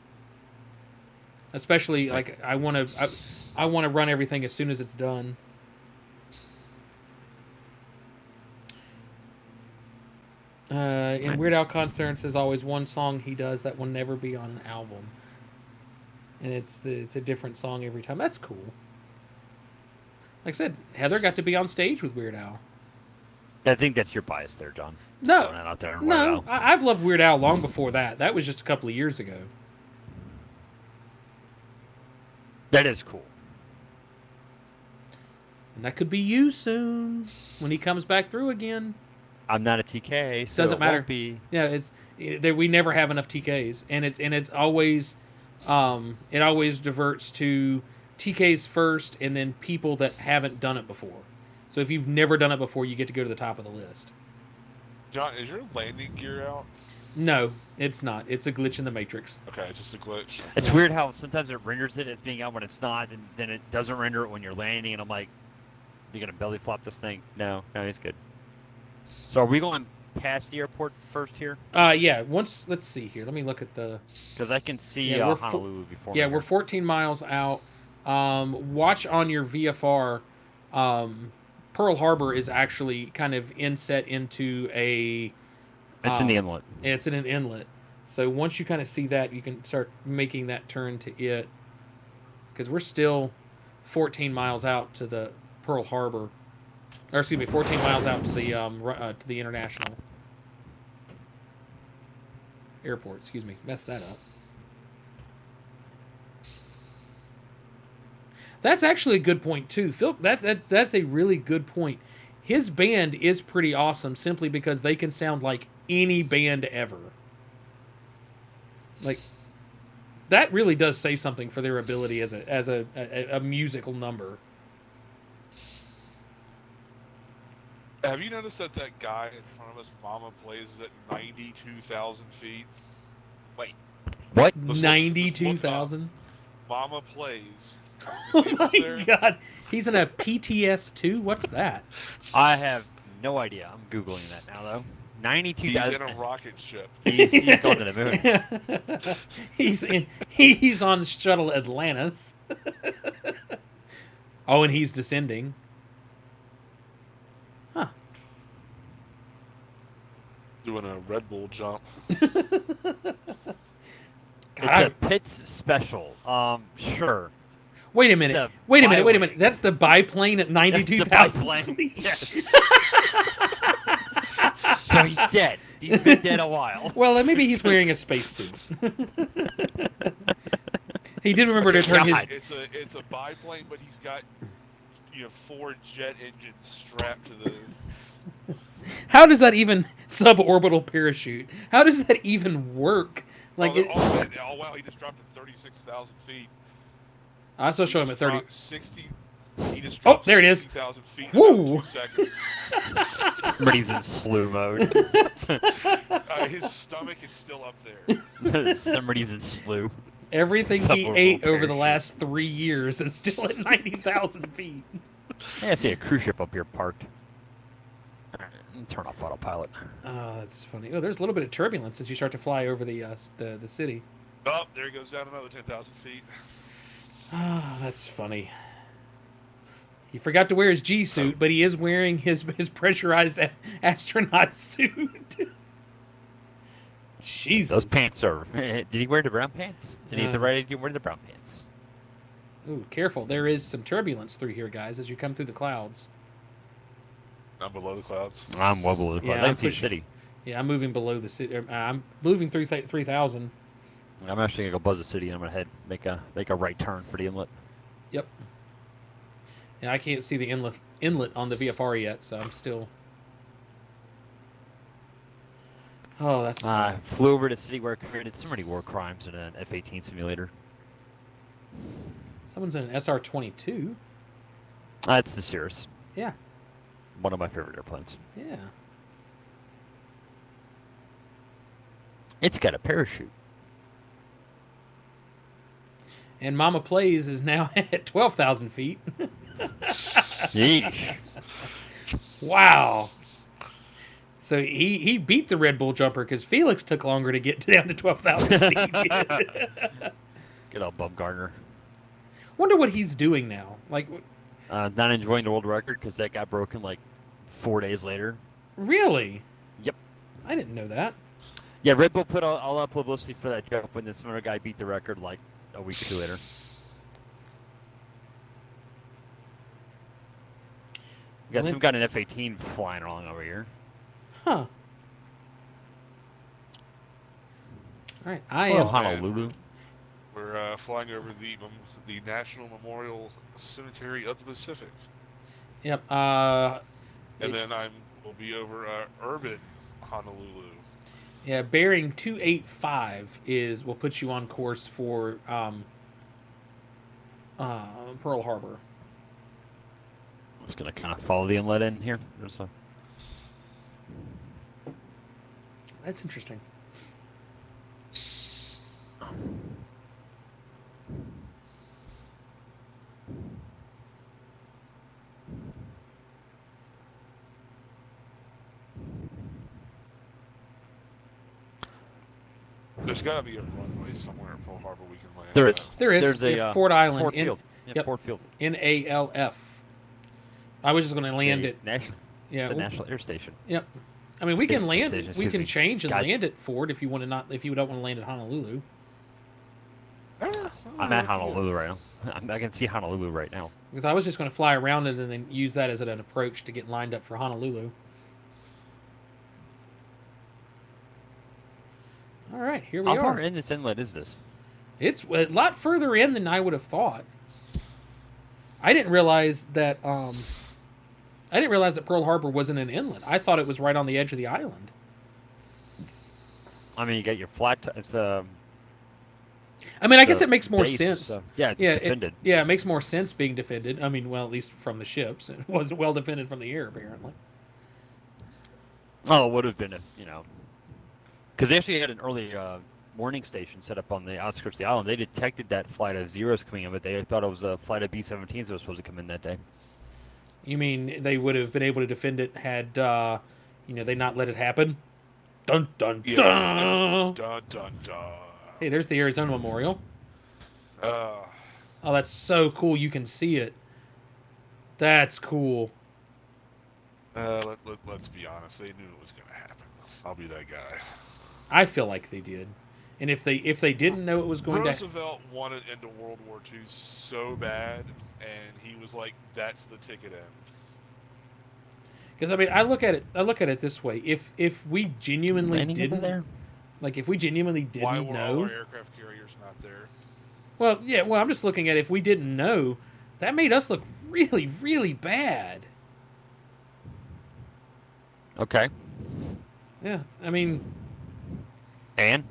Especially, like, I want to run everything as soon as it's done. In Weird Al concerts, there's always one song he does that will never be on an album, and it's a different song every time. That's cool. Like I said, Heather got to be on stage with Weird Al. I think that's your bias there, John. No, Throwing that out there and no, Weird Al. I've loved Weird Al long before that. That was just a couple of years ago. That is cool. And that could be you soon when he comes back through again. I'm not a TK, so Doesn't it matter. won't be. Yeah, we never have enough TKs, and it's always it always diverts to TKs first, and then people that haven't done it before. So if you've never done it before, you get to go to the top of the list. John, is your landing gear out? No, it's not. It's a glitch in the Matrix. Okay, it's just a glitch. It's weird how sometimes it renders it as being out when it's not, and then it doesn't render it when you're landing, and I'm like, you gonna belly flop this thing? No, he's good. So are we going past the airport first here? Yeah. Let's see here. Let me look at the. Because I can see Yeah, we're Honolulu before. Yeah, me we're here. 14 miles out. Watch on your VFR. Pearl Harbor is actually kind of inset into a. It's in the inlet. It's in an inlet. So once you kind of see that, you can start making that turn to it. Because we're still 14 miles out to the Pearl Harbor. Or excuse me, 14 miles out to the international. Airport, excuse me. Messed that up. That's actually a good point too, Phil. That's a really good point. His band is pretty awesome simply because they can sound like any band ever. Like, that really does say something for their ability as a musical number. Have you noticed that guy in front of us, Mama Plays, is at 92,000 feet? What? Let's look- 92,000? Mama Plays. Oh You see him up my there? god. He's in a PTS-2? What's that? I have no idea. I'm googling that now though. He's 92,000. in a rocket ship. He's going to the moon. he's on shuttle Atlantis. Oh, and he's descending. Huh. Doing a Red Bull jump. It's a Pitts special. Sure. Wait a minute. The Wait a minute. Wait a biplane. minute. That's the biplane at That's the 92,000 biplane. feet. Yes. So he's dead. He's been dead a while. Well, maybe he's wearing a spacesuit. He did remember to turn his. God. It's a biplane, but he's got 4 jet engines strapped to the. How does that even suborbital parachute? How does that even work? Like, oh wow, he just dropped to 36,000 feet. I still show him at 30. 60. He just Oh, dropped there it is. 60,000 feet in Woo! about 2 seconds. Somebody's in slew mode. His stomach is still up there. Somebody's in slew. Everything he Suborbital ate over the parachute. last 3 years is still at 90,000 feet. Hey, I see a cruise ship up here parked. Alright, turn off autopilot. Oh, that's funny. Oh, there's a little bit of turbulence as you start to fly over the city. Oh, there he goes down another 10,000 feet. Oh, that's funny. He forgot to wear his G suit, but he is wearing his pressurized astronaut suit. Jesus. Those pants are. Did he wear the brown pants? Did he have the Uh, right idea to wear the brown pants? Ooh, careful. There is some turbulence through here, guys, as you come through the clouds. I'm below the clouds. I'm well below the clouds. Yeah, I I'm can see the pushing- city. Yeah, I'm moving below the city. I'm moving through 3,000. I'm actually gonna go buzz the city, and I'm gonna make a right turn for the inlet. Yep. And I can't see the inlet on the VFR yet, so I'm still. Oh, that's. I flew over to city where I committed so many war crimes in an F-18 simulator. Someone's in an SR-22. That's the Cirrus. Yeah. One of my favorite airplanes. Yeah. It's got a parachute. And Mama Plays is now at 12,000 feet. Yeesh. Wow. So he beat the Red Bull jumper because Felix took longer to get down to 12,000 feet. Good old Bumgarner. Wonder what he's doing now. Like, Not enjoying the world record because that got broken like 4 days later. really? Yep. I didn't know that. Yeah, Red Bull put all out publicity for that jump when this other guy beat the record like a week or two later. We got some guy in an F-18 flying along over here. Huh. All right. I Oh, am. Honolulu. We're flying over the National Memorial Cemetery of the Pacific, Yep. and then we'll be over urban Honolulu. Yeah, bearing 285 will put you on course for Pearl Harbor. I'm just gonna kind of follow the inlet in here. There's a That's interesting. There's got to be a runway somewhere in Pearl Harbor we can land. There is. There is. There's a Yeah, Fort Island. Fort in, Field. Yeah, yep. Fort Field. NALF. I was just going to land The it. National, Yeah. the National Air Station. Yep. I mean, we can Air land. Station, We excuse can me. change and God. land at Fort if you want to not. If you don't want to land at Honolulu. I'm at Honolulu right now. I can see Honolulu right now. Because I was just going to fly around it and then use that as an approach to get lined up for Honolulu. All All right, here we How far are. in this inlet is this? It's a lot further in than I would have thought. I didn't realize that. I didn't realize that Pearl Harbor wasn't an inlet. I thought it was right on the edge of the island. I mean, you got your flat. It's I mean, I guess it makes more base, sense. so- yeah, it's yeah, defended. It makes more sense being defended. I mean, well, at least from the ships. It wasn't well defended from the air, apparently. Oh, it would have been if because they actually had an early warning station set up on the outskirts of the island. They detected that flight of Zeros coming in, but they thought it was a flight of B-17s that was supposed to come in that day. You mean they would have been able to defend it had, they not let it happen? Dun, dun, Yeah. dun! Dun dun dun. Hey, there's the Arizona Memorial. Uh, Oh, that's so cool. You can see it. That's cool. let's be honest. They knew it was going to happen. I'll be that guy. I feel like they did. And if they didn't know it was going to... Roosevelt wanted into World War II so bad, and he was like, "That's the ticket in." Because, I mean, I look at it this way. If we genuinely Landing over didn't... there? Like, if we genuinely Why didn't were all know... our aircraft carriers not there? Well, yeah, well, I'm just looking at if we didn't know, that made us look really, really bad. Okay. Yeah, I mean... And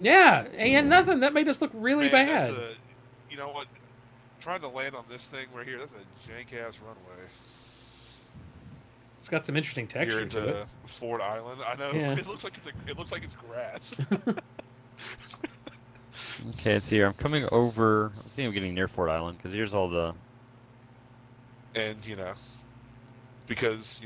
Yeah, and nothing. That made us look really Man, bad. you know what? Trying to land on this thing right here, that's a jank-ass runway. It's got some interesting texture Here to it. at Ford Island. I know, Yeah. it looks like it's grass. okay, let's see here. I'm coming over. I think I'm getting near Fort Island because here's all the. And, because,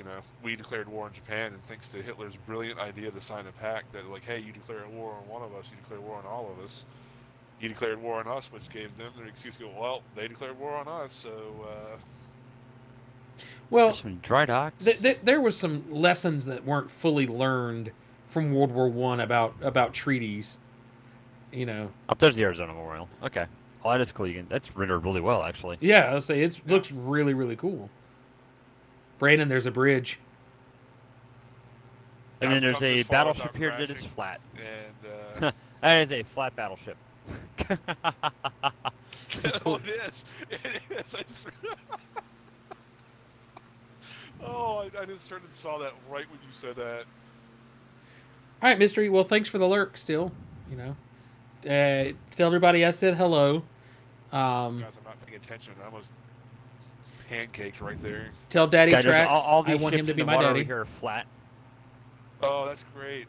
we declared war on Japan, and thanks to Hitler's brilliant idea to sign a pact that, like, hey, you declare a war on one of us, you declare war on all of us. You declared war on us, which gave them their excuse to go, well, they declared war on us, so, Well, There's some dry docks. there was some lessons that weren't fully learned from World War One about treaties. Up there's the Arizona Memorial. Okay. Oh, that is cool. That's rendered really well, actually. Yeah, I'll say it looks really, really cool. Brandon, there's a bridge. And then I've there's come a this far battleship without here that is crashing. flat. And, That is a flat battleship. oh, it is. It is. I just... I just started and saw that right when you said that. All right, Mystery. Well, thanks for the lurk. Still, tell everybody I said hello. Guys, I'm not paying attention. I almost pancaked right there. Tell Daddy Guys, there's Tracks all I these want him ships to in be the my water daddy. over here are flat. Oh, that's great.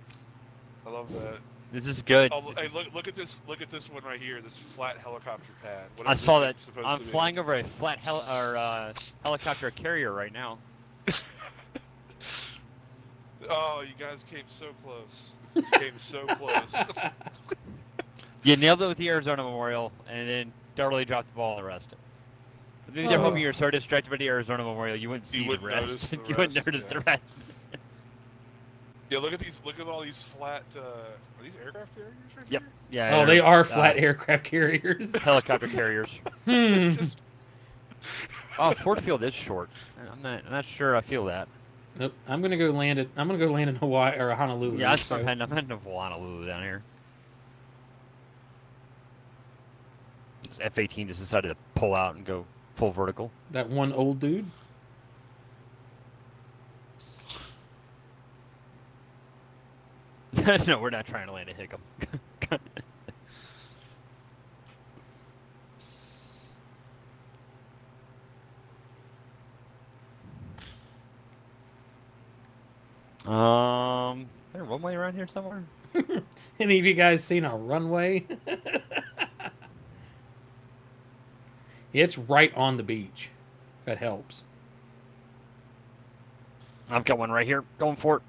I love that. This is good. Oh, hey, look at this! Look at this one right here. This flat helicopter pad. Whatever I this saw that. thing's supposed I'm to be. flying over a flat helicopter carrier right now. Oh, you guys came so close. You came so close. You nailed it with the Arizona Memorial, and then totally dropped the ball on the rest. Maybe they're Oh. hoping you're so distracted by the Arizona Memorial you wouldn't see wouldn't the rest. notice the You wouldn't rest, notice yeah. the rest. Yeah, look at these. Look at all these flat. Are these aircraft carriers right Yep. here? Yeah. Oh, they're, they are flat aircraft carriers. helicopter carriers. Just Oh, Ford Field is short. I'm not sure I feel that. Nope. I'm gonna go land in Hawaii or Honolulu. Yeah, so- I'm heading to Honolulu down here. This F-18 just decided to pull out and go full vertical. That one old dude. No, we're not trying to land a Hickam. Is there a runway around here somewhere? Any of you guys seen a runway? It's right on the beach. If that helps. I've got one right here. Going for it.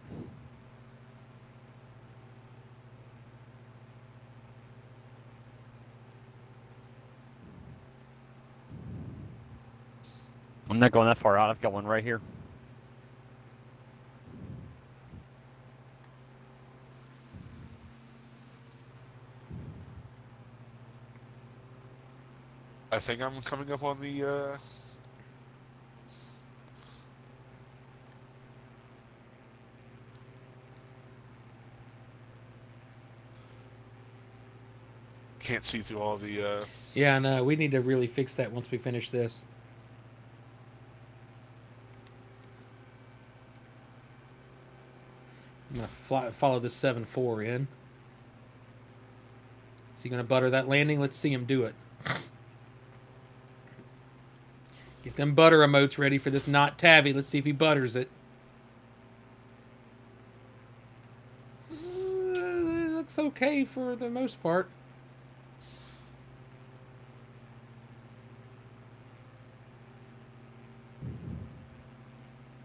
I'm not going that far out. I've got one right here. I think I'm coming up on the. can't see through all the. Yeah, no, we need to really fix that once we finish this. I'm gonna follow this 7-4 in. Is he gonna butter that landing? Let's see him do it. Get them butter emotes ready for this not Tavi. Let's see if he butters it. Looks okay for the most part.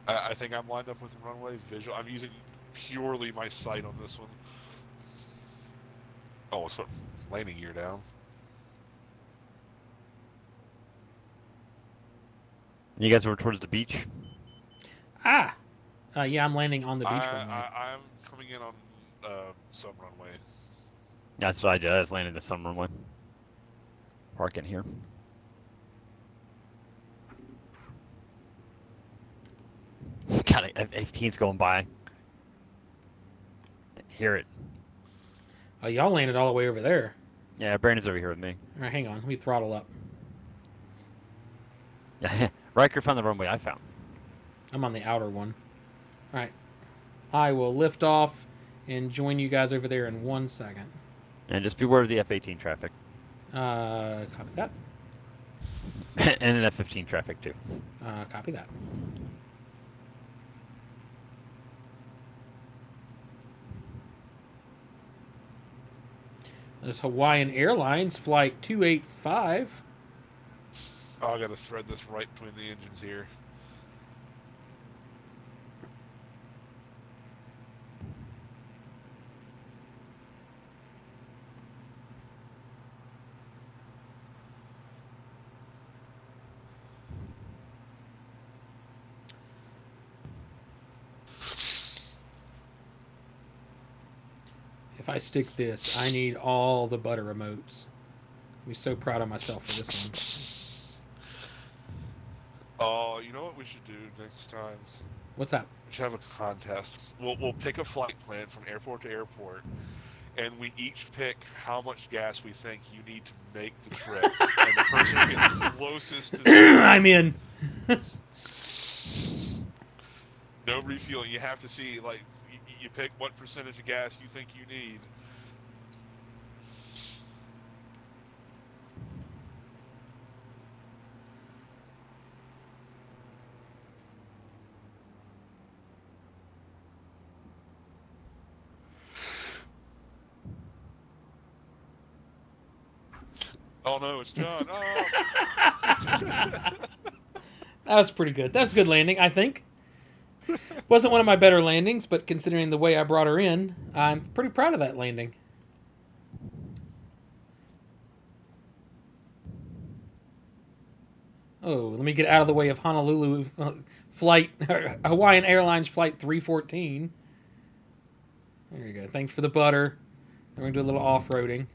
I think I'm lined up with the runway visual. I'm using purely my sight on this one. Oh, it's landing gear down. You guys were towards the beach. Ah! Yeah, I'm landing on the beach runway. I'm coming in on some runway. That's what I did. I just landed the sun runway. Park in here. God, F-18's going by. Hear it. Oh, y'all landed all the way over there. Yeah, Brandon's over here with me. All right, hang on. Let me throttle up. Riker found the runway I found. I'm on the outer one. All right. I will lift off and join you guys over there in 1 second. And just beware of the F-18 traffic. Copy that. And an F-15 traffic, too. Copy that. There's Hawaiian Airlines Flight 285. Oh, I gotta thread this right between the engines here. If I stick this, I need all the butter emotes. I'll be so proud of myself for this one. Oh, you know what we should do next time? What's that? We should have a contest. We'll pick a flight plan from airport to airport, and we each pick how much gas we think you need to make the trip. And the person who gets closest to I'm in. no refueling. You have to see, like, you pick what percentage of gas you think you need. Oh no, it's John. Oh. That was pretty good. That's a good landing, I think. Wasn't one of my better landings, but considering the way I brought her in, I'm pretty proud of that landing. Oh, let me get out of the way of Honolulu flight, Hawaiian Airlines Flight 314. There you go. Thanks for the butter. We're going to do a little off-roading.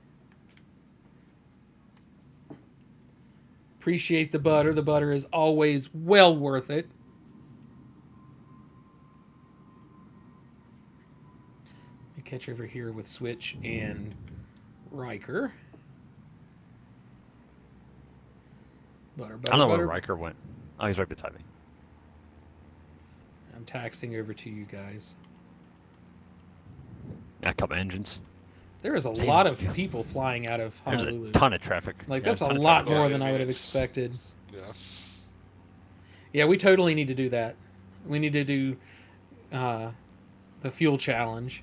Appreciate the butter. The butter is always well worth it. Let me catch over here with Switch and Riker. Butter, butter, I don't know butter. where Riker went. Oh, he's right beside me. I'm taxing over to you guys. Yeah, a couple engines. There is a Same lot of field. people flying out of There's Honolulu. a ton of traffic. Like, Yeah, that's a ton of lot traffic. more Yeah, than I I would mean, have it's- expected. Yeah. Yeah, we totally need to do that. We need to do the fuel challenge.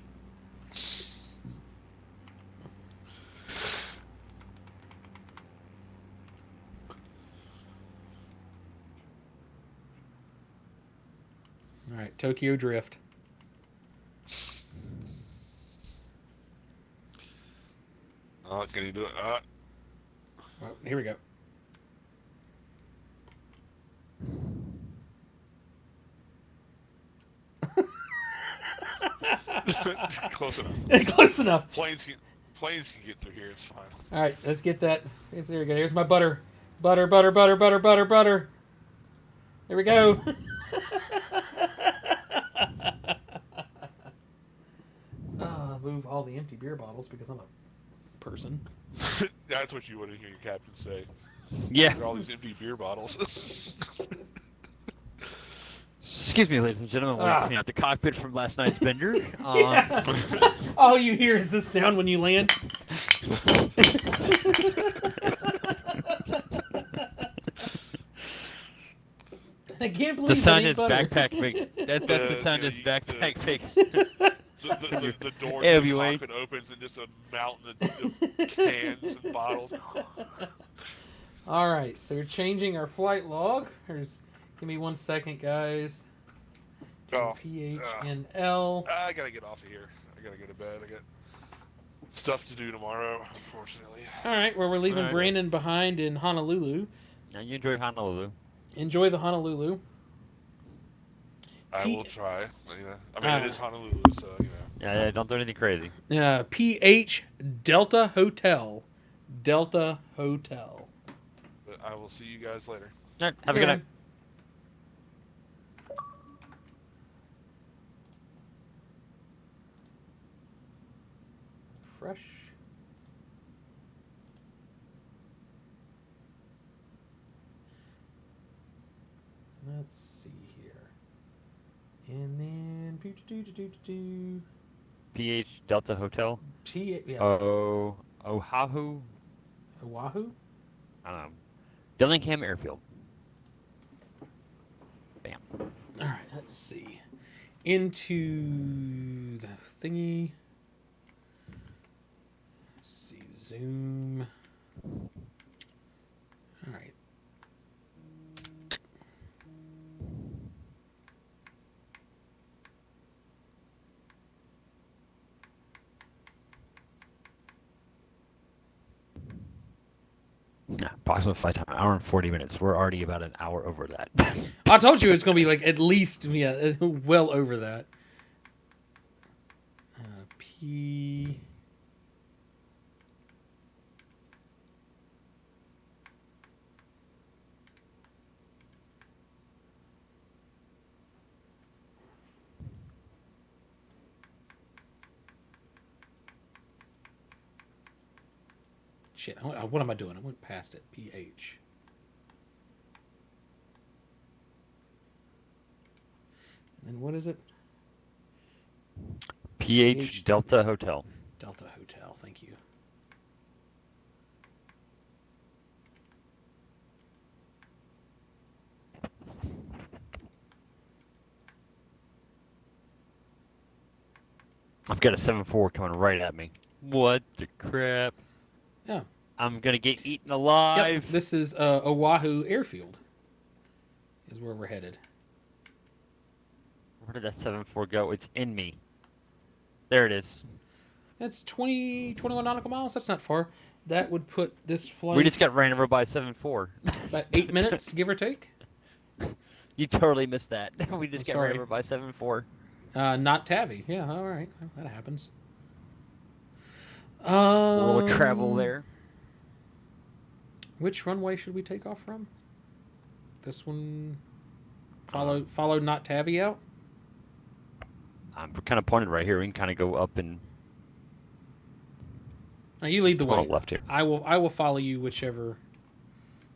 All right, Tokyo Drift. Oh, can you do it? Oh, here we go. Close enough. Close enough. Planes can get through here. It's fine. All right, let's get that. There we go. Here's my butter. Butter, butter, butter, butter, butter, butter. There we go. Move all the empty beer bottles because I'm a person. That's what you want to hear your captain say. Yeah. Look at all these empty beer bottles. Excuse me, ladies and gentlemen. We're cleaning out the cockpit from last night's bender. Yeah. All you hear is the sound when you land. I can't believe The sound that his ain't butter. backpack makes. That's the sound his the- backpack makes. The door to the AWA. cockpit opens and just a mountain of cans and bottles. All right, so we're changing our flight log. Give me 1 second, guys. Oh, PH and L. I gotta get off of here. I gotta go to bed. I got stuff to do tomorrow, unfortunately. All right, well, we're leaving All right. Brandon behind in Honolulu. Now you enjoy Honolulu. Enjoy the Honolulu. I P- will try. You know, I mean, it is Honolulu, so you know. Yeah, don't do anything crazy. PH Delta Hotel. Delta Hotel. But I will see you guys later. All right, have a good night. Fresh. Let's see here. And then PH Delta Hotel. yeah. Oahu. Oahu? I don't know. Dillingham Airfield. Bam. All right, let's see. Into the thingy. Let's see, zoom. All right. Yeah, approximate flight time, hour and 40 minutes. We're already about an hour over that. I told you it's going to be like at least, well over that. P. Shit, what am I doing? I went past it. PH. And then what is it? PH Delta Hotel. Delta Hotel, thank you. I've got a 7-4 coming right at me. What the crap? Yeah. I'm gonna get eaten alive. Yep, this is Oahu Airfield. Is where we're headed. Where did that 7-4 go? It's in me. There it is. That's 21 nautical miles. That's not far. That would put this flight We just got ran over by a 7-4. about 8 minutes, give or take. You totally missed that. We just I'm got ran sorry. over by 7-4. Not Tavi. Yeah, all right. That happens. World of travel there. Which runway should we take off from? This one. Follow not Tavi out. I'm kind of pointed right here. We can kind of go up and You lead the go way. left here. I will follow you whichever.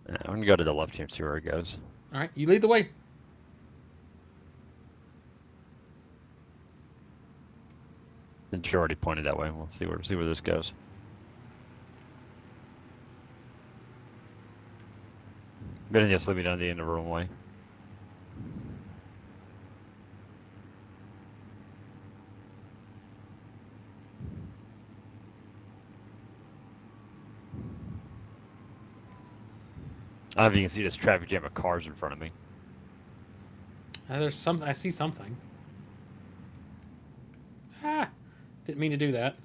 Yeah, I'm gonna go to the left here and see where it goes. All right, you lead the way. Since you already pointed that way, we'll see where this goes. Gonna just leave me down the end of the runway. I don't know if you can see this traffic jam of cars in front of me. There's something. I see something. Didn't mean to do that.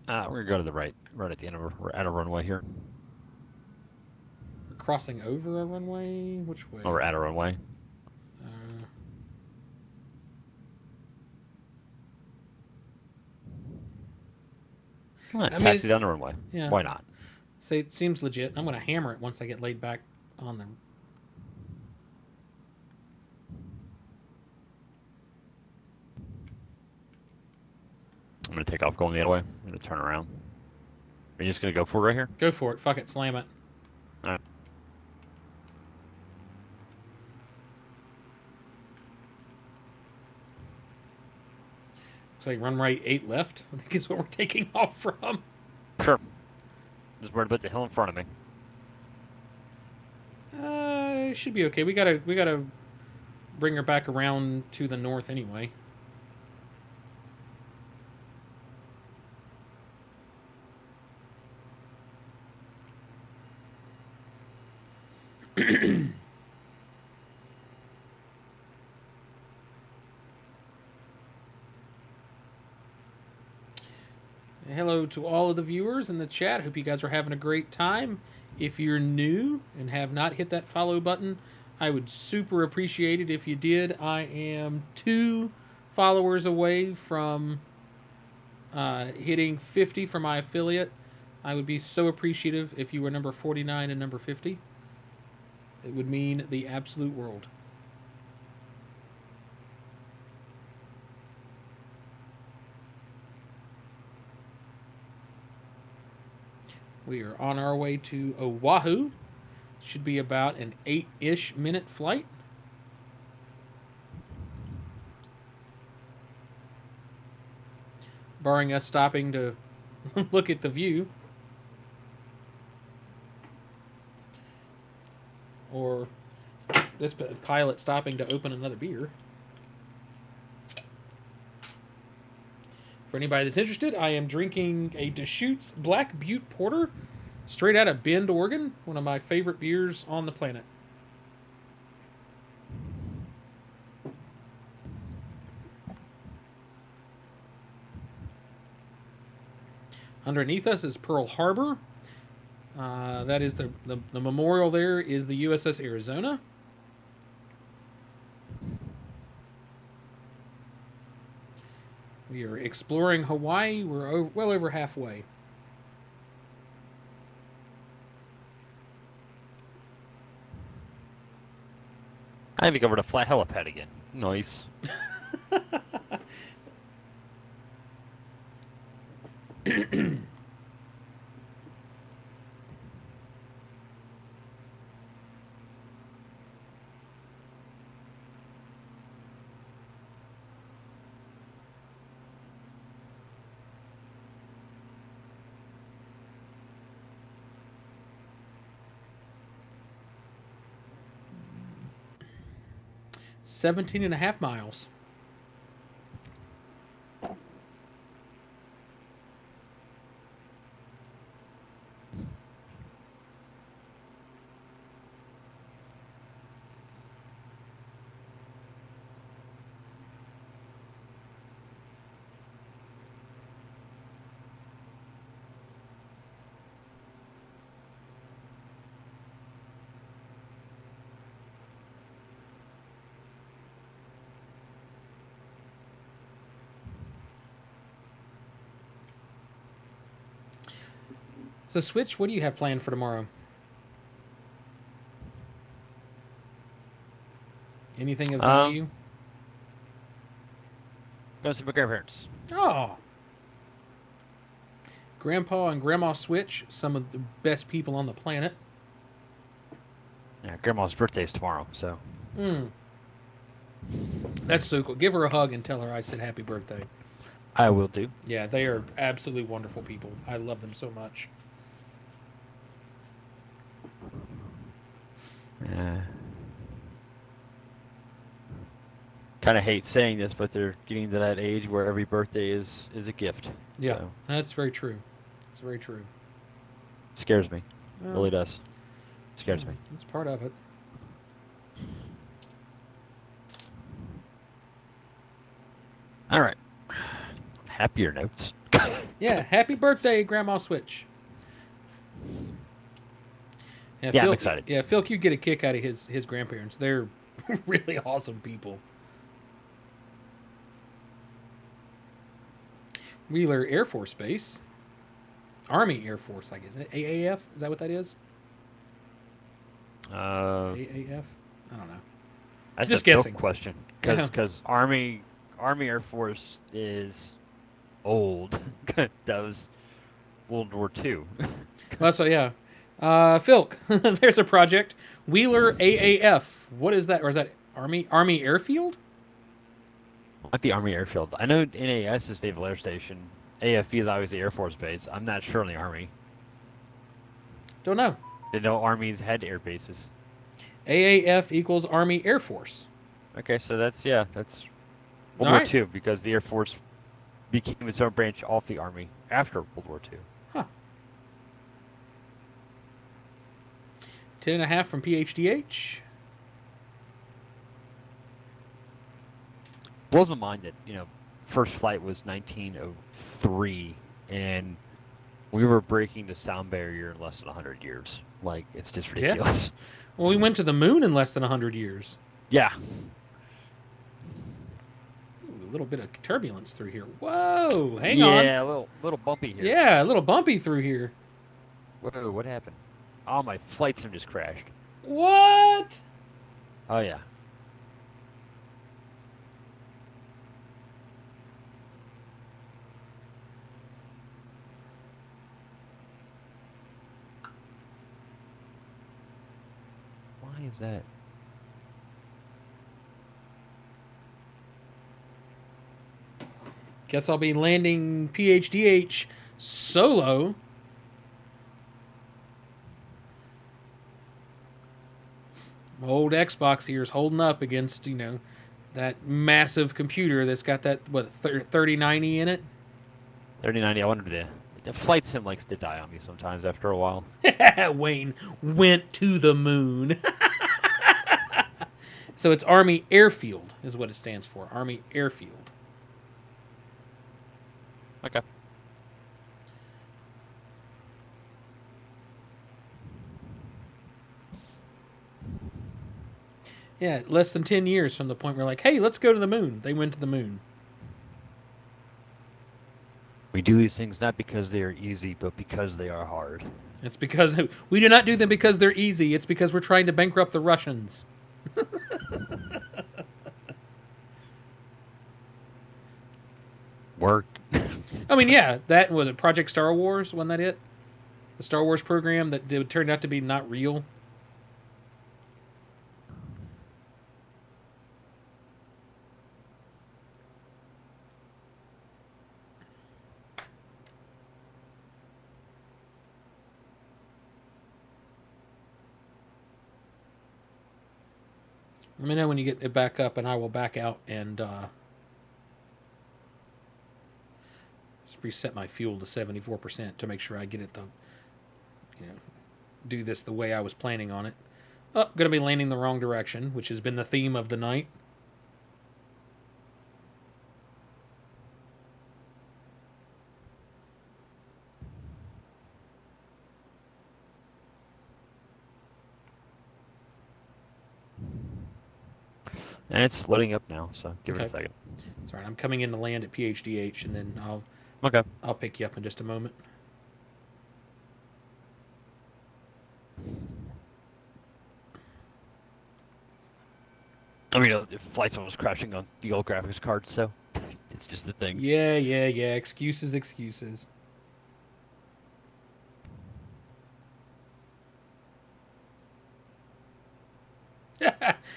We're gonna go to the right at the end of we're at a runway here. We're crossing over a runway. Which way? Oh, we're at a runway. Taxi down the runway. Yeah. Why not? Say it seems legit. I'm gonna hammer it once I get laid back on the. gonna take off going the other way. I'm gonna turn around. Are you just gonna go for it right here? Go for it. Fuck it. Slam it. Alright. Looks like run right 8 left. I think is what we're taking off from. Sure. Just worried about the hill in front of me. Should be okay. We gotta bring her back around to the north anyway. Hello to all of the viewers in the chat. Hope you guys are having a great time. If you're new and have not hit that follow button, I would super appreciate it if you did. I am 2 followers away from hitting 50 for my affiliate. I would be so appreciative if you were number 49 and number 50. It would mean the absolute world. We are on our way to Oahu. Should be about an 8-ish minute flight. Barring us stopping to look at the view. Or this pilot stopping to open another beer. For anybody that's interested, I am drinking a Deschutes Black Butte Porter, straight out of Bend, Oregon. One of my favorite beers on the planet. Underneath us is Pearl Harbor. That is the memorial there is the USS Arizona. We are exploring Hawaii. We're well over halfway. I have to go over to Flat Helipad again. Nice. Seventeen and a half miles. So, Switch, what do you have planned for tomorrow? Anything of value? Go see my grandparents. Oh. Grandpa and Grandma Switch, some of the best people on the planet. Yeah, Grandma's birthday is tomorrow, so. That's so cool. Give her a hug and tell her I said happy birthday. I will do. Yeah, they are absolutely wonderful people. I love them so much. Yeah. Kind of hate saying this, but they're getting to that age where every birthday is a gift. Yeah, So, that's very true. It's very true. scares me. Well, Really does. Scares me. It's part of it. All right. Happier notes. Yeah, happy birthday, Grandma Switch. Yeah, Phil, I'm excited. Yeah, Phil, you get a kick out of his grandparents. They're really awesome people. Wheeler Air Force Base. Army Air Force, I guess. AAF? Is that what that is? AAF? I don't know. That's Just a dope guessing. question. Yeah. Because Army Air Force is old. That was World War II. Well, so yeah. Philk, there's a project. Wheeler AAF. What is that? Or is that Army Airfield? Might be Army Airfield. I know NAS is Naval Air Station. AFB is obviously Air Force Base. I'm not sure on the Army. Don't know. Didn't know armies had air bases. AAF equals Army Air Force. Okay, so that's World All War right. II because the Air Force became its own branch off the Army after World War II. 10.5 from PHDH. Blows my mind that first flight was 1903 and we were breaking the sound barrier in less than 100 years. Like, it's just Yeah. ridiculous. Well, we went to the moon in less than 100 years. Yeah. Ooh, a little bit of turbulence through here. Whoa, hang on. Yeah, a little bumpy here. Yeah, a little bumpy through here. Whoa, what happened? Oh, my flight sim just crashed. What? Oh, yeah. Why is that? Guess I'll be landing PHDH solo. My old Xbox here is holding up against, that massive computer that's got that, 3090 in it? 3090, I wonder the flight sim likes to die on me sometimes after a while. Wayne went to the moon. So it's Army Airfield is what it stands for. Army Airfield. Okay. Yeah, less than 10 years from the point where like, hey, let's go to the moon. They went to the moon. We do these things not because they are easy, but because they are hard. It's because we do not do them because they're easy. It's because we're trying to bankrupt the Russians. Work. I mean, yeah, that was it. Project Star Wars, wasn't that it? The Star Wars program that turned out to be not real. Let me know when you get it back up, and I will back out and reset my fuel to 74% to make sure I get it to, do this the way I was planning on it. Oh, going to be landing the wrong direction, which has been the theme of the night. And it's loading up now, so give it a Okay. second. Sorry, I'm coming in to land at PHDH, and then Okay. I'll pick you up in just a moment. I mean, the flight sim was crashing on the old graphics card, so it's just the thing. Yeah. Excuses.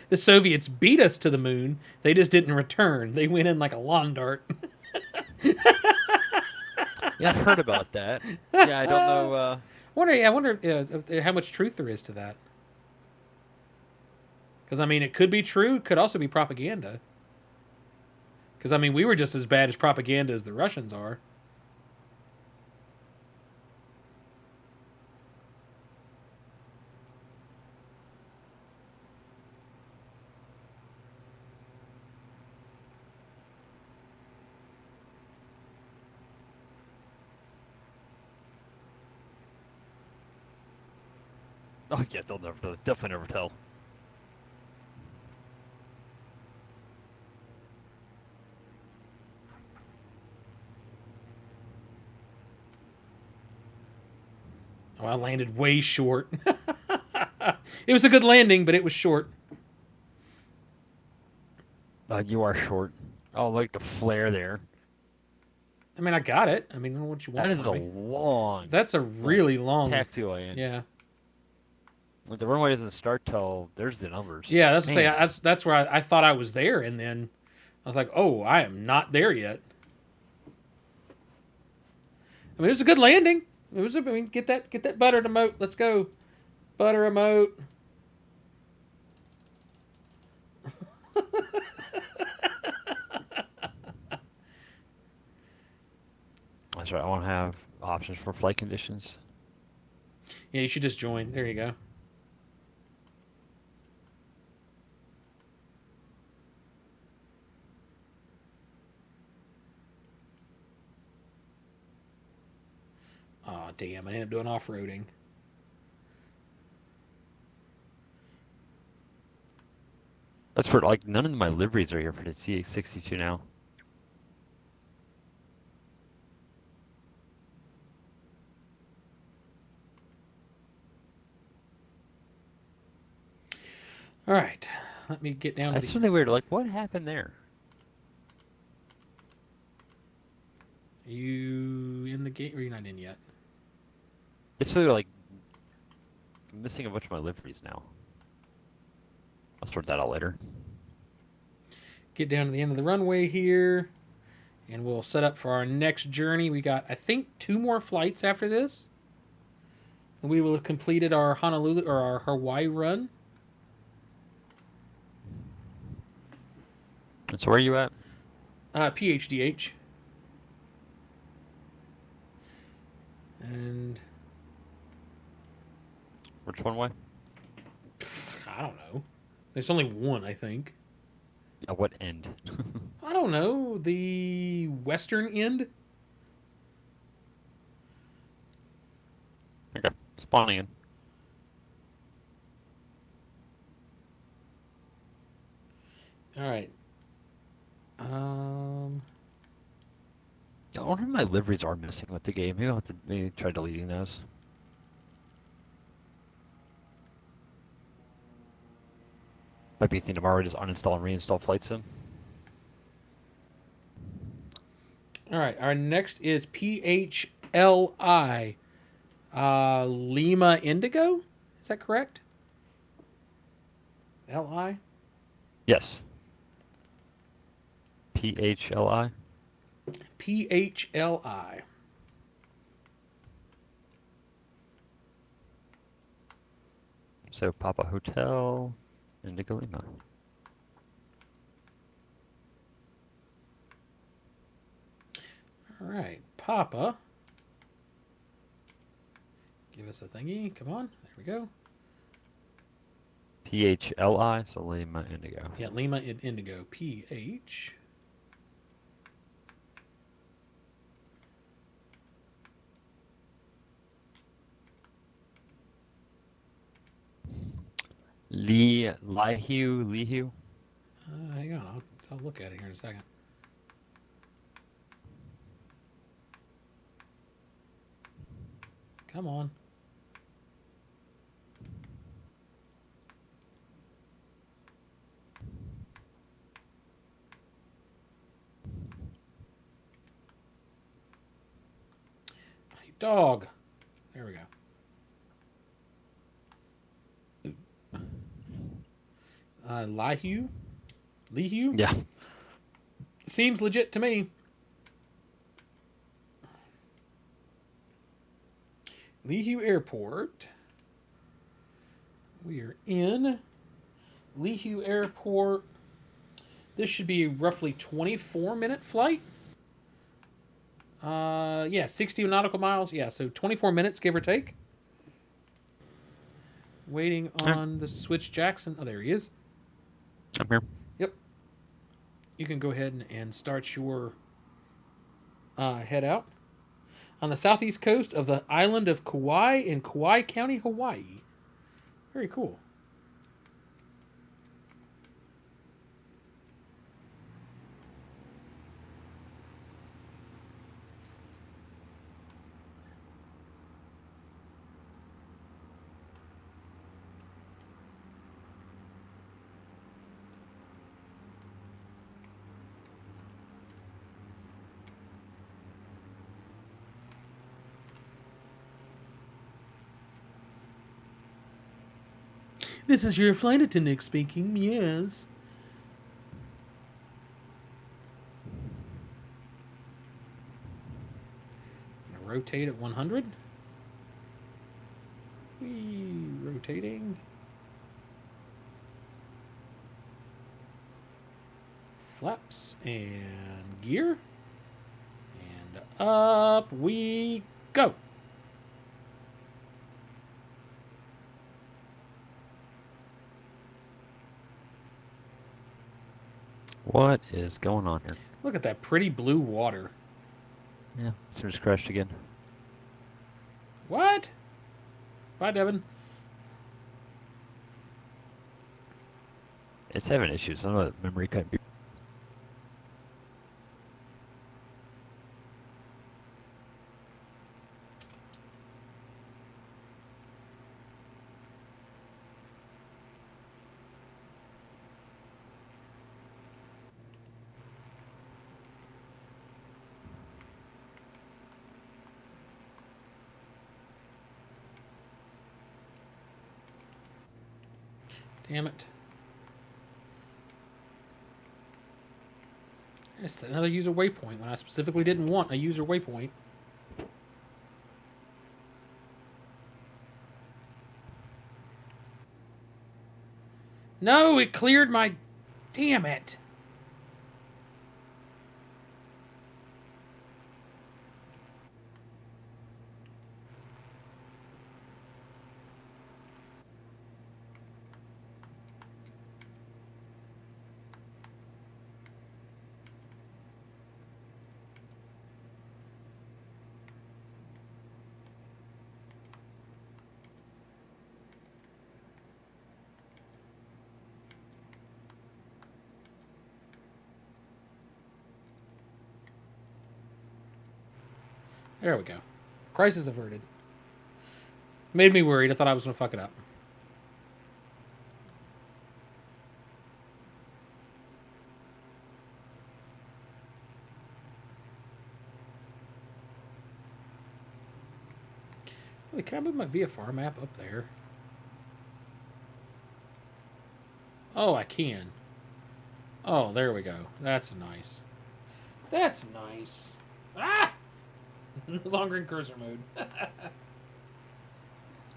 The Soviets beat us to the moon. They just didn't return. They went in like a lawn dart. Yeah, I've heard about that. Yeah, I don't know. I wonder how much truth there is to that. Because, I mean, it could be true. It could also be propaganda. Because, I mean, we were just as bad as propaganda as the Russians are. Oh yeah, they'll definitely never tell. Oh, I landed way short. It was a good landing, but it was short. You are short. Oh, like the flare there. I mean, I got it. I mean, what you want That is from a me. long That's a really long. taxiway. And Yeah. like, the runway doesn't start till there's the numbers. Yeah, that's to say Man. that's where I thought I was there, and then I was like, oh, I am not there yet. I mean, it was a good landing. It was. I mean, get that butter emote. Let's go, butter emote. That's right. I want to have options for flight conditions. Yeah, you should just join. There you go. Oh, damn. I ended up doing off-roading. That's for like none of my liveries are here for the CX-62 now. All right. Let me get down to That's the... really weird. Like, what happened there? Are you in the game, or are you not in yet? It's really like missing a bunch of my liveries now. I'll sort that out later. Get down to the end of the runway here, and we'll set up for our next journey. We got, I think, 2 more flights after this. And we will have completed our Honolulu or our Hawaii run. And so where are you at? PHDH. And Which one way? I don't know. There's only one, I think. At what end? I don't know. The western end? Okay, spawning in. All right. I wonder if my liveries are missing with the game. Maybe I'll have to maybe try deleting those. Might be a thing tomorrow, just uninstall and reinstall Flight Sim. All right. Our next is PHLI. Lima Indigo? Is that correct? LI? Yes. PHLI. PHLI. So Papa Hotel, Indigo Lima. All right. Papa. Give us a thingy. Come on. There we go. PHLI, so Lima Indigo. Yeah, Lima Indigo. PH. Lihu. Hang on. I'll look at it here in a second. Come on. Hey, dog. There we go. Lihu? Yeah. Seems legit to me. Lihu Airport. We are in Lihu Airport. This should be a roughly 24-minute flight. Yeah, 60 nautical miles. Yeah, so 24 minutes, give or take. Waiting on the Switch Jackson. Oh, there he is. I'm here. Yep. You can go ahead and start your head out. On the southeast coast of the island of Kauai in Kauai County, Hawaii. Very cool. This is your flight attendant speaking. Yes. Gonna rotate at 100. Whee, rotating. Flaps and gear. And up we go. What is going on here? Look at that pretty blue water. Yeah, so just crashed again. What? Bye, Devin. It's having issues. I don't know, the memory can't be. Damn it. It's another user waypoint when I specifically didn't want a user waypoint. No, it cleared my... Damn it. There we go. Crisis averted. Made me worried. I thought I was going to fuck it up. Wait, can I move my VFR map up there? Oh, I can. Oh, there we go. That's nice. That's nice. Ah! No longer in cursor mode.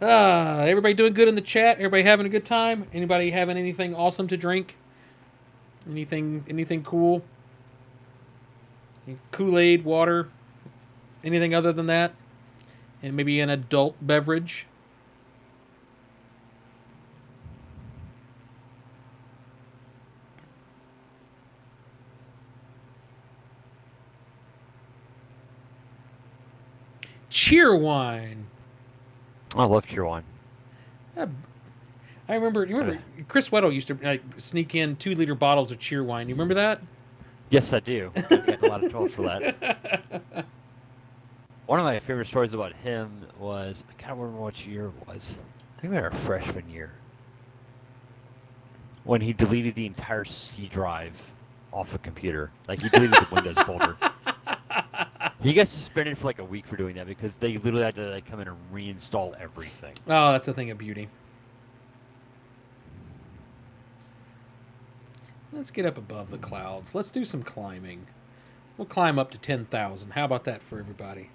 Everybody doing good in the chat? Everybody having a good time? Anybody having anything awesome to drink? Anything cool? Kool-Aid, water? Anything other than that? And maybe an adult beverage? Cheer wine. I love Cure Wine. I remember. You remember Chris Weddle used to sneak in 2-liter bottles of cheer wine. You remember that? Yes, I do. I get a lot of trouble for that. One of my favorite stories about him was, I can't remember what year it was. I think we were our freshman year. When he deleted the entire C drive off a computer. Like, he deleted the Windows folder. He got suspended for like a week for doing that because they literally had to like come in and reinstall everything. Oh, that's a thing of beauty. Let's get up above the clouds. Let's do some climbing. We'll climb up to 10,000. How about that for everybody?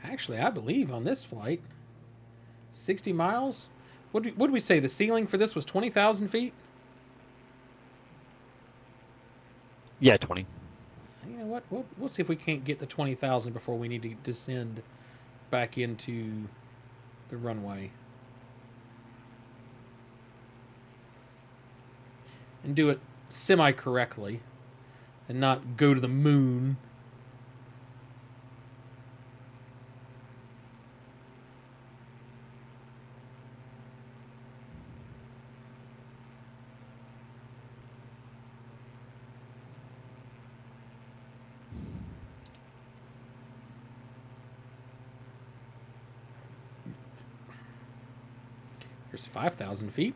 Actually, I believe on this flight, 60 miles? What did we say? The ceiling for this was 20,000 feet? Yeah, 20. You know what? We'll see if we can't get to 20,000 before we need to descend back into the runway. And do it semi-correctly and not go to the moon. Here's 5,000 feet.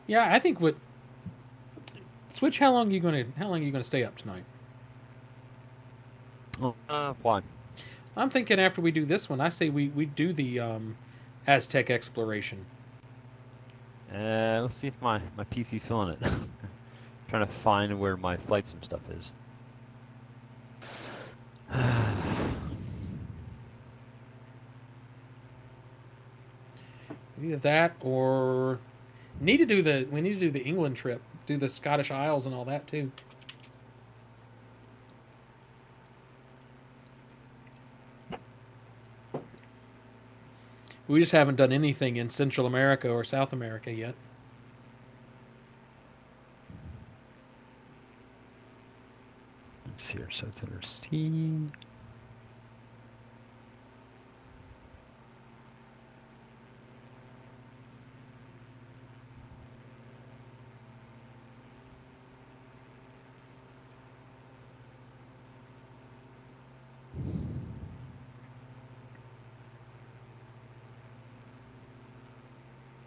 Yeah, I think what Switch. How long are you gonna stay up tonight? Why? I'm thinking after we do this one, I say we do the Aztec exploration. Let's see if my PC's feeling it. Trying to find where my flight sim stuff is. Either that or we need to do the England trip, do the Scottish Isles and all that too. We just haven't done anything in Central America or South America yet. Let's see here. So it's under C.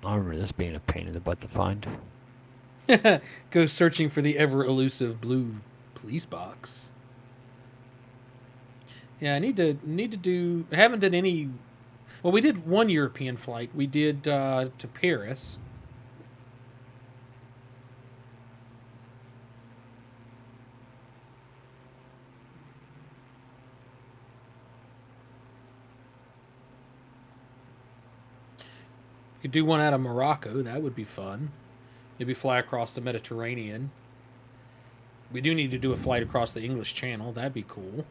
I remember this being a pain in the butt to find. Go searching for the ever elusive blue police box. Yeah, I need to do. I haven't done any. Well, we did one European flight. We did to Paris. Could do one out of Morocco. That would be fun. Maybe fly across the Mediterranean. We do need to do a flight across the English Channel. That'd be cool.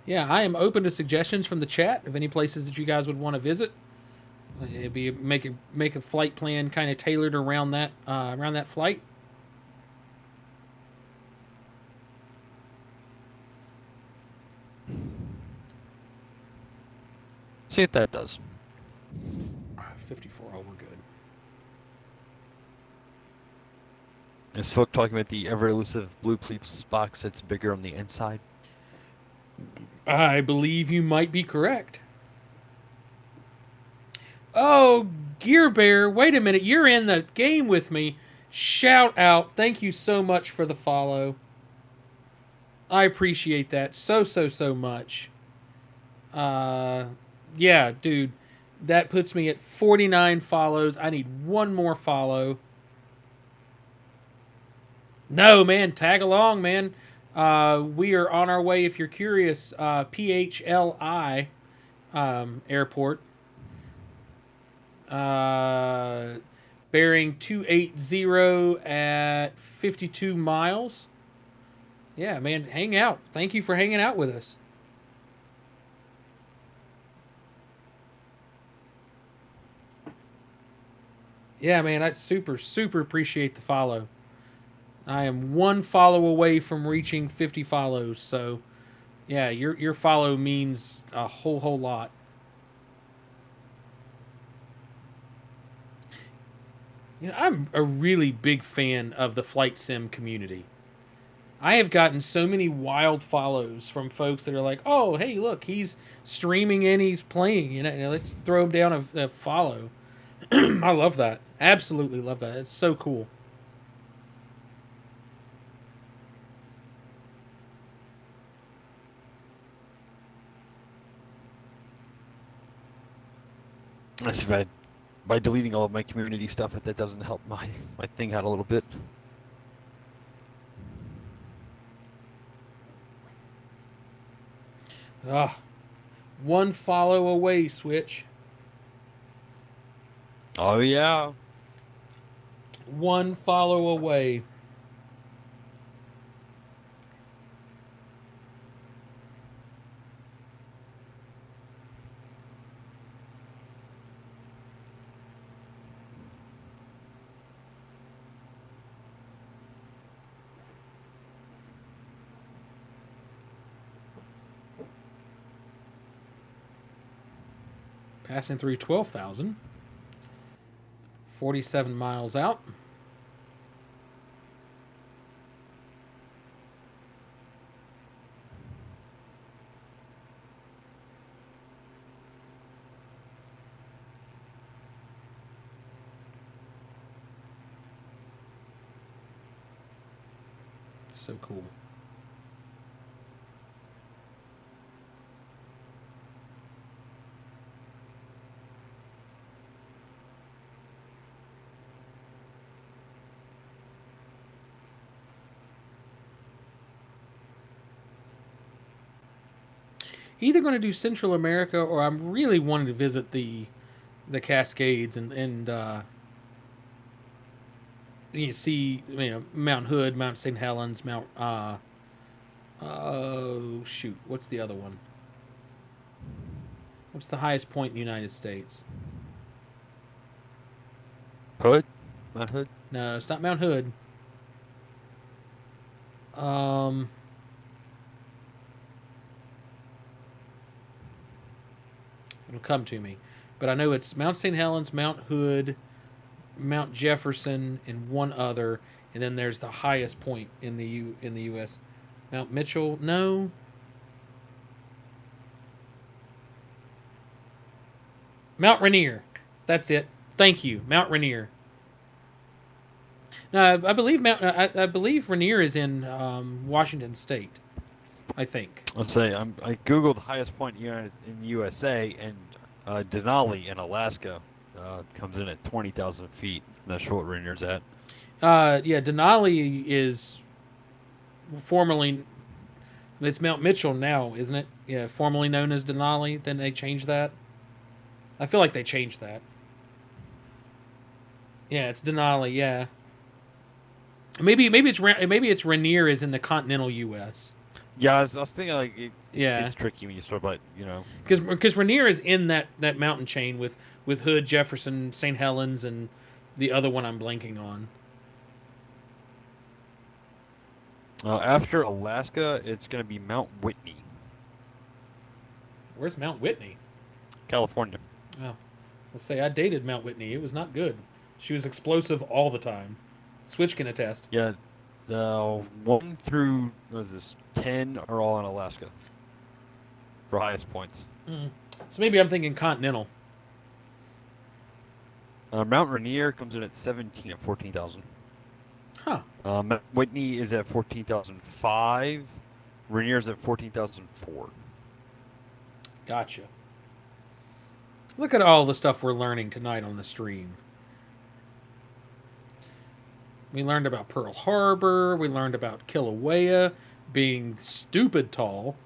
Yeah, I am open to suggestions from the chat of any places that you guys would want to visit. It'd be make a flight plan kind of tailored around that flight. See what that does. 54. Oh, we're good. Is folk talking about the ever elusive blue police box that's bigger on the inside? I believe you might be correct. Oh, Gear Bear, wait a minute. You're in the game with me. Shout out. Thank you so much for the follow. I appreciate that so much. Yeah, dude. That puts me at 49 follows. I need one more follow. No, man. Tag along, man. We are on our way, if you're curious. PHLI Airport. Bearing 280 at 52 miles. Yeah, man, hang out. Thank you for hanging out with us. Yeah, man, I super appreciate the follow. I am one follow away from reaching 50 follows, so yeah, your follow means a whole lot. You know, I'm a really big fan of the flight sim community. I have gotten so many wild follows from folks that are like, "Oh, hey, look, he's streaming and he's playing. You know, let's throw him down a follow." I love that. Absolutely love that. It's so cool. That's if by deleting all of my community stuff, if that doesn't help my thing out a little bit. Ah, one follow away, Switch. Oh yeah. One follow away. Passing through 12,000. 47 miles out. So cool. Either going to do Central America, or I'm really wanting to visit the Cascades and you see, Mount Hood, Mount St. Helens, Mount oh shoot, what's the other one? What's the highest point in the United States? Hood? Mount Hood? No, it's not Mount Hood. It'll come to me, but I know it's Mount St. Helens, Mount Hood, Mount Jefferson, and one other, and then there's the highest point in the U.S. Mount Mitchell. No. Mount Rainier. That's it. Thank you, Mount Rainier. No, I believe I believe Rainier is in Washington State. I think. Let's say I googled highest point in the USA, and Denali in Alaska comes in at 20,000 feet. That's what Rainier's at. Yeah, Denali is formerly. It's Mount Mitchell now, isn't it? Yeah, formerly known as Denali. Then they changed that. I feel like they changed that. Yeah, it's Denali. Yeah. Maybe it's Rainier is in the continental U.S. Yeah, I was thinking like Yeah. it's tricky when you start, but because Rainier is in that mountain chain with Hood, Jefferson, St. Helens, and the other one I'm blanking on. after Alaska, it's going to be Mount Whitney, Where's Mount Whitney? California. Oh, let's say I dated Mount Whitney. It was not good. She was explosive all the time. Switch can attest. Yeah, the 1 through 10 are all in Alaska for highest points. So maybe I'm thinking continental. Mount Rainier comes in at 17 at 14,000. Huh. Mount Whitney is at 14,005. Rainier's at 14,004. Gotcha. Look at all the stuff we're learning tonight on the stream. We learned about Pearl Harbor. We learned about Kilauea being stupid tall.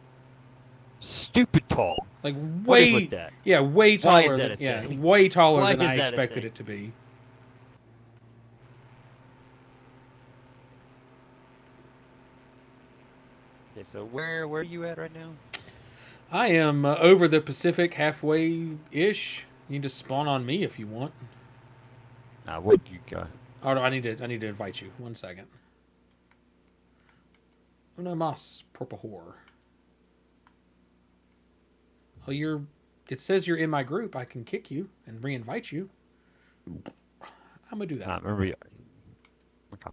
Stupid tall. Like What is way, with that? yeah, way Why is taller. that Than, a thing? way taller Why than is I that a expected thing? it to be. Okay, so where are you at right now? I am over the Pacific halfway-ish. You can just spawn on me if you want. What you got? Oh, no, I need to invite you. 1 second. Una mas, porpahor. Oh, it says you're in my group. I can kick you and re-invite you. I'm gonna do that. Remember you. Okay.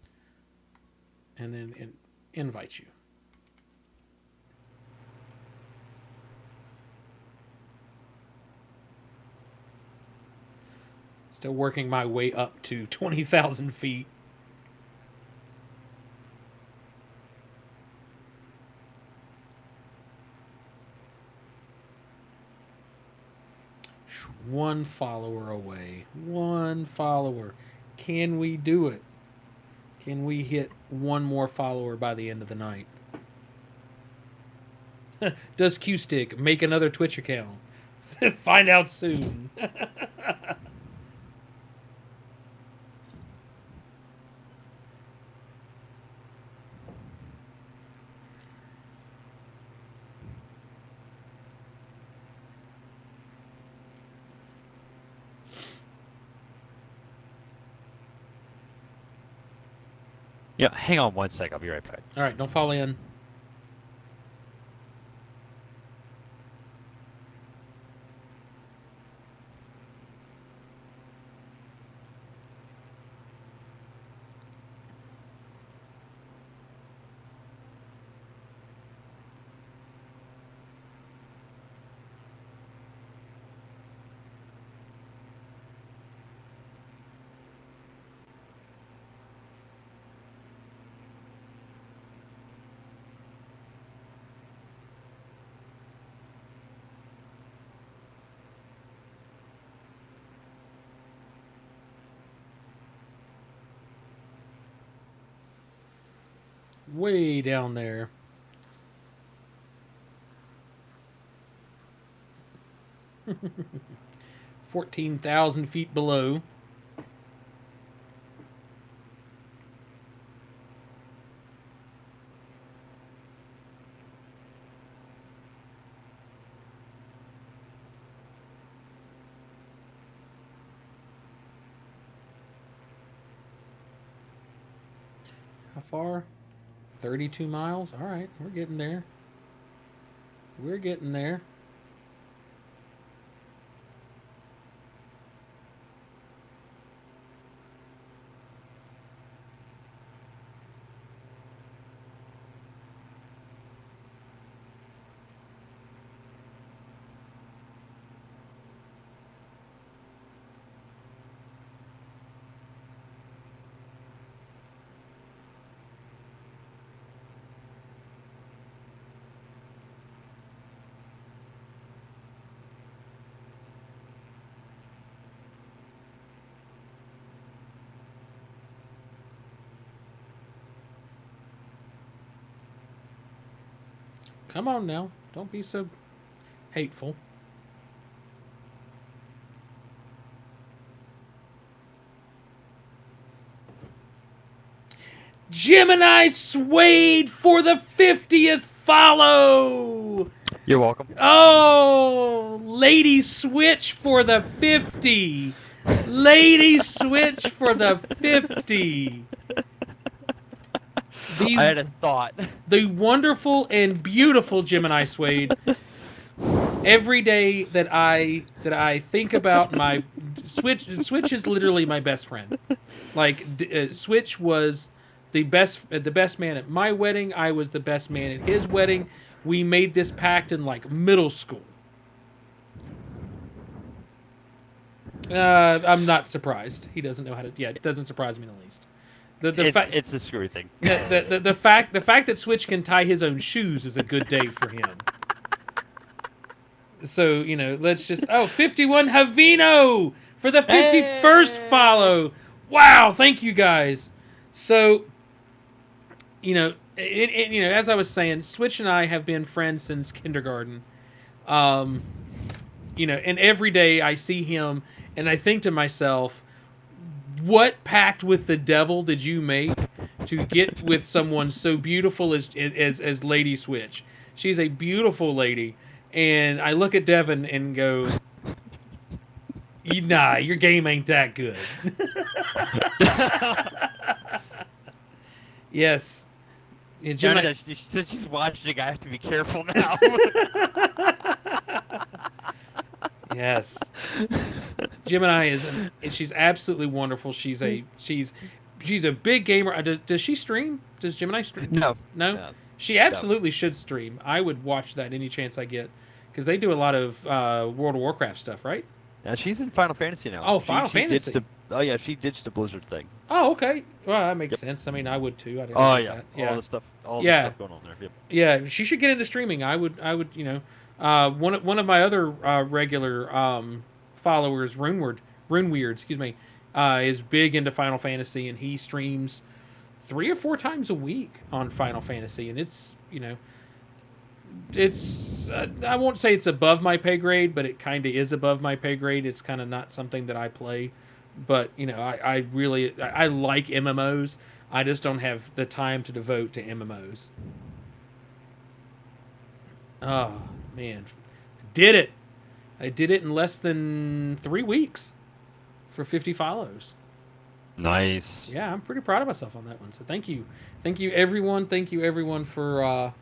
And then invite you. Still working my way up to 20,000 feet. One follower away. One follower. Can we do it? Can we hit one more follower by the end of the night? Does Q-Stick make another Twitch account? Find out soon. Yeah, hang on 1 sec. I'll be right back. All right, don't fall in. way down there. $14,000 below. How far? 32 miles. All right, we're getting there. We're getting there. Come on now. Don't be so hateful. Gemini Suede for the 50th follow. You're welcome. Oh, Lady Switch for the 50. Lady Switch for the 50. I had a thought. The wonderful and beautiful Gemini Suede. Every day that I think about my Switch is literally my best friend. Like Switch was the best man at my wedding. I was the best man at his wedding. We made this pact in like middle school. I'm not surprised. He doesn't know how to. Yeah, it doesn't surprise me in the least. It's a screwy thing. The fact that Switch can tie his own shoes is a good day for him. So, let's just 51 Havino for the 51st follow. Wow, thank you guys. So, as I was saying, Switch and I have been friends since kindergarten. And every day I see him and I think to myself, what pact with the devil did you make to get with someone so beautiful as Lady Switch? She's a beautiful lady. And I look at Devin and go, nah, your game ain't that good. Yes. Yeah, Gemini... Since she's watching, I have to be careful now. Yes. Gemini she's absolutely wonderful. She's a big gamer. Does she stream? Does Gemini stream? No? She absolutely should stream. I would watch that any chance I get because they do a lot of World of Warcraft stuff, right? Yeah, she's in Final Fantasy now. Oh, Final Fantasy. She ditched the Blizzard thing. Oh, okay. Well, that makes sense. I mean, I would too. All the stuff going on there. Yep. Yeah, she should get into streaming. I would. One of my other regular followers, Runeweird, excuse me, is big into Final Fantasy, and he streams 3 or 4 times a week on Final Fantasy, and it's I won't say it's above my pay grade, but it kind of is above my pay grade. It's kind of not something that I play, but I really like MMOs. I just don't have the time to devote to MMOs. Oh man, did it! I did it in less than 3 weeks for 50 follows. Nice. Yeah, I'm pretty proud of myself on that one. So thank you everyone. Thank you everyone for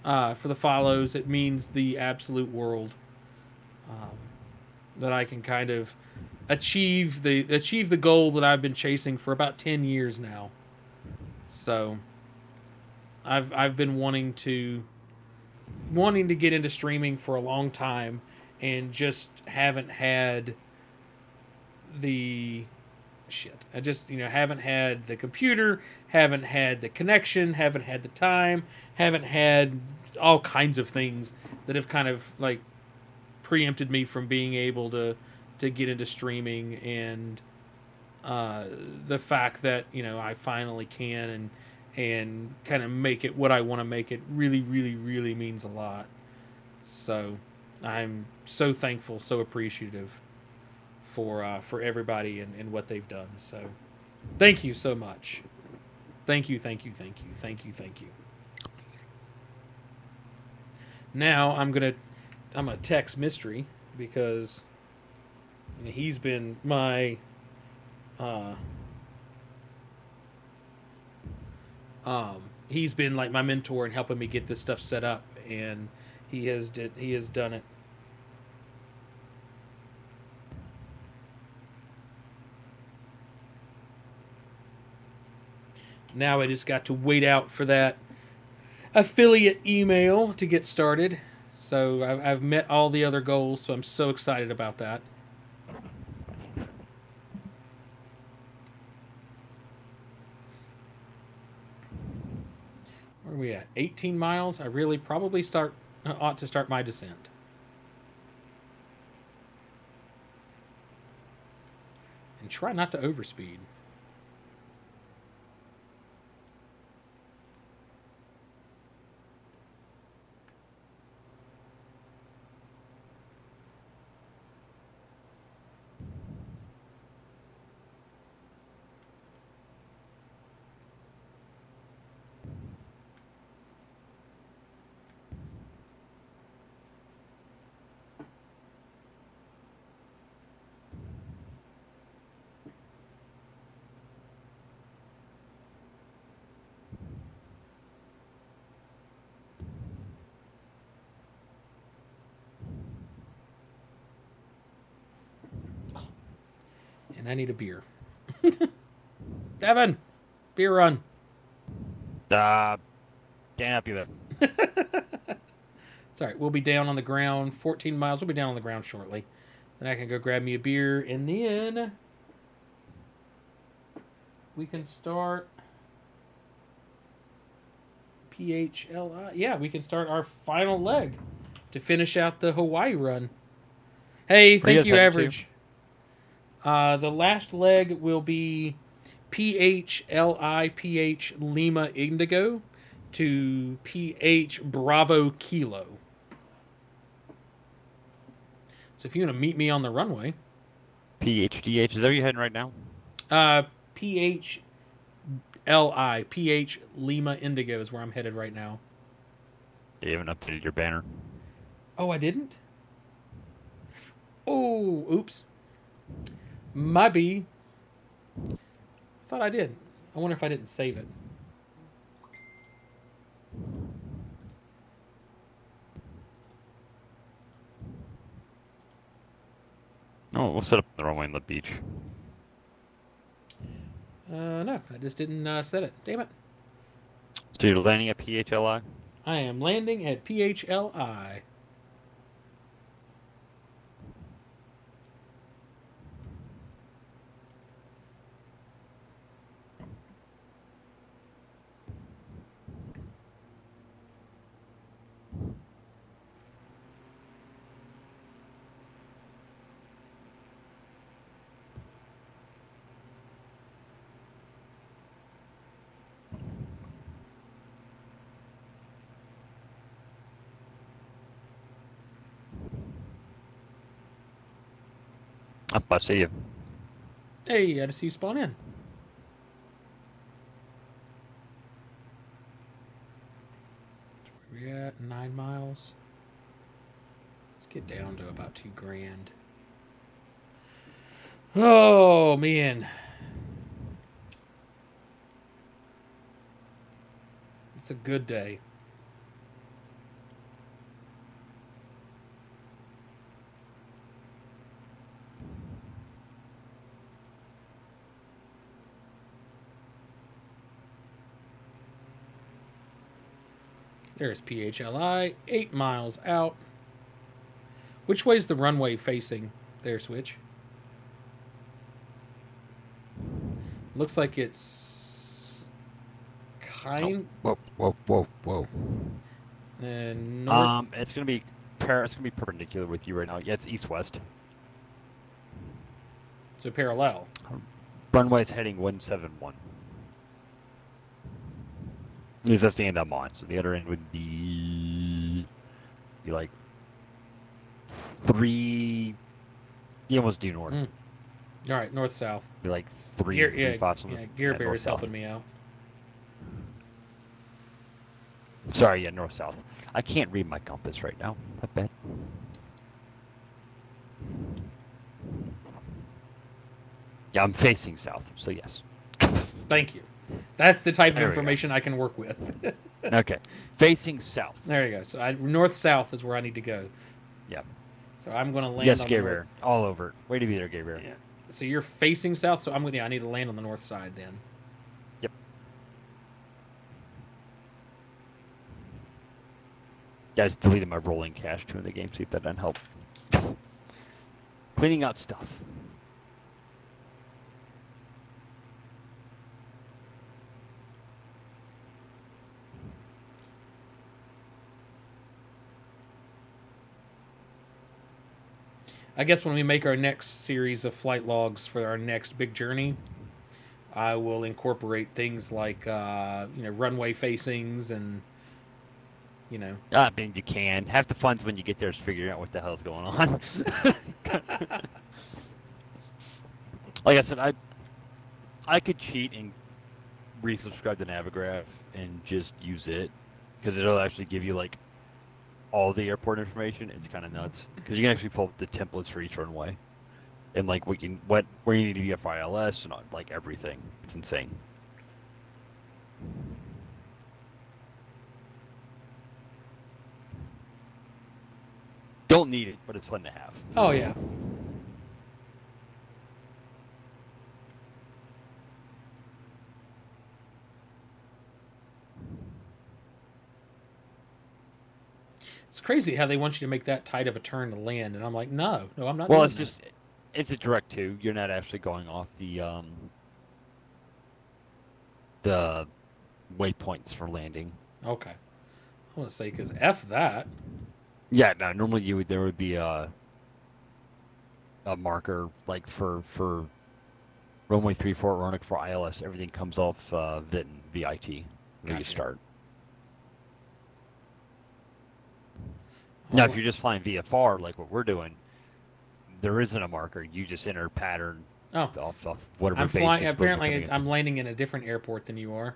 the follows. It means the absolute world that I can kind of achieve the goal that I've been chasing for about 10 years now. So I've been wanting to get into streaming for a long time and just haven't had the shit. I just, haven't had the computer, haven't had the connection, haven't had the time, haven't had all kinds of things that have kind of like preempted me from being able to get into streaming. And the fact that, I finally can and kind of make it what I want to make it really, really, really means a lot. So I'm so thankful, so appreciative for everybody and what they've done. So thank you so much. Thank you, thank you, thank you, thank you, thank you. Now I'm gonna text Mystery because he's been my he's been like my mentor and helping me get this stuff set up, and he has done it. Now I just got to wait out for that affiliate email to get started. So I've met all the other goals, so I'm so excited about that. Where are we at? 18 miles. I really probably ought to start my descent. And try not to overspeed. And I need a beer. Devin, beer run. Can't help you there. It's all right. We'll be down on the ground. 14 miles. We'll be down on the ground shortly. Then I can go grab me a beer, and then we can start PHLI. Yeah, we can start our final leg to finish out the Hawaii run. Hey, Where are you thank guys you, heading Average. The last leg will be PHLI Lima Indigo to PH Bravo Kilo. So if you want to meet me on the runway, PHDH, is that where you're heading right now? PH Lima Indigo is where I'm headed right now. You haven't updated your banner. Oh, I didn't? Oh, oops. Might be. Thought I did. I wonder if I didn't save it. Oh, we'll set up the runway in the beach. No, I just didn't set it. Damn it. So you're landing at PHLI? I am landing at PHLI. Up, I see you. Hey, I just see you spawn in. Where we at? 9 miles. Let's get down to about $2,000. Oh, man. It's a good day. There's PHLI, 8 miles out. Which way's the runway facing there, Switch? Looks like it's kind. Whoa, whoa, whoa, whoa. And north. It's gonna be perpendicular with you right now. Yeah, it's east-west. So parallel. Runway's heading 171. At least that's the end I'm on. So the other end would be like 3. You almost due north. Mm. All right, north south. Be like 3, Gear, 3, 5 something. yeah. Gear Bear north, is south. helping me out. Sorry, yeah, north south. I can't read my compass right now. I bet. Yeah, I'm facing south, so yes. Thank you. That's the type of There we go. information I can work with. Okay, facing south. There you go. So north south is where I need to go. Yep. So I'm going to land Yes, on Gay the Bear. north. All over it. Way to be there, Gay Bear. Yeah. So you're facing south. So I'm I need to land on the north side then. Yep. Guys, deleted my rolling cache too in the game. See if that doesn't help. Cleaning out stuff. I guess when we make our next series of flight logs for our next big journey, I will incorporate things like runway facings and I mean, you can. Half the fun's when you get there is figuring out what the hell's going on. Like I said, I could cheat and resubscribe to Navigraph and just use it because it'll actually give you like all the airport information. It's kind of nuts because you can actually pull up the templates for each runway and like where you need to be for ILS and like everything. It's insane. Don't need it, but it's fun to have. oh yeah. It's crazy how they want you to make that tight of a turn to land, and I'm like, no, I'm not. Well, doing it's that. just it's a direct two. You're not actually going off the waypoints for landing. Okay. I want to say because F that. Yeah, no. Normally there would be a marker like for runway 34 Roanoke for ILS. Everything comes off VIT and VIT when you Gotcha. start. Now, if Oh, you're just flying VFR like what we're doing, there isn't a marker. You just enter pattern oh, off whatever I'm base flying. you're supposed to be Apparently, coming into. I'm landing in a different airport than you are,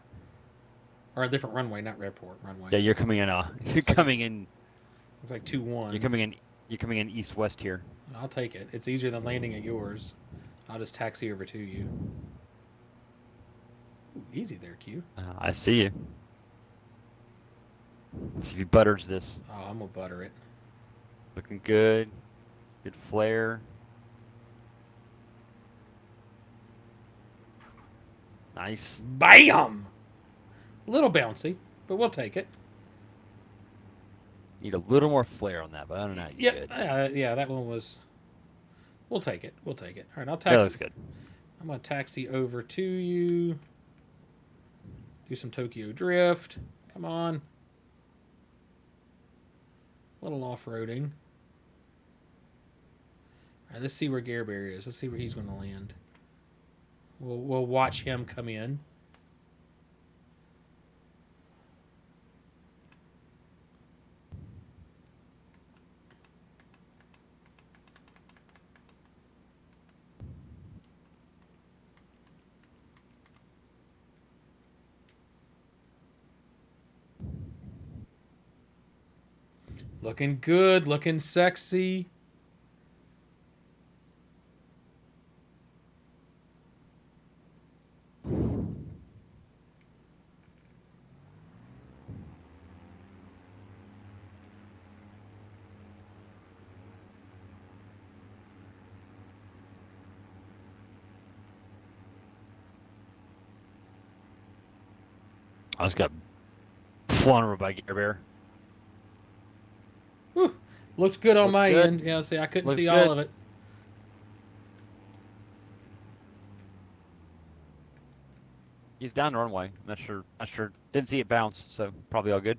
or a different runway, not airport runway. Yeah, you're coming in. You're coming in. It's like 2-1. You're coming in. You're coming in east-west here. I'll take it. It's easier than landing at yours. I'll just taxi over to you. Ooh, easy there, Q. I see you. Let's see if he butters this. Oh, I'm gonna butter it. Looking good. Good flare. Nice. Bam! A little bouncy, but we'll take it. Need a little more flare on that, but other than that, you're Yep. good. Yeah, that one was. We'll take it. We'll take it. All right, I'll That taxi. looks good. I'm gonna taxi over to you. Do some Tokyo drift. Come on. A little off-roading. All right, let's see where Gare Bear is. Let's see where he's going to land. We'll watch him come in. Looking good, looking sexy. I just got flown over by Gear Bear. Whew. Looked good on Looks my good. end. Yeah, see, I couldn't Looks see good. all of it. He's down the runway. Not sure. Didn't see it bounce, so probably all good.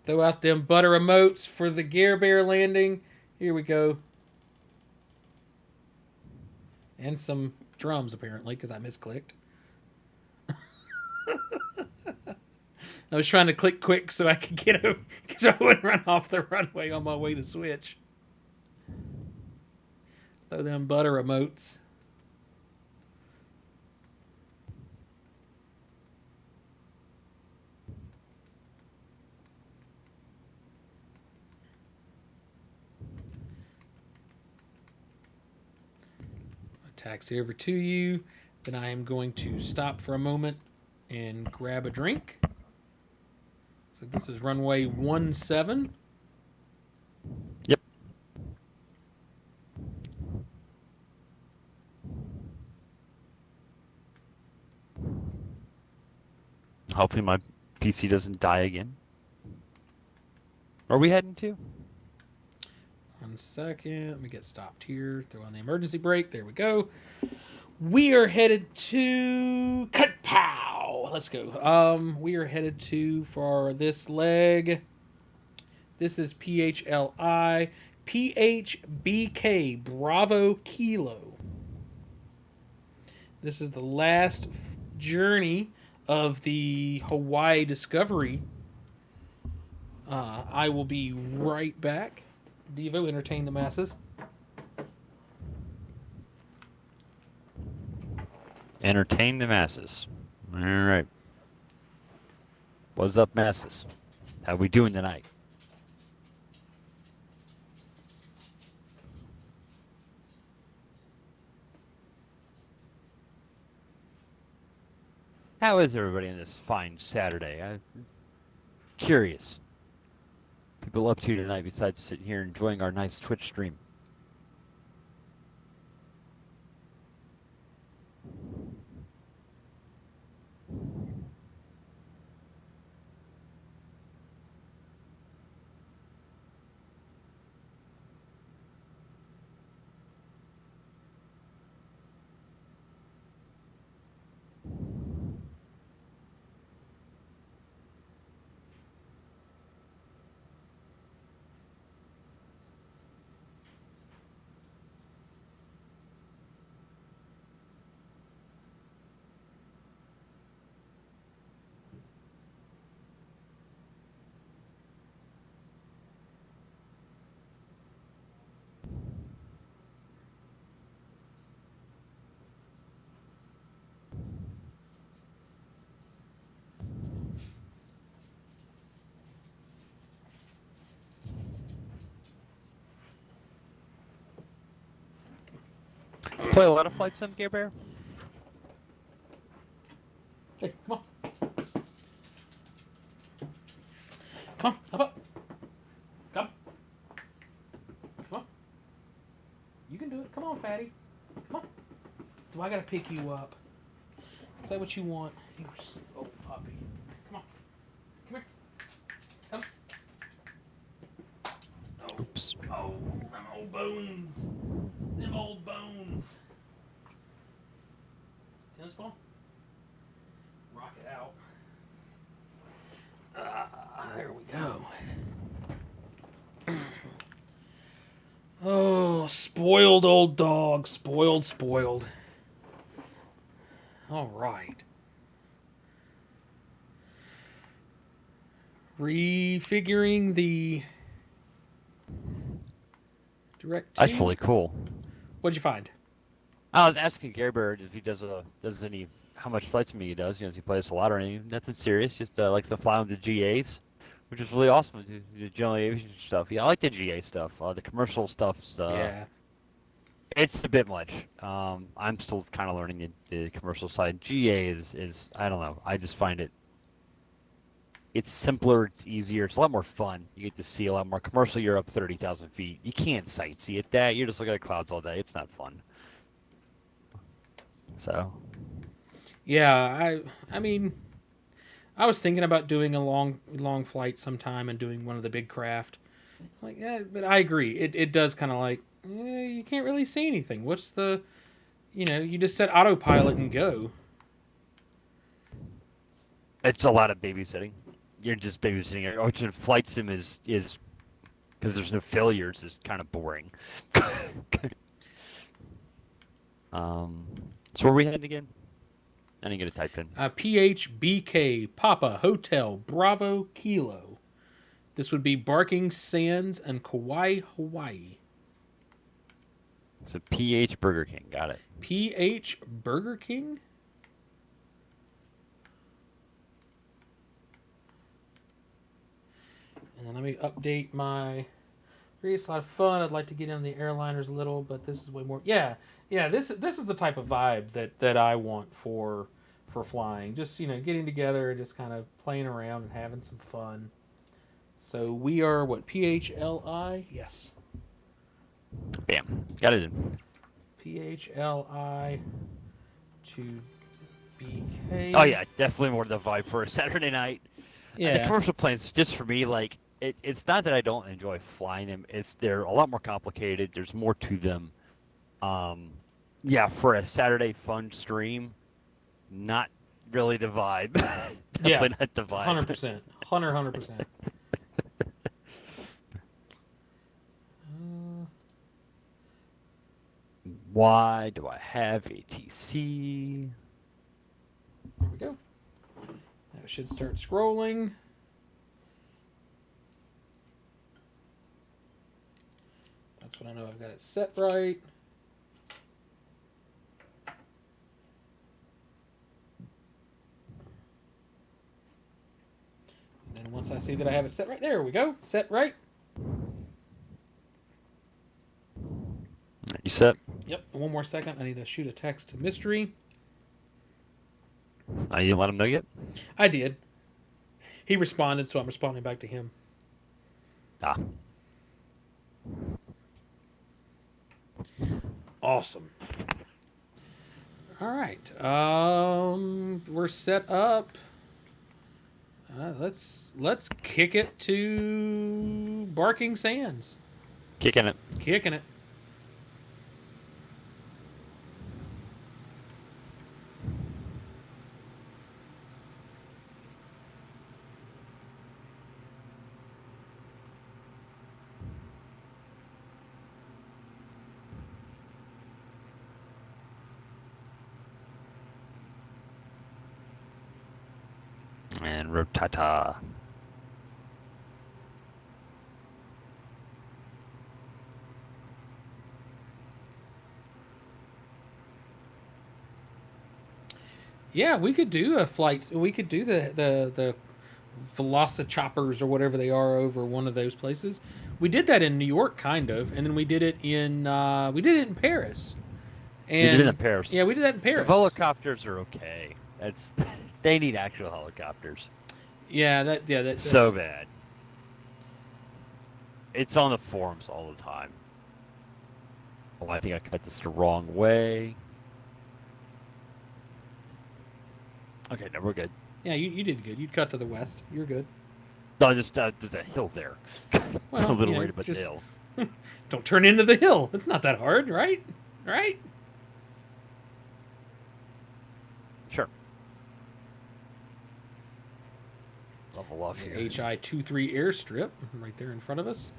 Throw out them butter emotes for the Gare Bear landing. Here we go. And some drums, apparently, because I misclicked. I was trying to click quick so I could get over, because I wouldn't run off the runway on my way to switch. Throw them butter emotes. Taxi over to you. Then I am going to stop for a moment and grab a drink. So this is runway 17. Yep. Hopefully my PC doesn't die again. Where are we heading to? 1 second. Let me get stopped here. Throw on the emergency brake. There we go. We are headed to Cut Pow. Let's go. We are headed to for this leg. This is PHLI PHBK Bravo Kilo. This is the last journey of the Hawaii Discovery. I will be right back. Devo, entertain the masses. Entertain the masses. All right. What's up, masses? How we doing tonight? How is everybody on this fine Saturday? I'm curious. People up to tonight besides sitting here enjoying our nice Twitch stream? Play a lot of Flight Sim, Care Bear? Hey, come on. Come on, hop up. Come. Come on. You can do it. Come on, fatty. Come on. Do I gotta pick you up? Is that what you want? You're so puppy. Come on. Come here. Come. Oh. Oops. Oh, them old bones. Them old bones. Tennis ball? Rock it out. There we go. Oh, spoiled old dog. Spoiled, spoiled. All right. Refiguring the direct. That's really cool. What'd you find? I was asking Gary Bird if he does any how much flight sim he does. You know, does he plays a lot or anything? Nothing serious. Just likes to fly with the GAs, which is really awesome. The general aviation stuff. Yeah, I like the GA stuff. The commercial stuff's Yeah. it's a bit much. I'm still kind of learning the commercial side. GA is I don't know. I just find it's simpler. It's easier. It's a lot more fun. You get to see a lot more. Commercial, you're up 30,000 feet. You can't sightsee at that. You're just looking at clouds all day. It's not fun. So. Yeah, I mean, I was thinking about doing a long flight sometime and doing one of the big craft. Like, yeah, but I agree. It does kind of like you can't really see anything. What's the, you just set autopilot and go. It's a lot of babysitting. You're just babysitting. Which flight sim is because there's no failures. Is kind of boring. So where are we heading again? I didn't get a type in. PHBK Papa Hotel Bravo Kilo. This would be Barking Sands and Kauai, Hawaii. So PH Burger King. Got it. PH Burger King? And then let me update my. It's a lot of fun. I'd like to get in the airliners a little, but this is way more. Yeah. This is the type of vibe that I want for flying. Just getting together and just kind of playing around and having some fun. So we are what, PHLI? Yes. Bam. Got it in. PHLI to BK. Oh yeah, definitely more the vibe for a Saturday night. The Yeah. commercial planes, just for me, like it's not that I don't enjoy flying them. They're a lot more complicated. There's more to them. Yeah, for a Saturday fun stream, not really the vibe. Definitely not the vibe. 100%. 100%. Why do I have ATC? There we go. That should start scrolling. That's when I know I've got it set right. And then once I see that I have it set right, there we go. Set right. You set? Yep. One more second. I need to shoot a text to Mystery. You didn't let him know yet? I did. He responded, so I'm responding back to him. Ah. Awesome. All right. We're set up. Let's kick it to Barking Sands. Kicking it. Kicking it. And Rotata. Yeah, we could do a flight. We could do the Velocichoppers or whatever they are over one of those places. We did that in New York, kind of, and then we did it in Paris. And We did it in Paris. Yeah, we did that in Paris. The helicopters are okay. They need actual helicopters. That's So bad. It's on the forums all the time. Oh, I think I cut this the wrong way. Okay, no, we're good. Yeah, you did good. You cut to the west. You're good. No, just there's a hill there. Well, a little you know, worried about the just- hill. Don't turn into the hill. It's not that hard, right? Right? Sure. Level off here. HI-23 airstrip right there in front of us.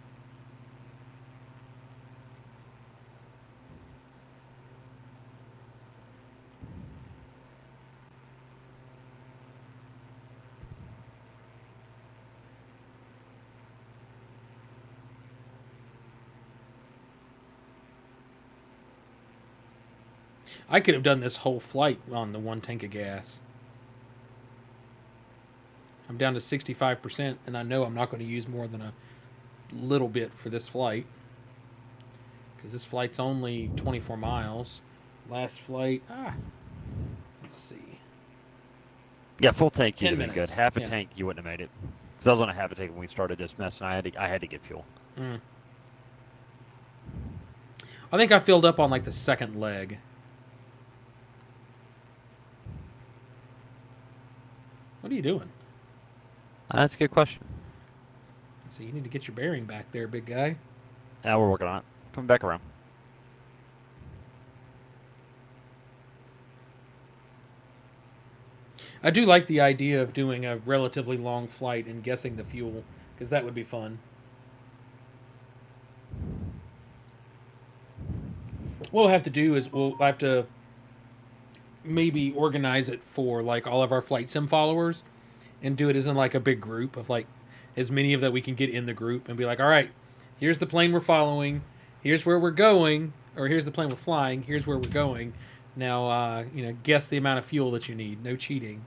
I could have done this whole flight on the one tank of gas. I'm down to 65%, and I know I'm not going to use more than a little bit for this flight. Because this flight's only 24 miles. Last flight, let's see. Yeah, full tank 10 you'd have been good. minutes, Half a yeah. tank you wouldn't have made it. Because I was on a half a tank when we started this mess, and I had to get fuel. I think I filled up on like the second leg. What are you doing? That's a good question. So you need to get your bearing back there, big guy. Now we're working on it. Coming back around. I do like the idea of doing a relatively long flight and guessing the fuel, because that would be fun. What we'll have to do is we'll have to maybe organize it for like all of our flight sim followers, and do it as in like a big group of like as many of that we can get in the group, and be like, all right, here's the plane we're following, here's where we're going, or here's the plane we're flying, here's where we're going. Now, guess the amount of fuel that you need. No cheating.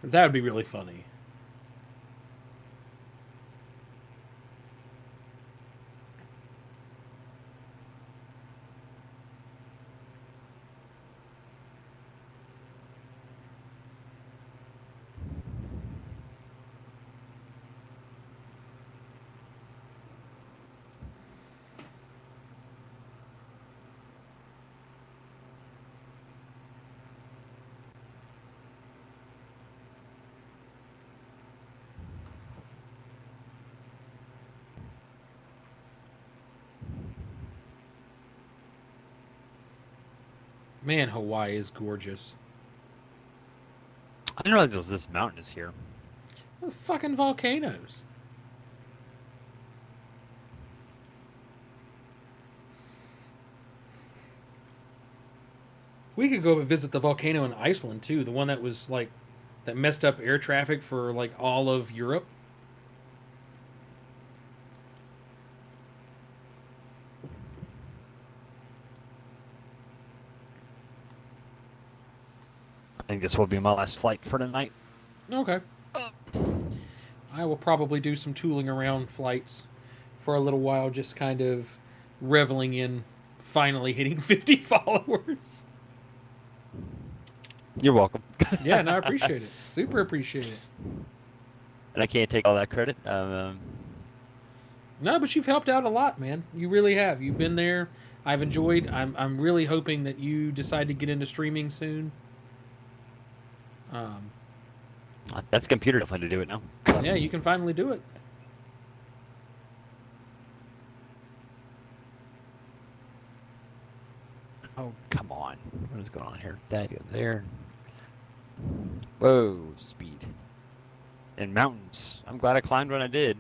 'Cause that would be really funny. Man, Hawaii is gorgeous. I didn't realize it was this mountainous here. The fucking volcanoes. We could go visit the volcano in Iceland too, the one that was like that messed up air traffic for like all of Europe. I think this will be my last flight for tonight. Okay. I will probably do some tooling around flights for a little while, just kind of reveling in finally hitting 50 followers. You're welcome. Yeah, no, I appreciate it. Super appreciate it. And I can't take all that credit. No, but you've helped out a lot, man. You really have. You've been there. I've enjoyed. I'm really hoping that you decide to get into streaming soon. That's computer definitely to do it now. Yeah, you can finally do it. Oh, come on. What is going on here? That go there. Whoa, speed. And mountains. I'm glad I climbed when I did.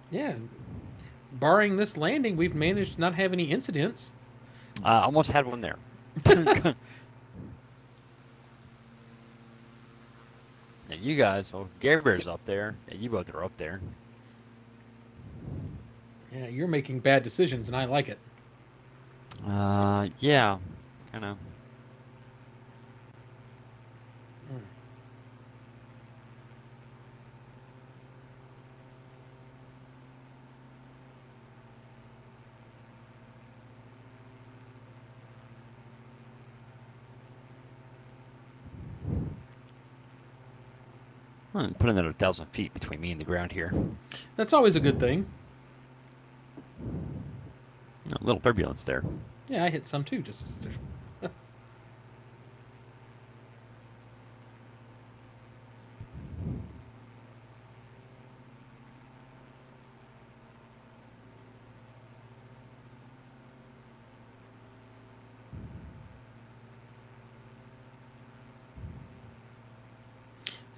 Yeah. Barring this landing, we've managed to not have any incidents. Almost had one there. And you guys, well, Gary Bear's up there, and you both are up there. Yeah, you're making bad decisions, and I like it. Yeah, kind of. Put another 1,000 feet between me and the ground here. That's always a good thing. A little turbulence there. Yeah, I hit some too, just as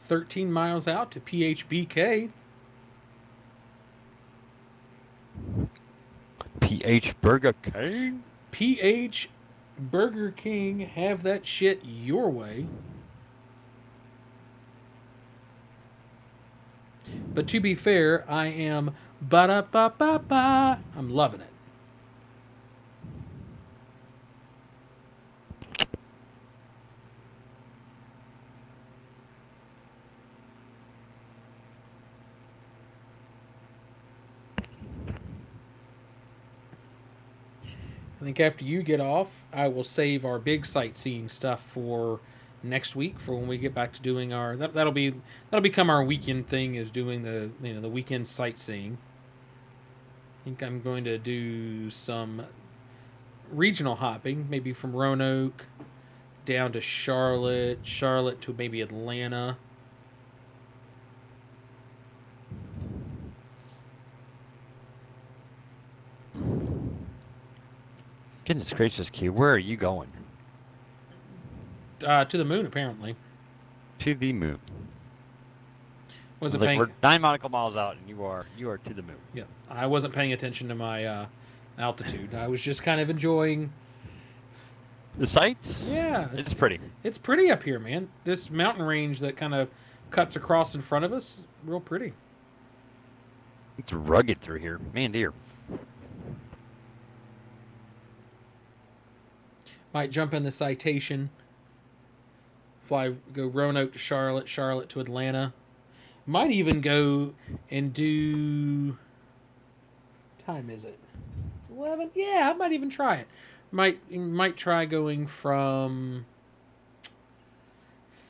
$13 miles out to PHBK. PH Burger King? PH Burger King, have that shit your way. But to be fair, I am ba-da-ba-ba-ba. I'm loving it. I think after you get off, I will save our big sightseeing stuff for next week, for when we get back to doing our that'll become our weekend thing, is doing the the weekend sightseeing. I think I'm going to do some regional hopping, maybe from Roanoke down to Charlotte to maybe Atlanta. Goodness gracious, Q, where are you going? To the moon, apparently. To the moon. Wasn't Like paying. we're 9 nautical miles out, and you are to the moon. Yeah, I wasn't paying attention to my altitude. I was just kind of enjoying The sights? Yeah, It's pretty. it's pretty up here, man. This mountain range that kind of cuts across in front of us, real pretty. It's rugged through here. Man, dear. Might jump in the Citation. Go Roanoke to Charlotte, Charlotte to Atlanta. Might even go and do. Time is it? It's 11. Yeah, I might even try it. Might try going from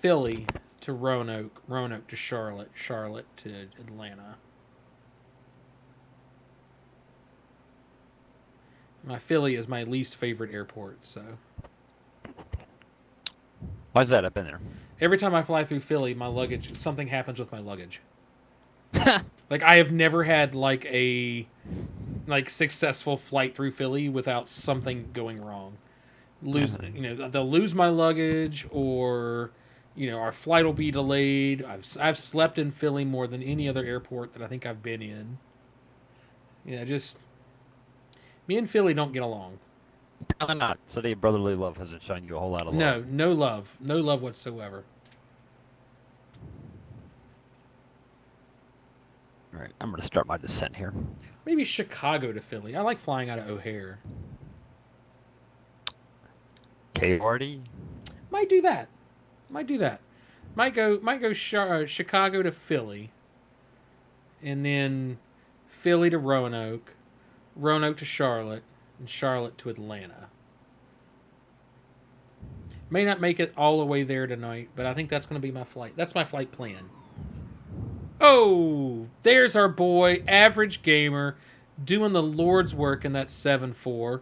Philly to Roanoke, Roanoke to Charlotte, Charlotte to Atlanta. My Philly is my least favorite airport, so Why's that up in there? every time I fly through Philly, my luggage, something happens with my luggage. Like I have never had like a successful flight through Philly without something going wrong. They'll lose my luggage, or our flight will be delayed. I've slept in Philly more than any other airport that I think I've been in. Just me and Philly don't get along. Probably not. City of Brotherly Love hasn't shown you a whole lot of love. No love whatsoever. All right, I'm going to start my descent here. Maybe Chicago to Philly. I like flying out of O'Hare. K-Party? Might do that. Might go Chicago to Philly, and then Philly to Roanoke, Roanoke to Charlotte, and Charlotte to Atlanta. May not make it all the way there tonight, but I think that's going to be my flight. That's my flight plan. Oh, there's our boy, Average Gamer, doing the Lord's work in that 7-4.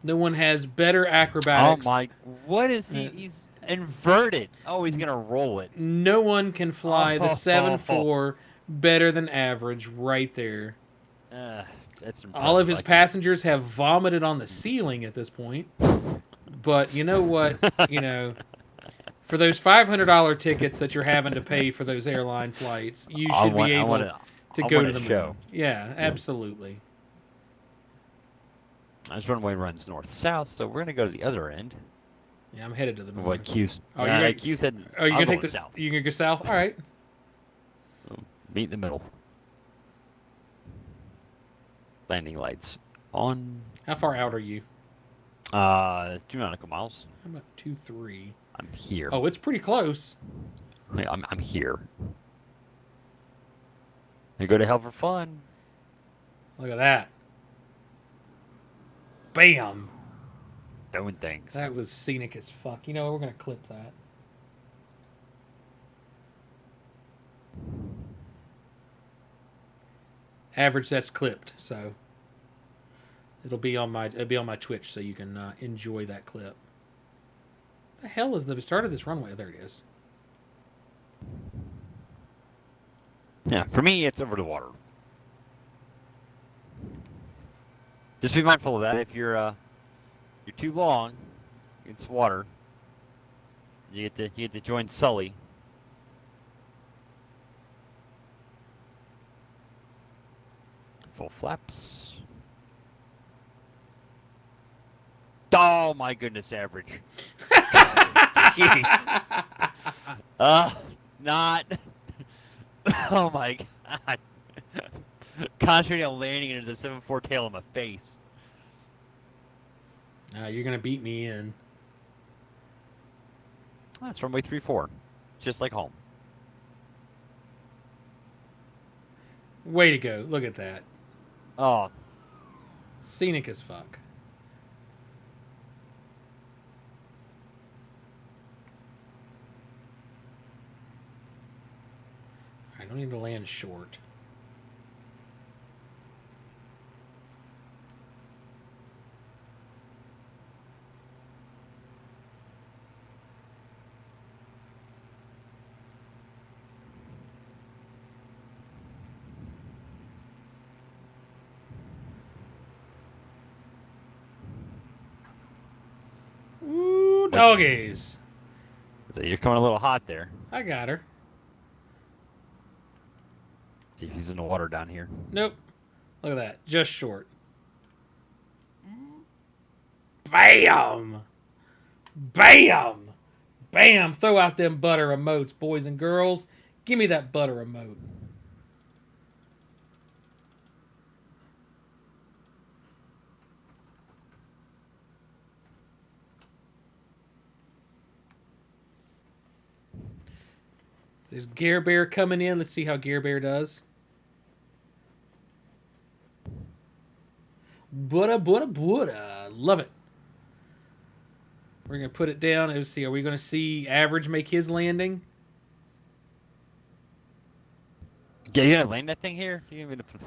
No one has better acrobatics. Oh my! What is he? He's inverted. Oh, he's gonna roll it. No one can fly the 7-4 better than Average right there. That's impressive. All of his passengers have vomited on the ceiling at this point. But you know what? For those $500 tickets that you're having to pay for those airline flights, you should be able to go to the moon. Yeah, absolutely. This runway runs north-south, so we're gonna go to the other end. Yeah, I'm headed to the moon. What Q? Oh, you're gonna, Q said. oh, you're I'm gonna take going the south. You're gonna go south. All right. Meet in the middle. Landing lights on. How far out are you? 2 nautical miles. How about 2-3? I'm here. Oh, it's pretty close. I'm here. You go to hell for fun. Look at that. Bam. Doing things. That was scenic as fuck. You know what? We're going to clip that. Average, that's clipped, so it'll be on my Twitch, so you can enjoy that clip. The hell is the start of this runway? There it is. Yeah, for me, it's over the water. Just be mindful of that. If you're too long, it's water. You get to join Sully. Full flaps. Oh my goodness, Average. Jeez. Not. Oh my god. Concentrating on landing into the 7-4 tail in my face. You're going to beat me in. That's runway 34. Just like home. Way to go. Look at that. Oh. Scenic as fuck. I don't need to land short. Ooh, doggies. So you're coming a little hot there. I got her. See if he's in the water down here. Nope. Look at that. Just short. Bam! Bam! Bam! Throw out them butter emotes, boys and girls. Give me that butter emote. So there's Gare Bear coming in. Let's see how Gare Bear does. Buddha. Love it. We're going to put it down. Let's see. Are we going to see Average make his landing? Yeah, you gonna land that thing here? You gonna, if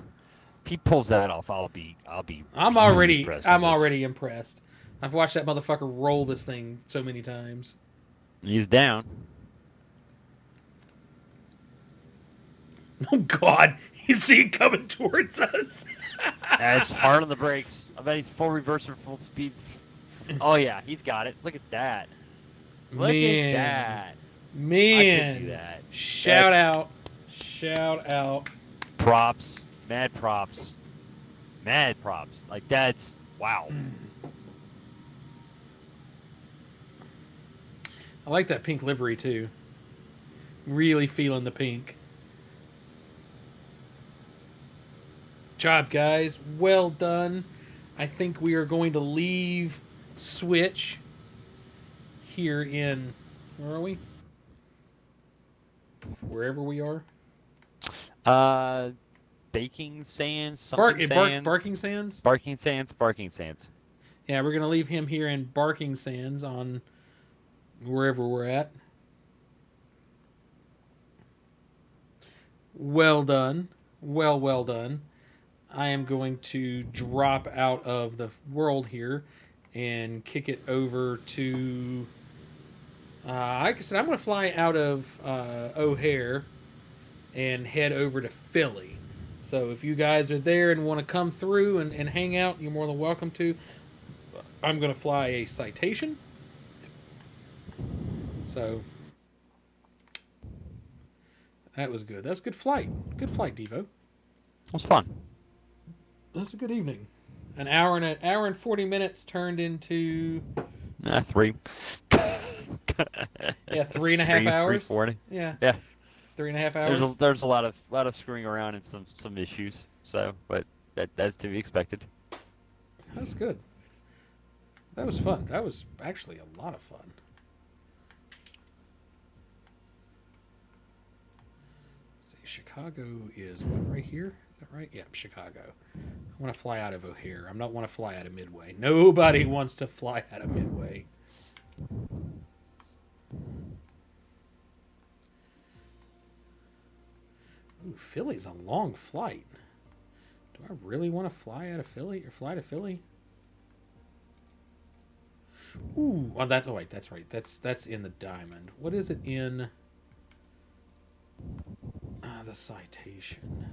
he pulls that off, I'll be. I'm really already impressed I'm with this. already impressed. I've watched that motherfucker roll this thing so many times. He's down. Oh God, you see it coming towards us. It's hard on the brakes. I bet he's full reverse or full speed. Oh yeah, he's got it. Look at that. Look Man. at that. I could do Man, that. shout That's- out. Props. Mad props. Mad props. Like that's wow. I like that pink livery too. Really feeling the pink. Job, guys. Well done. I think we are going to leave Switch here in, where are we? Wherever we are. Baking sands. Something sands. Barking Sands? Barking sands. Barking sands. Yeah, we're going to leave him here in Barking Sands on wherever we're at. Well done. Well done. I am going to drop out of the world here and kick it over to... like I said, I'm going to fly out of O'Hare and head over to Philly. So if you guys are there and want to come through and hang out, you're more than welcome to. I'm going to fly a Citation. So that was good. That's a good flight. Good flight, Devo. It was fun. That's a good evening. An hour and 40 minutes turned into 3. yeah 3.5 hours. 3:40. Yeah. Yeah. 3.5 hours. There's a lot of screwing around and some issues. So, but that's to be expected. That was good. That was fun. That was actually a lot of fun. See, Chicago is what, right here? Is that right? Yeah, Chicago. I want to fly out of O'Hare. I don't want to fly out of Midway. Nobody wants to fly out of Midway. Ooh, Philly's a long flight. Do I really want to fly out of Philly or fly to Philly? Ooh, oh, wait, that's right. That's in the Diamond. What is it in? The Citation.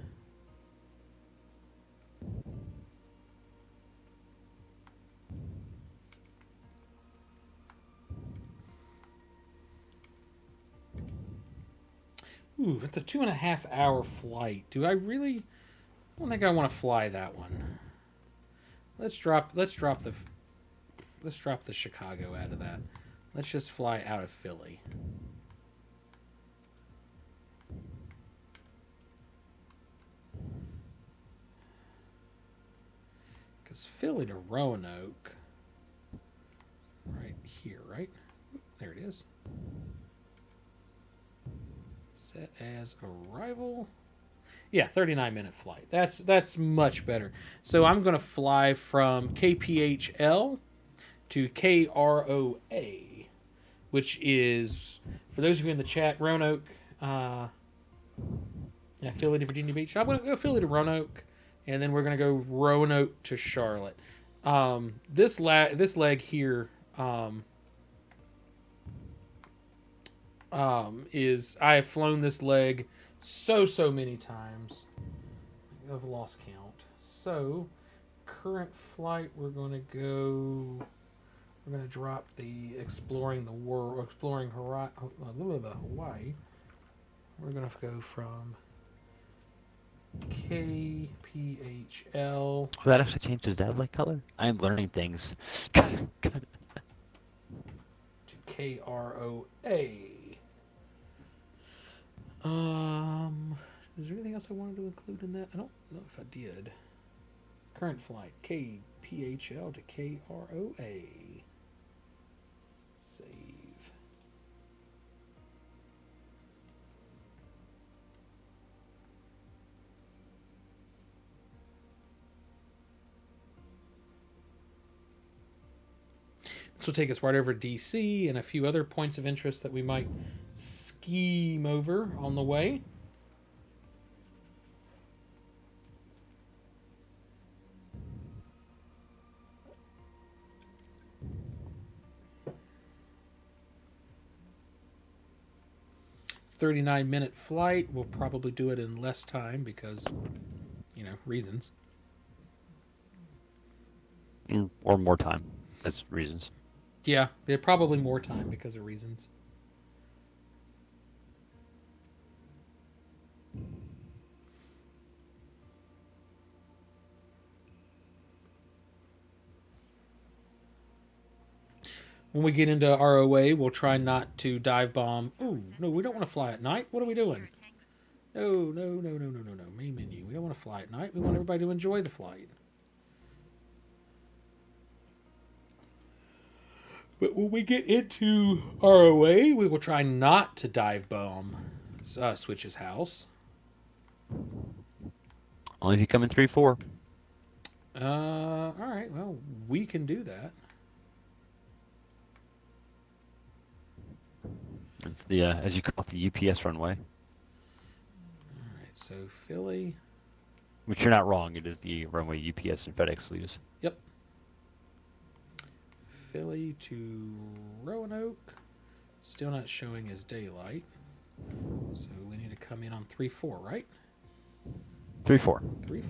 Ooh, it's a 2.5 hour flight. Do I really? I don't think I want to fly that one. Let's drop the Chicago out of that. Let's just fly out of Philly. Because Philly to Roanoke, right here, right? There it is. Set as arrival. Yeah, 39-minute flight. That's much better. So I'm going to fly from KPHL to KROA, which is, for those of you in the chat, Roanoke, Philly to Virginia Beach. I'm going to go Philly to Roanoke, and then we're going to go Roanoke to Charlotte. This leg here is, I have flown this leg so many times. I've lost count. So, current flight, we're going to drop the exploring Hawaii. We're going to go from KPHL. Oh, that actually changes that light color. I'm learning things. KROA. Is there anything else I wanted to include in that? I don't know if I did. Current flight KPHL to KROA. Save. This will take us right over DC and a few other points of interest that we might scheme over on the way. "39-minute flight." We'll probably do it in less time because, reasons. Or more time. That's reasons. Yeah, probably more time because of reasons. When we get into ROA, we'll try not to dive bomb. Oh, no, we don't want to fly at night. What are we doing? No. Main menu. We don't want to fly at night. We want everybody to enjoy the flight. But when we get into ROA, we will try not to dive bomb Switch's house. Only if you come in 3-4. All right. Well, we can do that. It's the, as you call it, the UPS runway. All right. So Philly. Which you're not wrong. It is the runway UPS and FedEx use. Yep. Philly to Roanoke. Still not showing as daylight. So we need to come in on 3-4, right? 3-4. 3-4.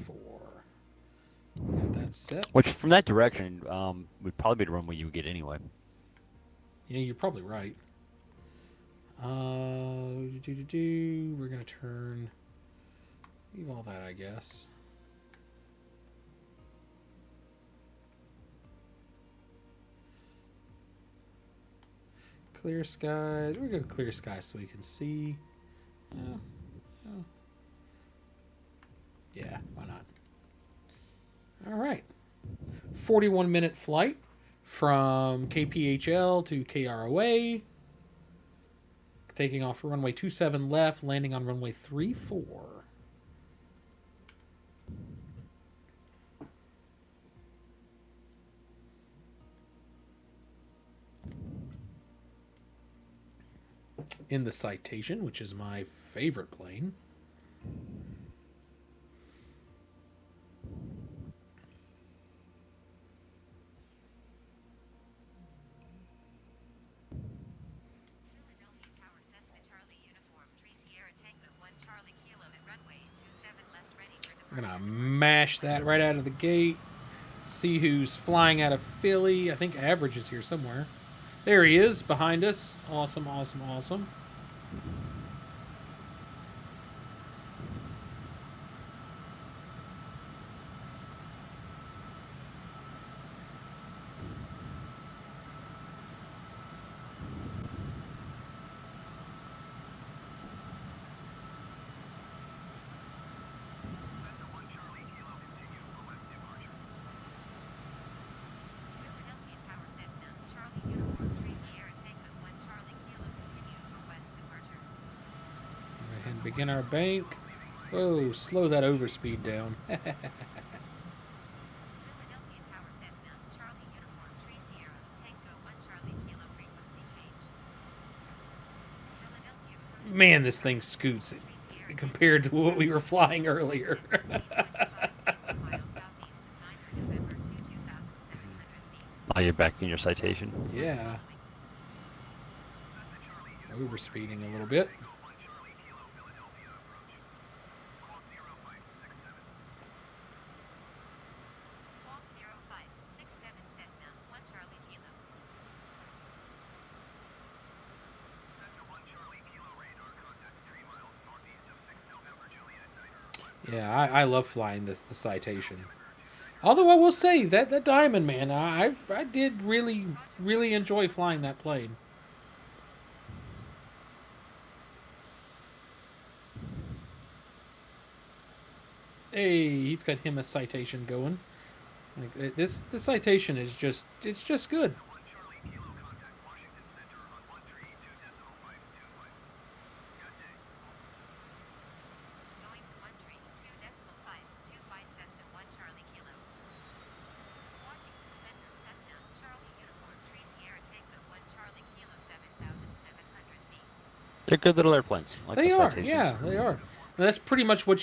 Got that set. Which, from that direction, would probably be the runway you would get anyway. Yeah, you're probably right. We're going to turn... Leave all that, I guess. Clear skies. We're going to clear skies so we can see. Yeah, why not? All right. 41-minute flight from KPHL to KROA. Taking off runway 27 left, landing on runway 34. In the Citation, which is my favorite plane. We're going to mash that right out of the gate. See who's flying out of Philly. I think Average is here somewhere. There he is, behind us. Awesome, awesome, awesome. Begin our bank. Whoa, slow that overspeed down. Man, this thing scoots compared to what we were flying earlier. Now you're back in your Citation. Yeah. Overspeeding a little bit. Yeah, I love flying the Citation. Although I will say that the Diamond, man, I did really enjoy flying that plane. Hey, he's got him a citation going. Like this citation is it's just good. Going to 13.2.525 Cessna 1 Charlie Kilo. Washington Center Cessna Charlie Uniform 3 Sierra Tango 1 Charlie Kilo 7,700 feet. They're good little airplanes. I like They the are, citations. yeah, they are. And that's pretty much what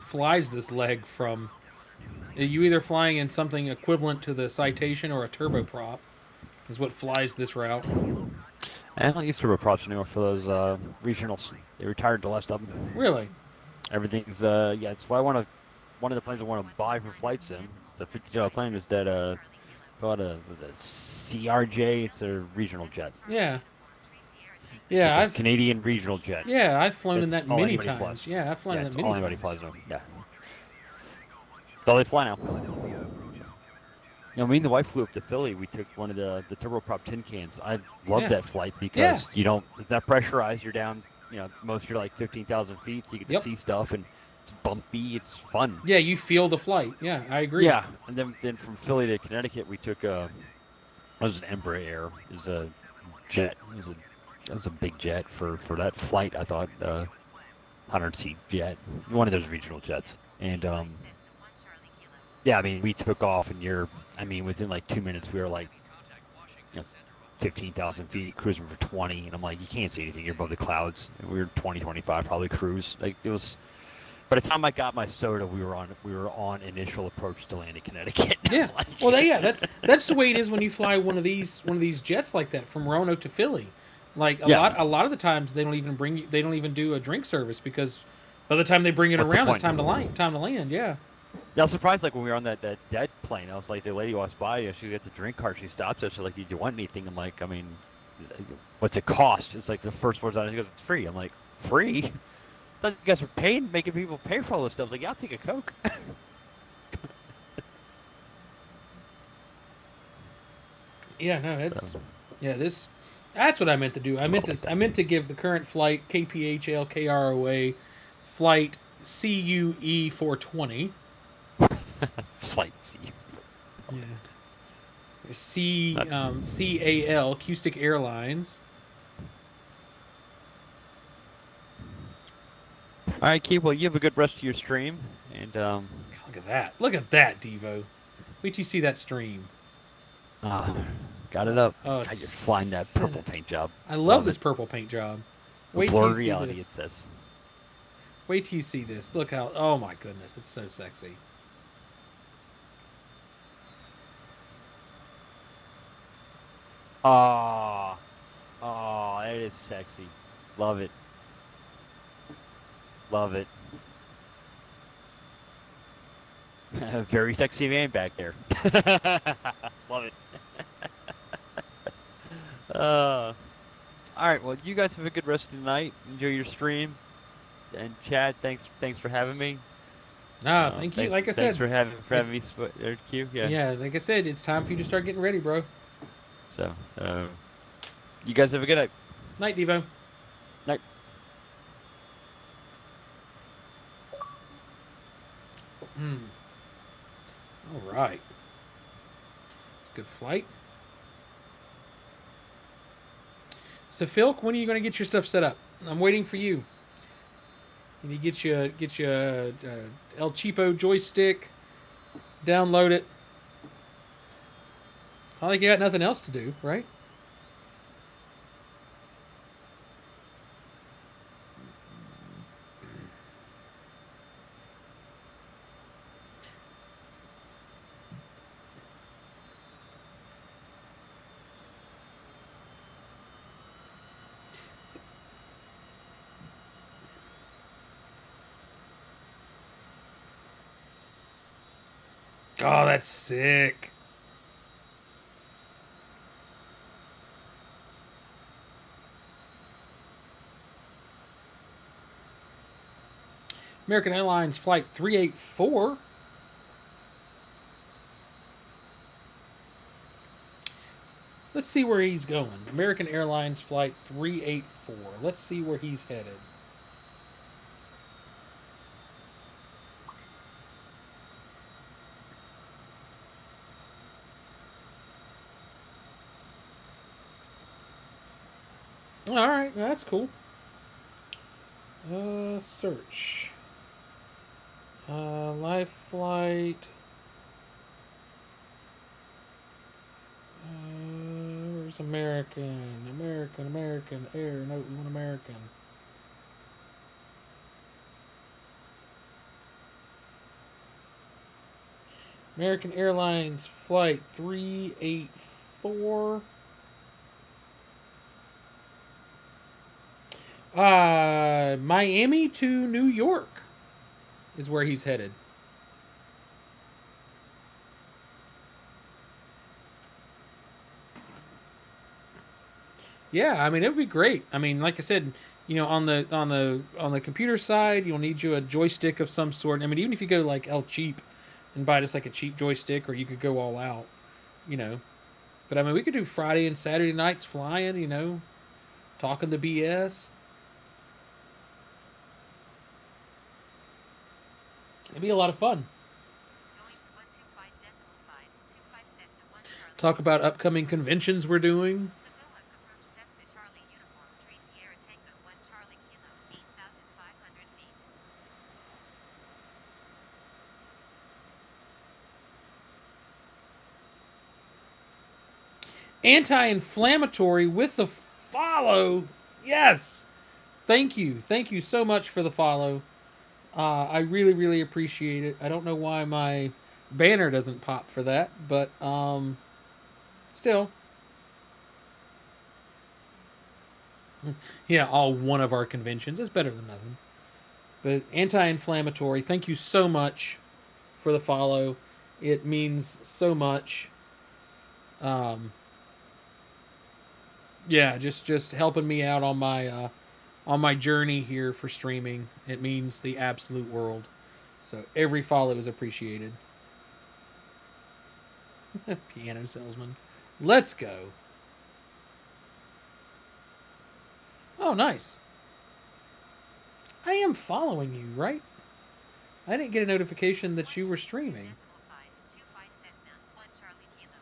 flies this leg from. You either flying in something equivalent to the citation or a turboprop is what flies this route. I don't use turboprops anymore for those regionals. They retired the last of them. Really? Everything's yeah. It's why one of the planes I want to buy for flight sim. It's a $50 plane. Is that called was it CRJ? It's a regional jet. Yeah. It's Yeah, like a Canadian regional jet. I've flown in That's that all many anybody times. flies. Yeah, I've flown Yeah, in it's that all many anybody times. flies now. Yeah. That's all they fly now. You know, me and the wife flew up to Philly. We took one of the turboprop tin cans. I love Yeah. that flight because you don't, it's not pressurized. You're down, you know, most you're like 15,000 feet, so you get to Yep. see stuff, and it's bumpy. It's fun. Yeah, you feel the flight. Yeah, I agree. Yeah, and then from Philly to Connecticut, we took it was an Embraer. It was a jet. It was a big jet for that flight. I thought 100-seat jet, one of those regional jets, and yeah, I mean, we took off, and within like 2 minutes, we were like, 15,000 feet, cruising for 20, and I'm like, you can't see anything. You're above the clouds. And we were 20, 25, probably cruise. Like it was. By the time I got my soda, we were on initial approach to land in Connecticut. Yeah. Well, yeah, that's the way it is when you fly one of these jets like that from Roanoke to Philly. Like a lot of the times they don't even do a drink service because by the time they bring it What's the around, it's point? time to land. Yeah. Yeah, I was surprised. Like when we were on that dead plane, I was like, the lady walks by, she gets a drink cart. She stops us. She's like, "Do you want anything?" I'm like, what's it cost? It's like the first words out. She goes, "It's free." I'm like, "Free?" I thought you guys were making people pay for all this stuff. I was like, "Yeah, I'll take a Coke." Yeah. No, it's this. That's what I meant to do. I meant to give the current flight KPHL KROA flight CUE 420. Flight C. Yeah. CAL Acoustic Airlines. All right, Keith. Well, you have a good rest of your stream, and Look at that. Look at that, Devo. Wait till you see that stream. got it up. Oh, God, you're flying that purple paint job. I love this purple paint job. Wait till Blur you see reality, this. it says. Wait till you see this. Look how. Oh my goodness, it's so sexy. Oh, it is sexy. Love it. Love it. Very sexy man back there. Love it. All right. Well, you guys have a good rest of the night. Enjoy your stream. And Chad, thanks for having me. Thank you. Like I said, thanks for having me, Q. Yeah. Yeah, like I said, it's time for you to start getting ready, bro. So, you guys have a good night. Night, Devo. Night. All right. It's a good flight. So, Phil, when are you going to get your stuff set up? I'm waiting for you. You need to get you a El Cheapo joystick. Download it. It's not like you got nothing else to do, right? Oh, that's sick. American Airlines Flight 384. Let's see where he's going. American Airlines Flight 384. Let's see where he's headed. All right, well, that's cool. Search. Life flight. Where's American? American Air. No, we want American. American Airlines flight 384. Miami to New York is where he's headed. Yeah, I mean it would be great. I mean, like I said, on the computer side, you'll need you a joystick of some sort. I mean, even if you go like El cheap and buy just like a cheap joystick, or you could go all out, you know. But I mean, we could do Friday and Saturday nights flying, talking the BS. It'd be a lot of fun. Going to 125.5, 25 Cessna 1 Charlie. Talk about upcoming conventions we're doing. Potomac approach Cessna Charlie uniform, treat Sierra Tango 1 Charlie Kilo, 8,500 feet. Anti-inflammatory with the follow. Yes. Thank you. Thank you so much for the follow. I really, really appreciate it. I don't know why my banner doesn't pop for that, but still. Yeah, all one of our conventions is better than nothing. But anti-inflammatory, thank you so much for the follow. It means so much. Yeah, just helping me out on my journey here for streaming. It means the absolute world. So every follow is appreciated. Piano salesman. Let's go. Oh, nice. I am following you, right? I didn't get a notification that you were streaming. Decimal 5, 25 Cessna 1 Charlie Kilo.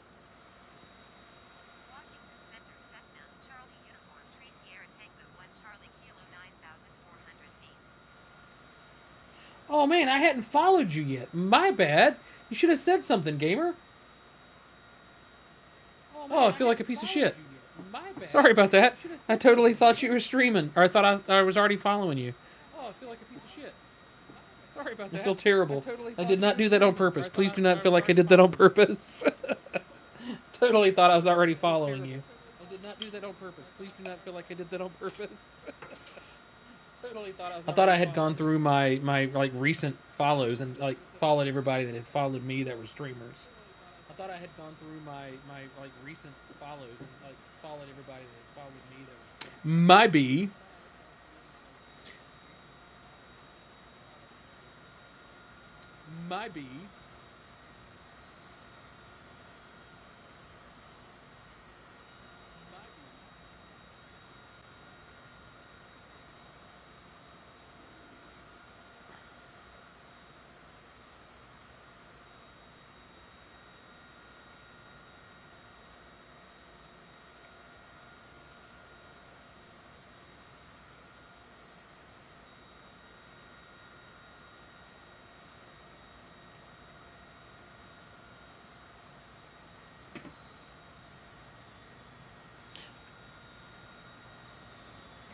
Washington Center Cessna Charlie uniform, treat Sierra Tango 1 Charlie Kilo, 9,400 feet. Oh man, I hadn't followed you yet. My bad. You should have said something, gamer. Oh, I feel like a piece of shit. Sorry about that. I totally thought you were streaming, or I thought I was already following you. Oh, I feel like a piece of shit. Sorry about that. I feel terrible. I did not do that on purpose. Please do not feel like I did that on purpose. Totally thought I was already following you. I did not do that on purpose. Please do not feel like I did that on purpose. Totally thought I thought I had gone through my like recent follows and like followed everybody that had followed me that were streamers. I thought I had gone through my like recent follows and like followed everybody that had followed me that was my B. My B.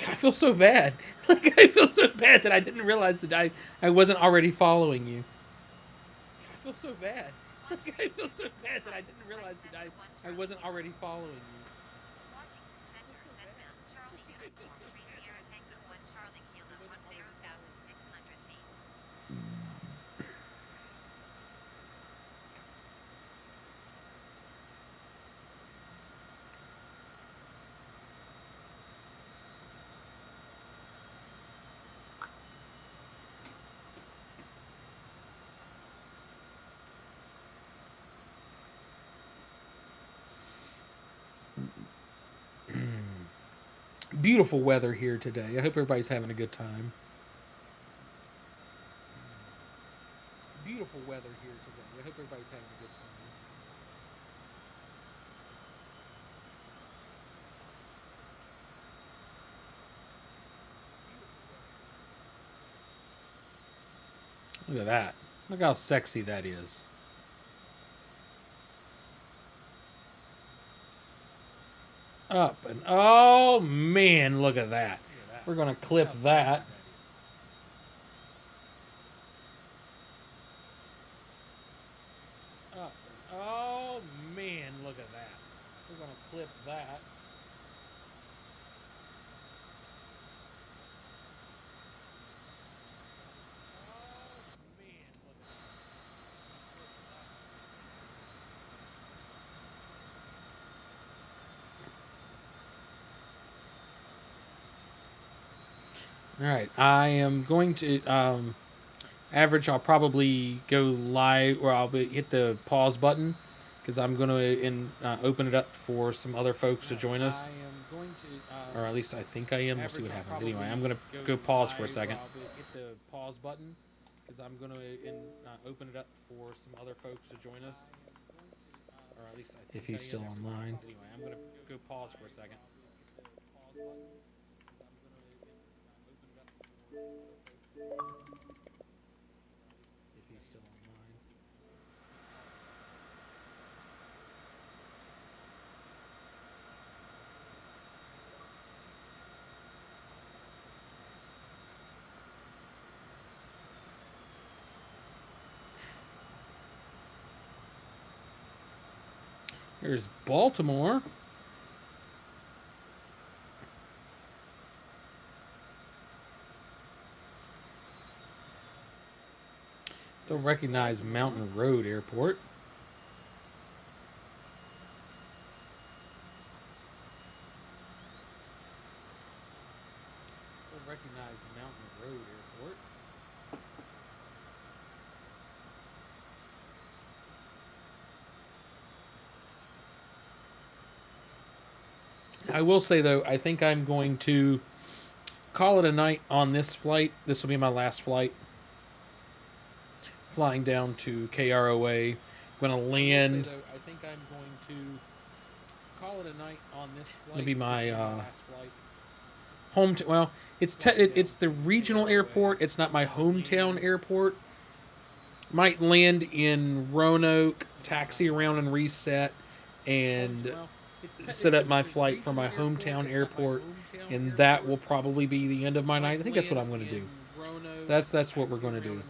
I feel so bad. Like I feel so bad that I didn't realize that I wasn't already following you. I feel so bad. Like I feel so bad that I didn't realize that I wasn't already following you. Washington Center Cessna Charlie uniform, treat Sierra Tango 1 Charlie Kilo, 10,600 feet. Beautiful weather here today. I hope everybody's having a good time. Beautiful weather here today. I hope everybody's having a good time. Look at that. Look how sexy that is. Up and oh man, look at that. We're gonna clip that. Up and oh man, look at that. We're gonna clip that. Oh man, look at that. All right, I am going to average. I'll probably go live, or hit the pause button because I'm going to open it up for some other folks to join us. I am going to, or at least I think I am. We'll see what happens. Anyway, I'm going to go pause for a second. Hit the pause button because I'm going to open it up for some other folks to join us. Or at least I think if he's still online. Anyway, I'm going to go pause for a second. If he's still online. Here's Baltimore. Don't recognize Mountain Road Airport. Don't recognize Mountain Road Airport. I will say, though, I think I'm going to call it a night on this flight. This will be my last flight. Flying down to KROA. I'm going to land. Say, though, I think I'm going to call it a night on this flight. It'll be my last flight. Well, it's the regional airport. It's not my hometown airport. Might land in Roanoke, taxi around and reset, and set up my flight for my hometown airport, and that will probably be the end of my night. I think that's what I'm going to do. That's what we're going to do.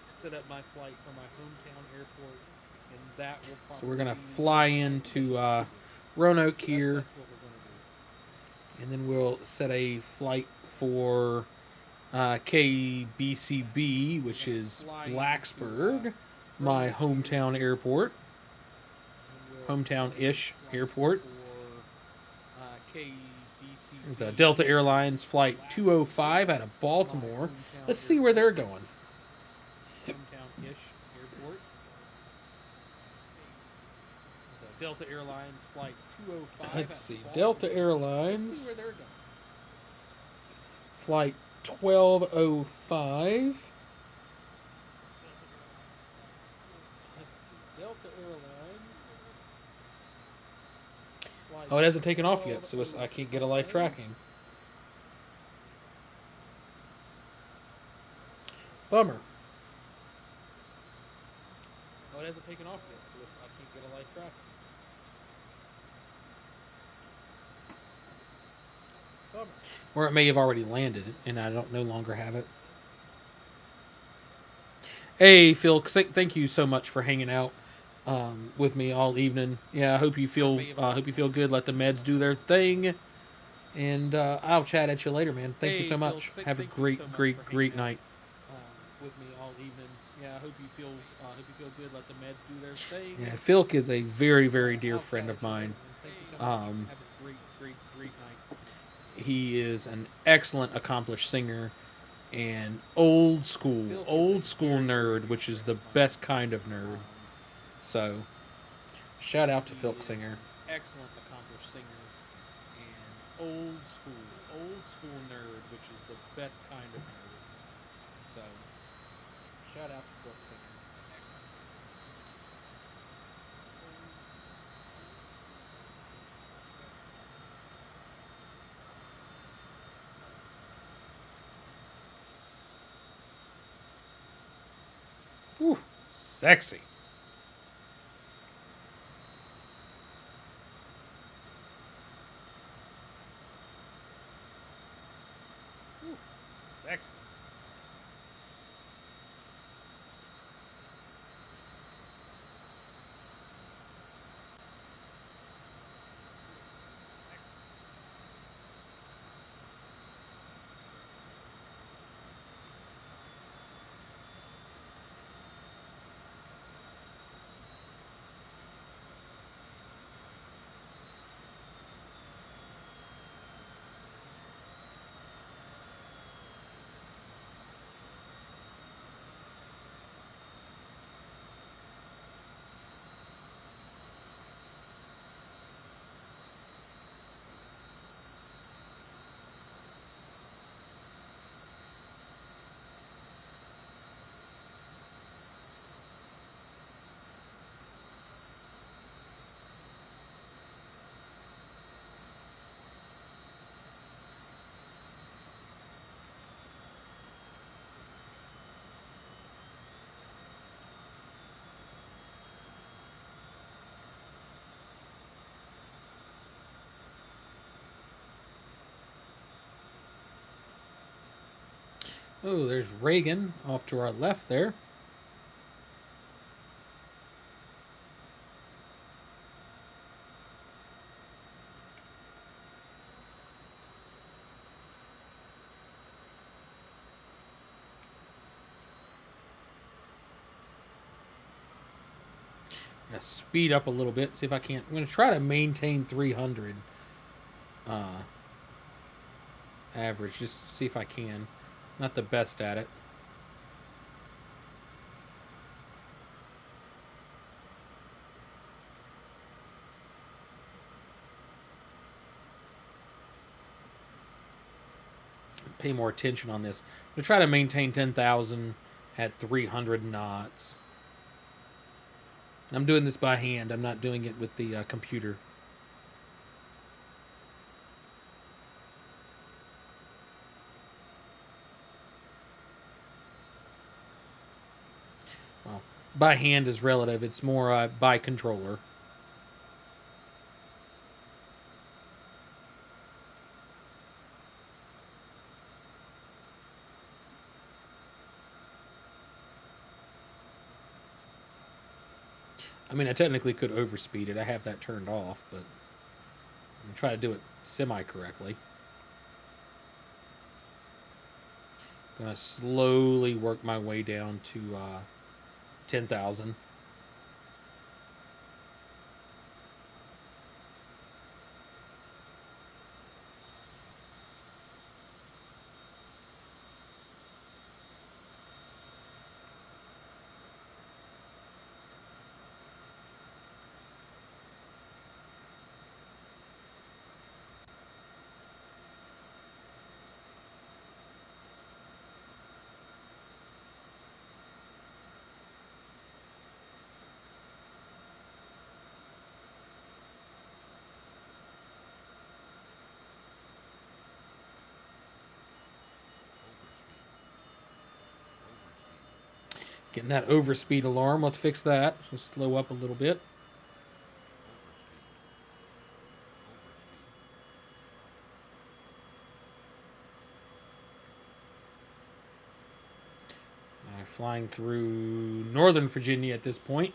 Set up my flight for my hometown airport, and that will probably. So we're going to fly into Roanoke here, and then we'll set a flight for KBCB, which is Blacksburg, my hometown airport. Hometown-ish airport. There's a Delta Airlines flight 205 out of Baltimore. Let's see where they're going. Hometown-ish airport. There's a Delta Airlines flight 205. Let's see. Delta Airlines. Let's see where they're going. Flight 1205. Delta Airlines. Oh, it hasn't taken off yet, so I can't get a live tracking. Bummer. Oh, it hasn't taken off yet, so I can't get a live tracking. Bummer. Or it may have already landed, and I no longer have it. Hey, Phil, thank you so much for hanging out with me all evening. Yeah, I hope you feel good. Let the meds do their thing, and I'll chat at you later, man. Thank you so much. Have a great night. With me all evening. Yeah, I hope you feel good. Let the meds do their thing. Yeah, Philk is a very, very dear friend of mine. Have a great night. He is an excellent, accomplished singer. And old school nerd, which is the best kind of nerd. So, shout out to Philk Singer. Excellent, accomplished singer. And old school nerd, which is the best kind of nerd. So, shout out to Philk Singer. sexy. Ooh, sexy. Oh, there's Reagan off to our left there. I'm gonna speed up a little bit, see if I can't. I'm gonna try to maintain 300 average, just see if I can. Not the best at it. Pay more attention on this. I'm gonna try to maintain 10,000 at 300 knots. I'm doing this by hand. I'm not doing it with the computer. Well, by hand is relative. It's more by controller. I mean, I technically could overspeed it. I have that turned off, but I'm gonna try to do it semi-correctly. I'm gonna slowly work my way down to 10,000. Getting that overspeed alarm. Let's fix that. So slow up a little bit. Flying through Northern Virginia at this point.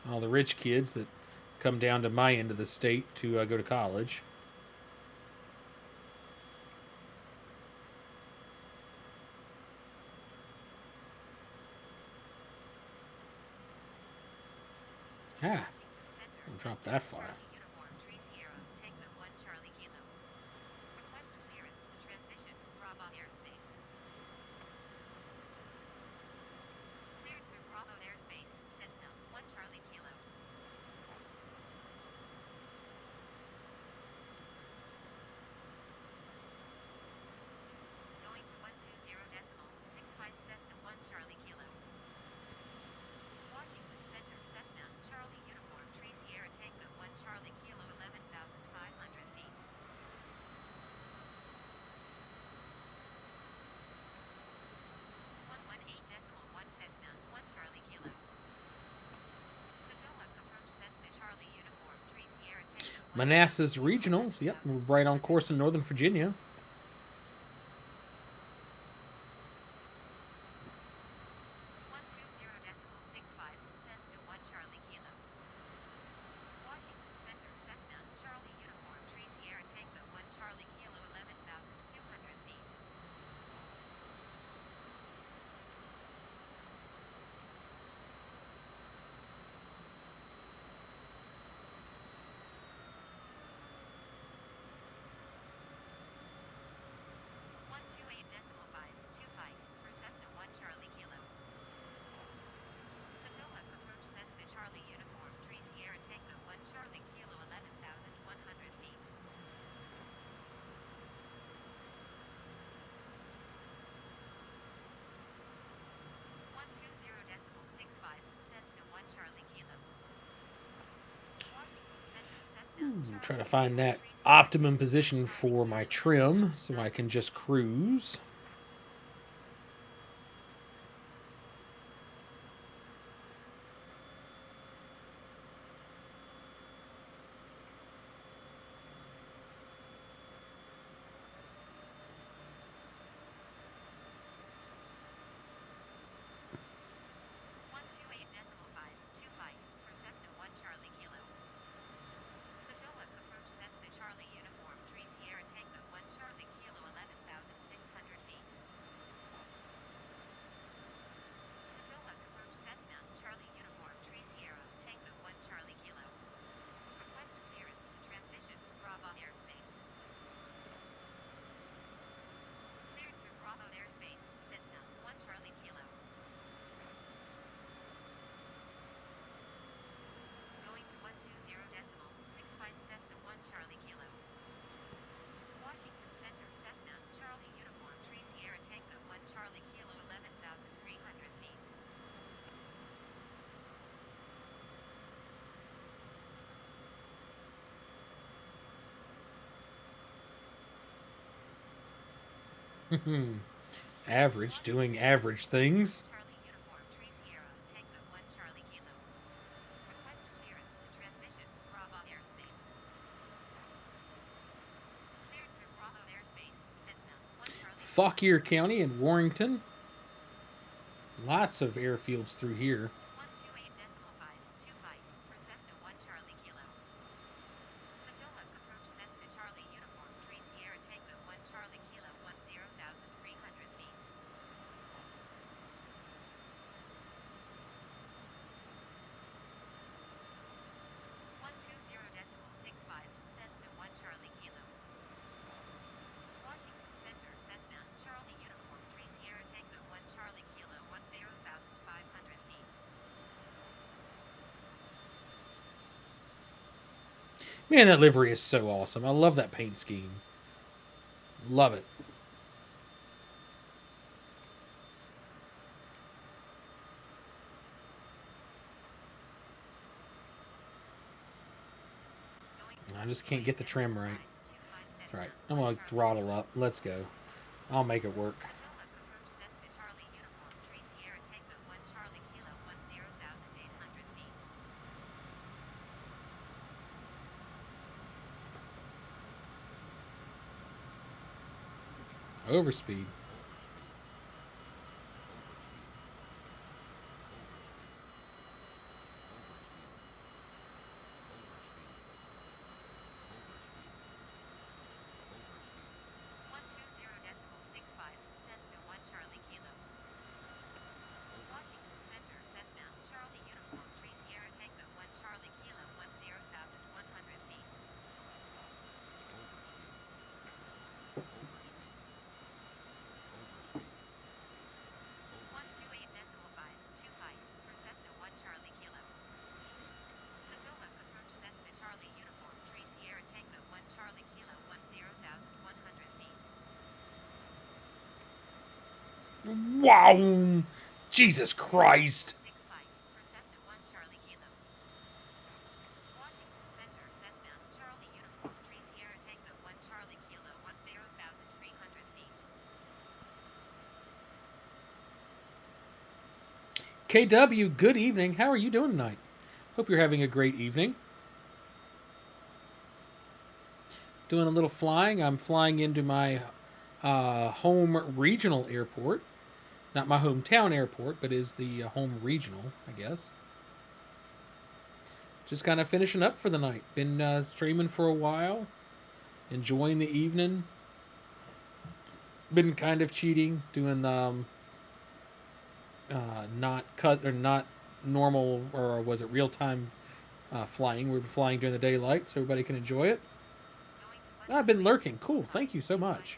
All the rich kids that come down to my end of the state to go to college. Ah, I'll drop that far. Uniform 3 Sierra, Tango 1 Charlie Kilo. Request clearance to transition Bravo airspace. Cleared through Bravo airspace, Cessna 1 Charlie Kilo. Going to 120.65 Cessna 1 Charlie Kilo. Washington Center, Cessna, Charlie Uniform 3 Sierra Tango 1 Charlie Manassas Regionals. Yep, we're right on course in Northern Virginia. Cessna 1 Charlie Kilo. Washington Center, Cessna, Charlie Uniform, Tree Sierra Tango 1 Charlie Kilo, 11,200 feet. One two eight decimal 525 for Cessna 1 Charlie Kilo. Potomac approach Cessna Charlie Uniform, Tree Sierra Tango 1 Charlie Kilo, 11,100 feet. One two zero decimal 65 Cessna 1 Charlie Kilo. Washington Center, Cessna. Trying to find that optimum position for my trim so I can just cruise. One two eight decimal 525 for Cessna 1 Charlie Kilo. Potomac approach Cessna Charlie Uniform, Tree Sierra Tango 1 Charlie Kilo, 11,600 feet. Potomac approach Cessna Charlie Uniform, Tree Sierra Tango 1 Charlie Kilo. Request clearance to transition Bravo airspace. Cleared through Bravo airspace, Cessna 1 Charlie Kilo. Going to 120 decimal 65 Cessna 1 Charlie Kilo. Washington Center, Cessna Charlie Uniform, Tree Sierra Tango 1 Charlie Kilo, 11,300 feet. Average, doing average things. Charlie Uniform, Tree Sierra Tango 1 Charlie Kilo. Request clearance to transition Bravo airspace. Cleared through Bravo airspace, Cessna 1 Charlie Kilo. Fauquier County and Warrington. Lots of airfields through here. 128 decimal 525 for Cessna 1 Charlie Kilo. Potomac approach Cessna Charlie Uniform, Tree Sierra Tango 1 Charlie Kilo, 10,300 feet. One two zero decimal 65 Cessna 1 Charlie Kilo. Washington Center, Cessna Charlie Uniform, Tree Sierra Tango 1 Charlie Kilo, 10,500 feet. Man, that livery is so awesome. I love that paint scheme. Love it. I just can't get the trim right. That's right. I'm going to throttle up. Let's go. I'll make it work. Potomac approach Cessna Charlie Uniform, Tree Sierra Tango 1 Charlie Kilo, 10,800 feet. Overspeed. One two zero decimal 65 Cessna 1 Charlie Kilo. Washington Center, Cessna Charlie Uniform, Tree Sierra Tango 1 Charlie Kilo, 10,100 feet. One two eight decimal 525 for Cessna 1 Charlie Kilo. Potomac approach Cessna Charlie Uniform, Tree Sierra Tango 1 Charlie Kilo, 10,100 feet. Wow! Jesus Christ! 65 for Cessna 1 Charlie Kilo. Washington Center, Cessna Charlie Uniform, Tree Sierra Tango 1 Charlie Kilo, 10,300 feet. KW, good evening. How are you doing tonight? Hope you're having a great evening. doing a little flying. I'm flying into my home regional airport. Not my hometown airport, but is the home regional, I guess. Just kind of finishing up for the night. Been streaming for a while. Enjoying the evening. Been kind of cheating, doing not cut or not normal, or was it real time flying? We're flying during the daylight so everybody can enjoy it. I've been lurking. Cool. Thank you so much.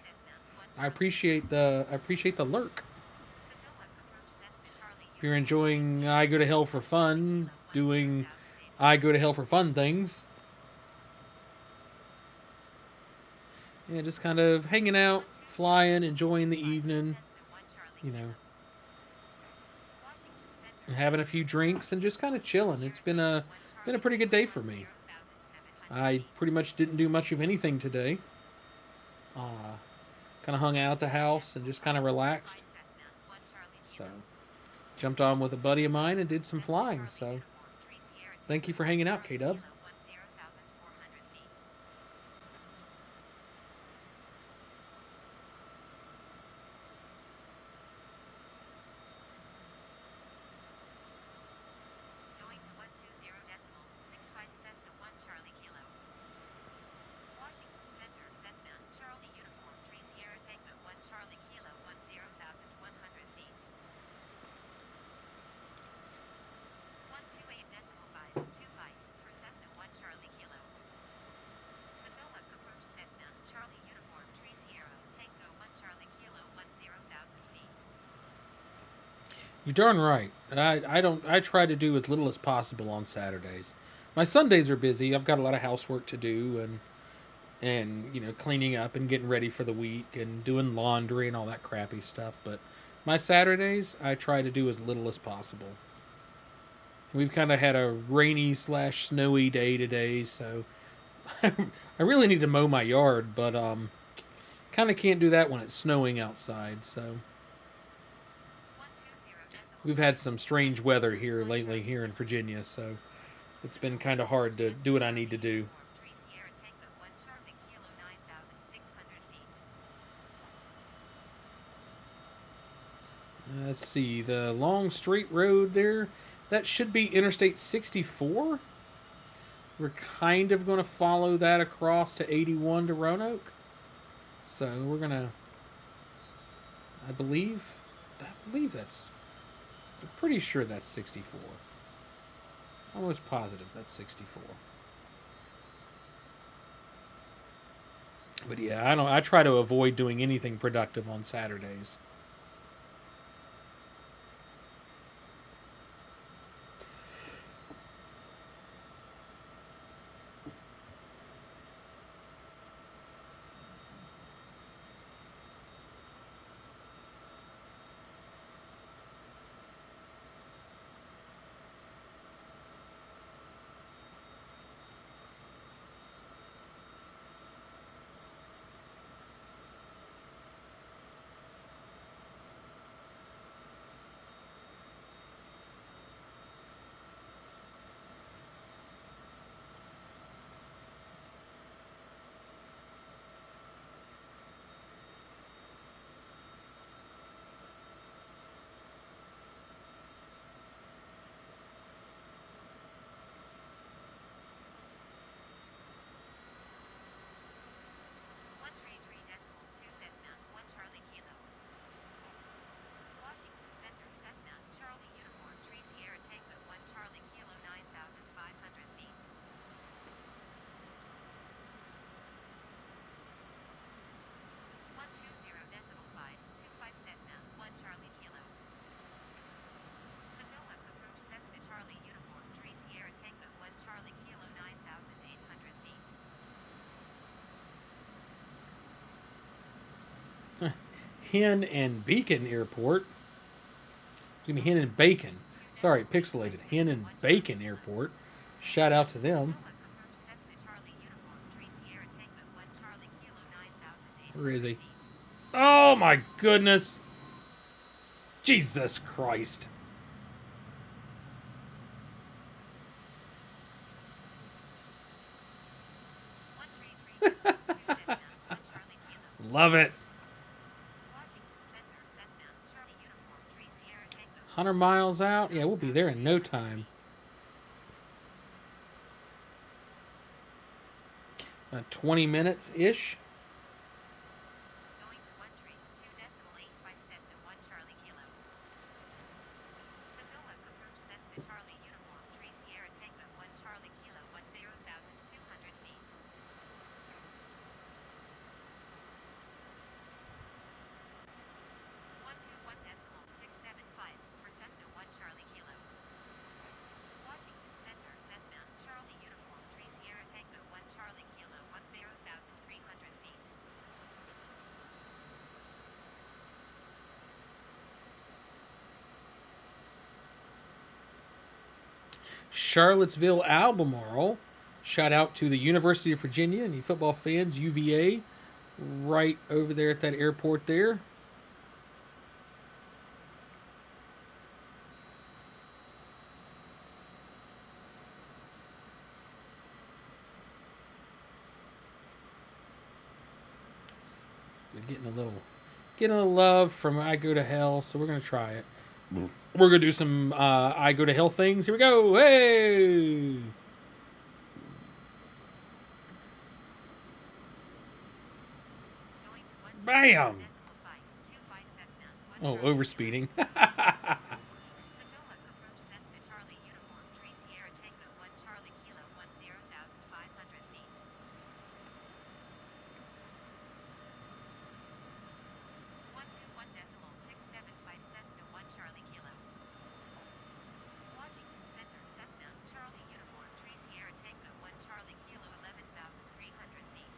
I appreciate the lurk. If you're enjoying I Go to Hell for Fun, doing I Go to Hell for Fun things. Yeah, just kind of hanging out, flying, enjoying the evening, you know, having a few drinks and just kind of chilling. It's been a pretty good day for me. I pretty much didn't do much of anything today. Kind of hung out at the house and just kind of relaxed. So, jumped on with a buddy of mine and did some flying. So, thank you for hanging out, K-Dub. Going to 120.65 Cessna 1 Charlie Kilo. Washington Center, Cessna, Charlie Uniform 3 Sierra Tango 1 Charlie Kilo 10,100 feet. 128.525 for Cessna 1 Charlie Kilo. Potomac approach Cessna, Charlie Uniform 3 Sierra Tango 1 Charlie Kilo 10,000 feet. You're darn right. I try to do as little as possible on Saturdays. My Sundays are busy. I've got a lot of housework to do and you know, cleaning up and getting ready for the week and doing laundry and all that crappy stuff. But my Saturdays, I try to do as little as possible. We've kind of had a rainy / snowy day today, so I really need to mow my yard, but kind of can't do that when it's snowing outside. So we've had some strange weather here lately here in Virginia, so it's been kind of hard to do what I need to do. Let's see, the long straight road there, that should be Interstate 64. We're kind of going to follow that across to 81 to Roanoke. So we're going to, I believe that's, I'm pretty sure that's 64. Almost positive that's 64. But yeah, I try to avoid doing anything productive on Saturdays. Hen and Beacon Airport. Excuse me, Hen and Bacon. Sorry, pixelated. Hen and Bacon Airport. Shout out to them. Where is he? Oh my goodness. Jesus Christ. Love it. Washington Center, Cessna, Charlie Uniform, 3 Sierra Tango. 100 miles out. Yeah, we'll be there in no time. 20 minutes ish. Going to 132.85 Cessna 1 Charlie Kilo. Potomac approach Cessna Charlie Uniform 3 Sierra Tango 1 Charlie Kilo 10,200 feet. 121.675 for Cessna 1 Charlie Kilo. Washington Center, Cessna, Charlie Uniform 3 Sierra Tango 1 Charlie Kilo 10,300 feet. Charlottesville, Albemarle. Shout out to the University of Virginia and the football fans, UVA, right over there at that airport there. We're getting a little love from I Go to Hell, so we're gonna try it. We're gonna do some I Go to Hell things. Here we go. Hey! Going to 1 Bam! 25 Cessna 1 Oh, Charlie overspeeding. Potomac approach Cessna Charlie Uniform 3 Sierra Tango 1 Charlie Kilo 10,500 feet. 121.675 Cessna 1 Charlie Kilo. Washington Center, Cessna, Charlie Uniform 3 Sierra Tango 1 Charlie Kilo 11,300 feet.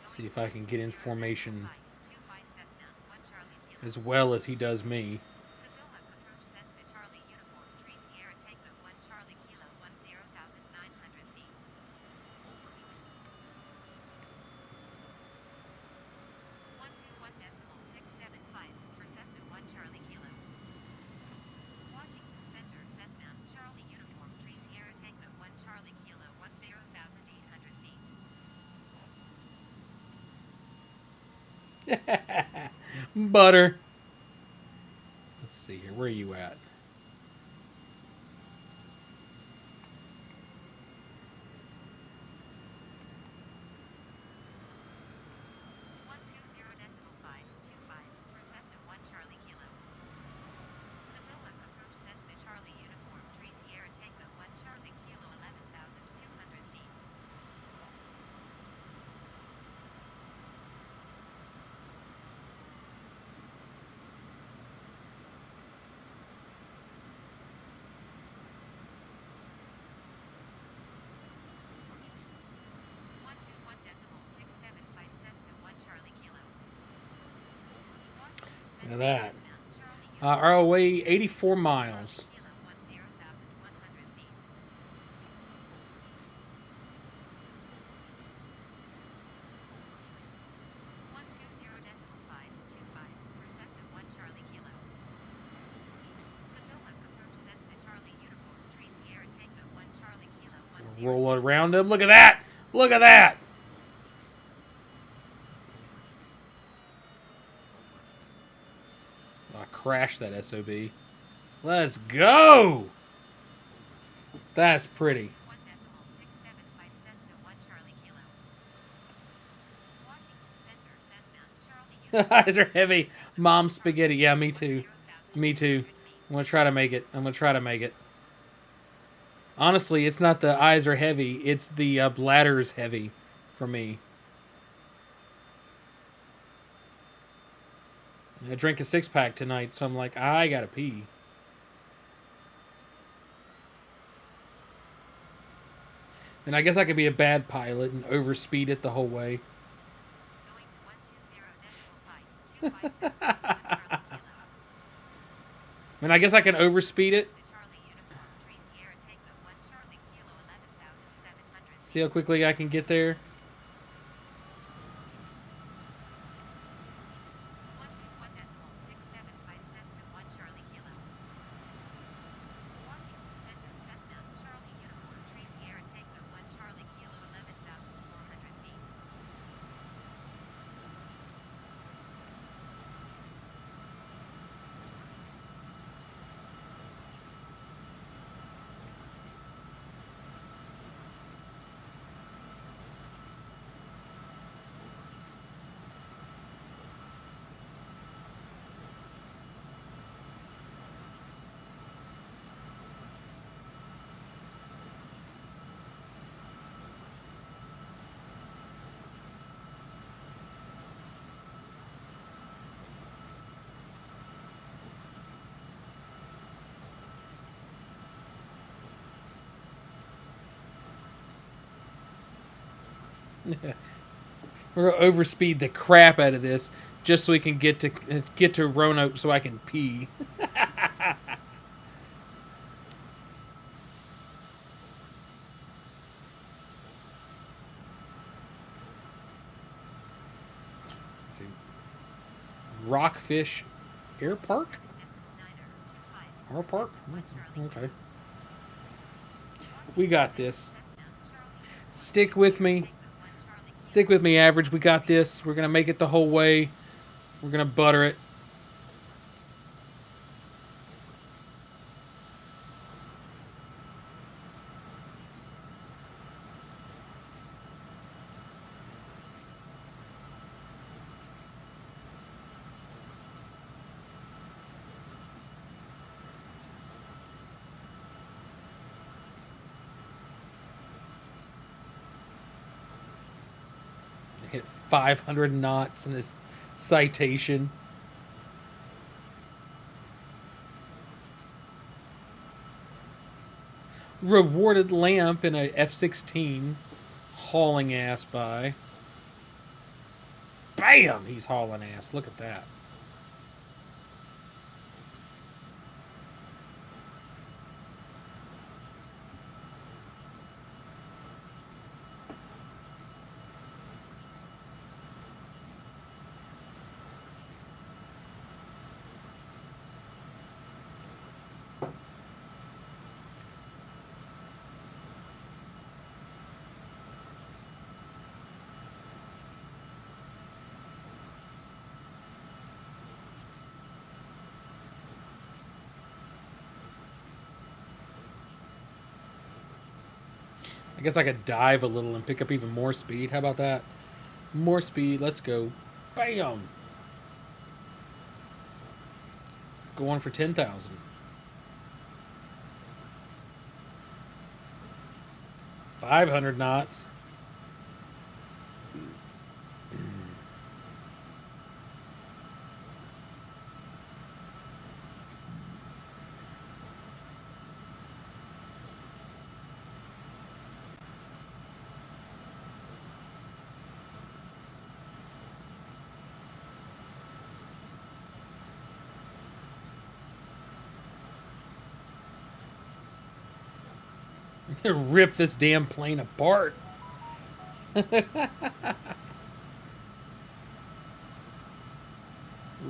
See if I can get in formation 25 Cessna 1 Charlie Kilo. as well as he does me. Potomac approach Cessna Charlie Uniform 3 Sierra Tango 1 Charlie Kilo 10,900 feet. 121.675 for Cessna 1 Charlie Kilo. Washington Center, Cessna, Charlie Uniform 3 Sierra Tango 1 Charlie Kilo 10,800 feet. Butter. Let's see here. Where are you at? 120.525 for Cessna 1 Charlie Kilo. Potomac approach Cessna Charlie Uniform 3 Sierra Tango 1 Charlie Kilo 11,200 feet. One two one decimal 675 Cessna 1 Charlie Kilo. Look at that. Our away 84 miles. Kilo 10,100 feet. 120.525 for Cessna 1 Charlie Kilo. Potomac approach Cessna Charlie Uniform 3 Sierra Tango 1 Charlie Kilo 10. Roll around him. Look at that. Look at that. I crashed that SOB. Let's go. That's pretty. 1.675 Cessna 1 Charlie Kilo. Washington Center, Cessna, Charlie Eyes are heavy. Mom spaghetti. Yeah, me too. Me too. I'm going to try to make it. I'm going to try to make it. Honestly, it's not the eyes are heavy. It's the bladder's heavy for me. I drank a 6-pack tonight, so I'm like, I got to pee. And I guess I could be a bad pilot and overspeed it the whole way. Going to 120.525 Cessna 1 Charlie Kilo. And I guess I can overspeed it. Charlie Uniform 3 Sierra Tango 1 Charlie Kilo 11,700 See how quickly I can get there. 121.675 Cessna 1 Charlie Kilo. Washington Center, Cessna, Charlie Uniform 3 Sierra Tango 1 Charlie Kilo 11,400 We're gonna overspeed the crap out of this just so we can get to Roanoke so I can pee. Let's see. Rockfish Air Park? Air Park? Okay. We got this. Stick with me. Stick with me, Average. We got this. We're going to make it the whole way. We're going to butter it. Hit 500 knots in this citation. Rewarded lamp in a F-16 hauling ass by. Bam! He's hauling ass. Look at that. I guess I could dive a little and pick up even more speed. How about that? More speed. Let's go. Bam! Going for 10,000. 500 knots. Rip this damn plane apart.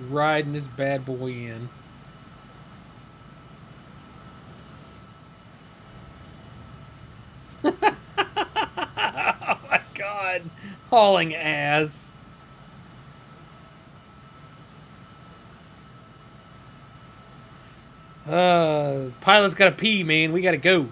Riding this bad boy in. Oh my god. Hauling ass. Pilot's gotta pee, man. We gotta go.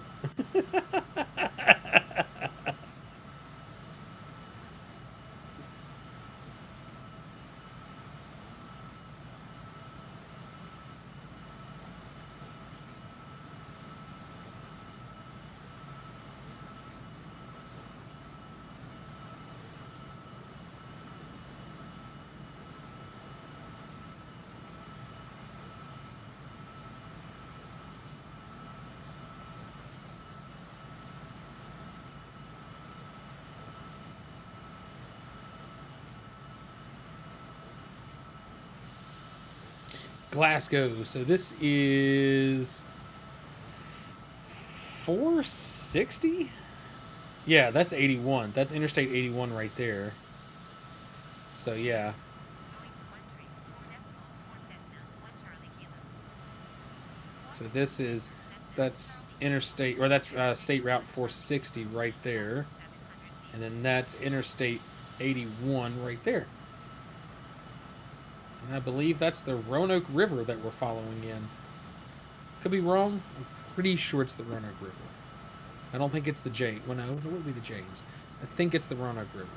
Glasgow. So this is 460? Yeah, that's 81. That's Interstate 81 right there. So yeah. So this is, that's Interstate, or that's State Route 460 right there. And then that's Interstate 81 right there. And I believe that's the Roanoke River that we're following in. Could be wrong. I'm pretty sure it's the Roanoke River. I don't think it's the James. Well, no, it would be the James. I think it's the Roanoke River.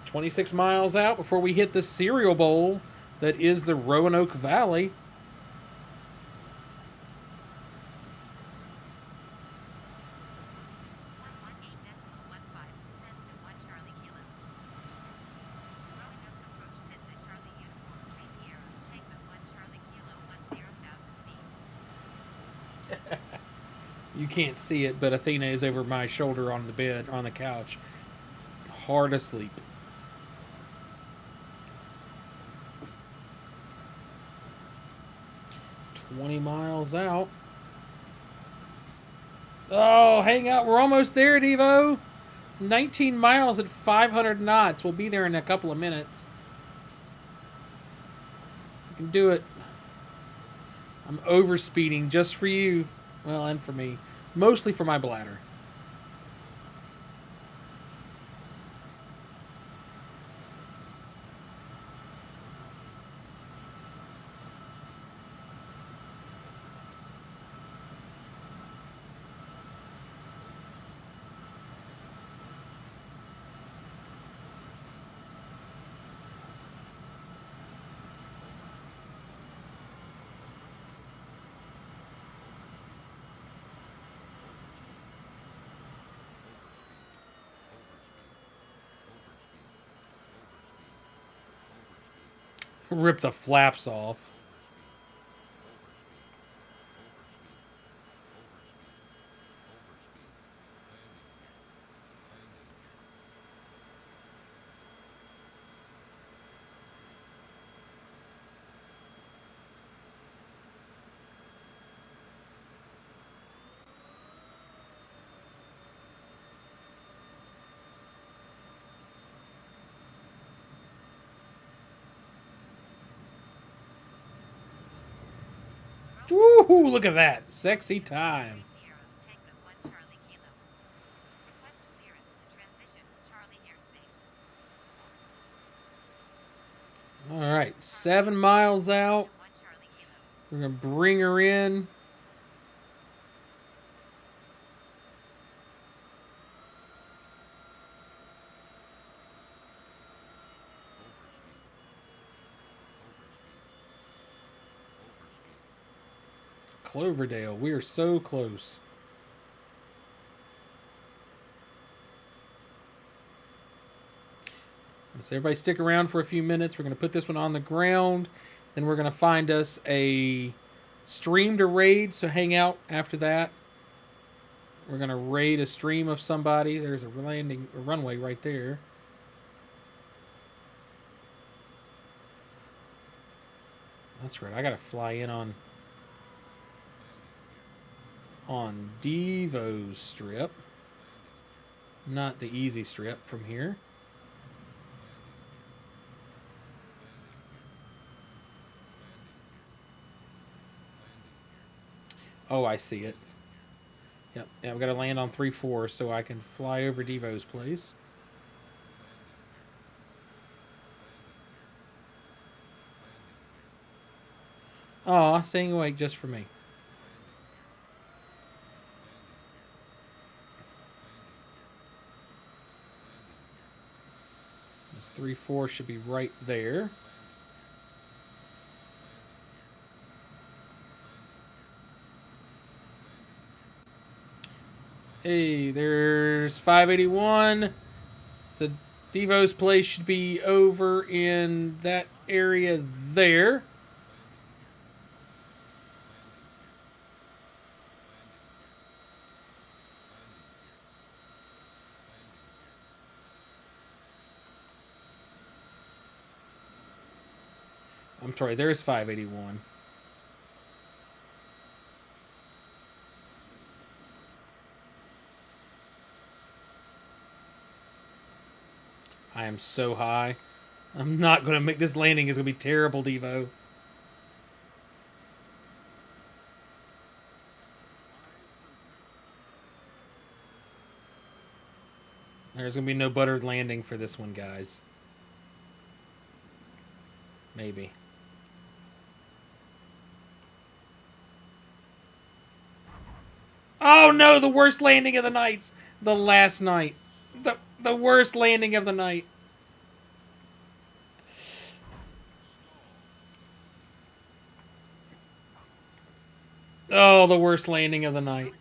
26 miles out before we hit the cereal bowl that is the Roanoke Valley. You can't see it, but Athena is over my shoulder on the bed, on the couch. Hard asleep. $20 miles out. Oh, hang out. We're almost there, Devo. 19 miles at 500 knots. We'll be there in a couple of minutes. You can do it. I'm overspeeding just for you. Well, and for me. Mostly for my bladder. Rip the flaps off. Woo! Look at that. Sexy time. Sierra, Tango 1 Charlie Kilo. Request clearance to transition Charlie airspace. All right. 7 miles out. 1 Charlie Kilo. We're going to bring her in. Cloverdale. We are so close. So everybody stick around for a few minutes. We're going to put this one on the ground. Then we're going to find us a stream to raid. So hang out after that. We're going to raid a stream of somebody. There's a runway right there. That's right. I got to fly in on Devo's strip. Not the easy strip from here. Oh, I see it. Yep. Yeah, I've got to land on 3-4 so I can fly over Devo's place. Aw, staying awake just for me. This 3-4 should be right there. Hey, there's 581. So Devo's place should be over in that area there. I'm sorry, there's 581. I am so high. I'm not going to make this landing. Is going to be terrible, Devo. There's going to be no buttered landing for this one, guys. Maybe. Oh no, the worst landing of the night. The last night. The worst landing of the night. Oh, the worst landing of the night.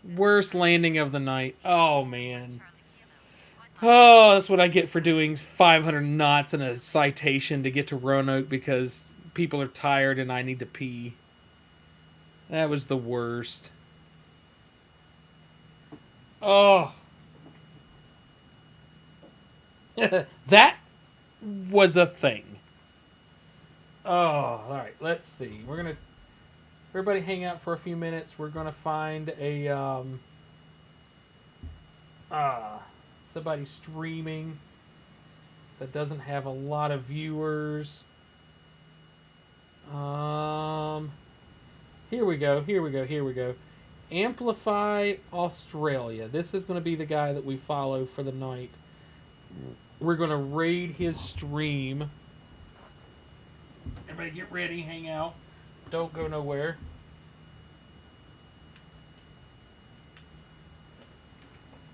Worst landing of the night. Oh, man. Oh, that's what I get for doing 500 knots in a citation to get to Roanoke because people are tired and I need to pee. That was the worst. Oh. That was a thing. Oh, all right. Let's see. We're gonna everybody hang out for a few minutes. We're gonna find a somebody streaming that doesn't have a lot of viewers. Here we go. Amplify Australia. This is going to be the guy that we follow for the night. We're going to raid his stream. Everybody get ready, hang out. Don't go nowhere.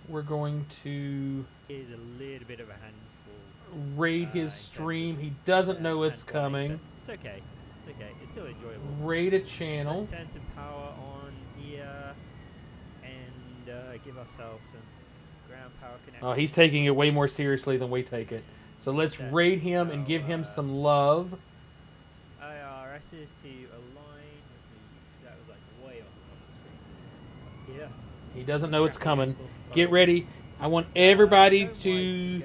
We're going to Is a little bit of a handful. raid his stream. He doesn't know it's coming. It's okay. It's okay. It's still enjoyable. Raid a channel. Let's turn some power on here and give ourselves some ground power connection. Oh, he's taking it way more seriously than we take it. So let's raid him and give him some love. IRS is to align with the, that was like way on the screen. Yeah. He doesn't know it's coming. Get ready. I want everybody to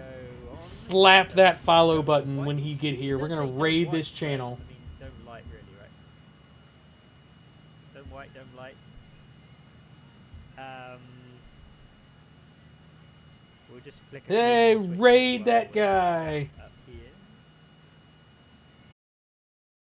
slap that follow button when he get here. We're going to raid this channel. I mean, don't like really, right? Don't like. We'll just flick. Hey, raid that guy.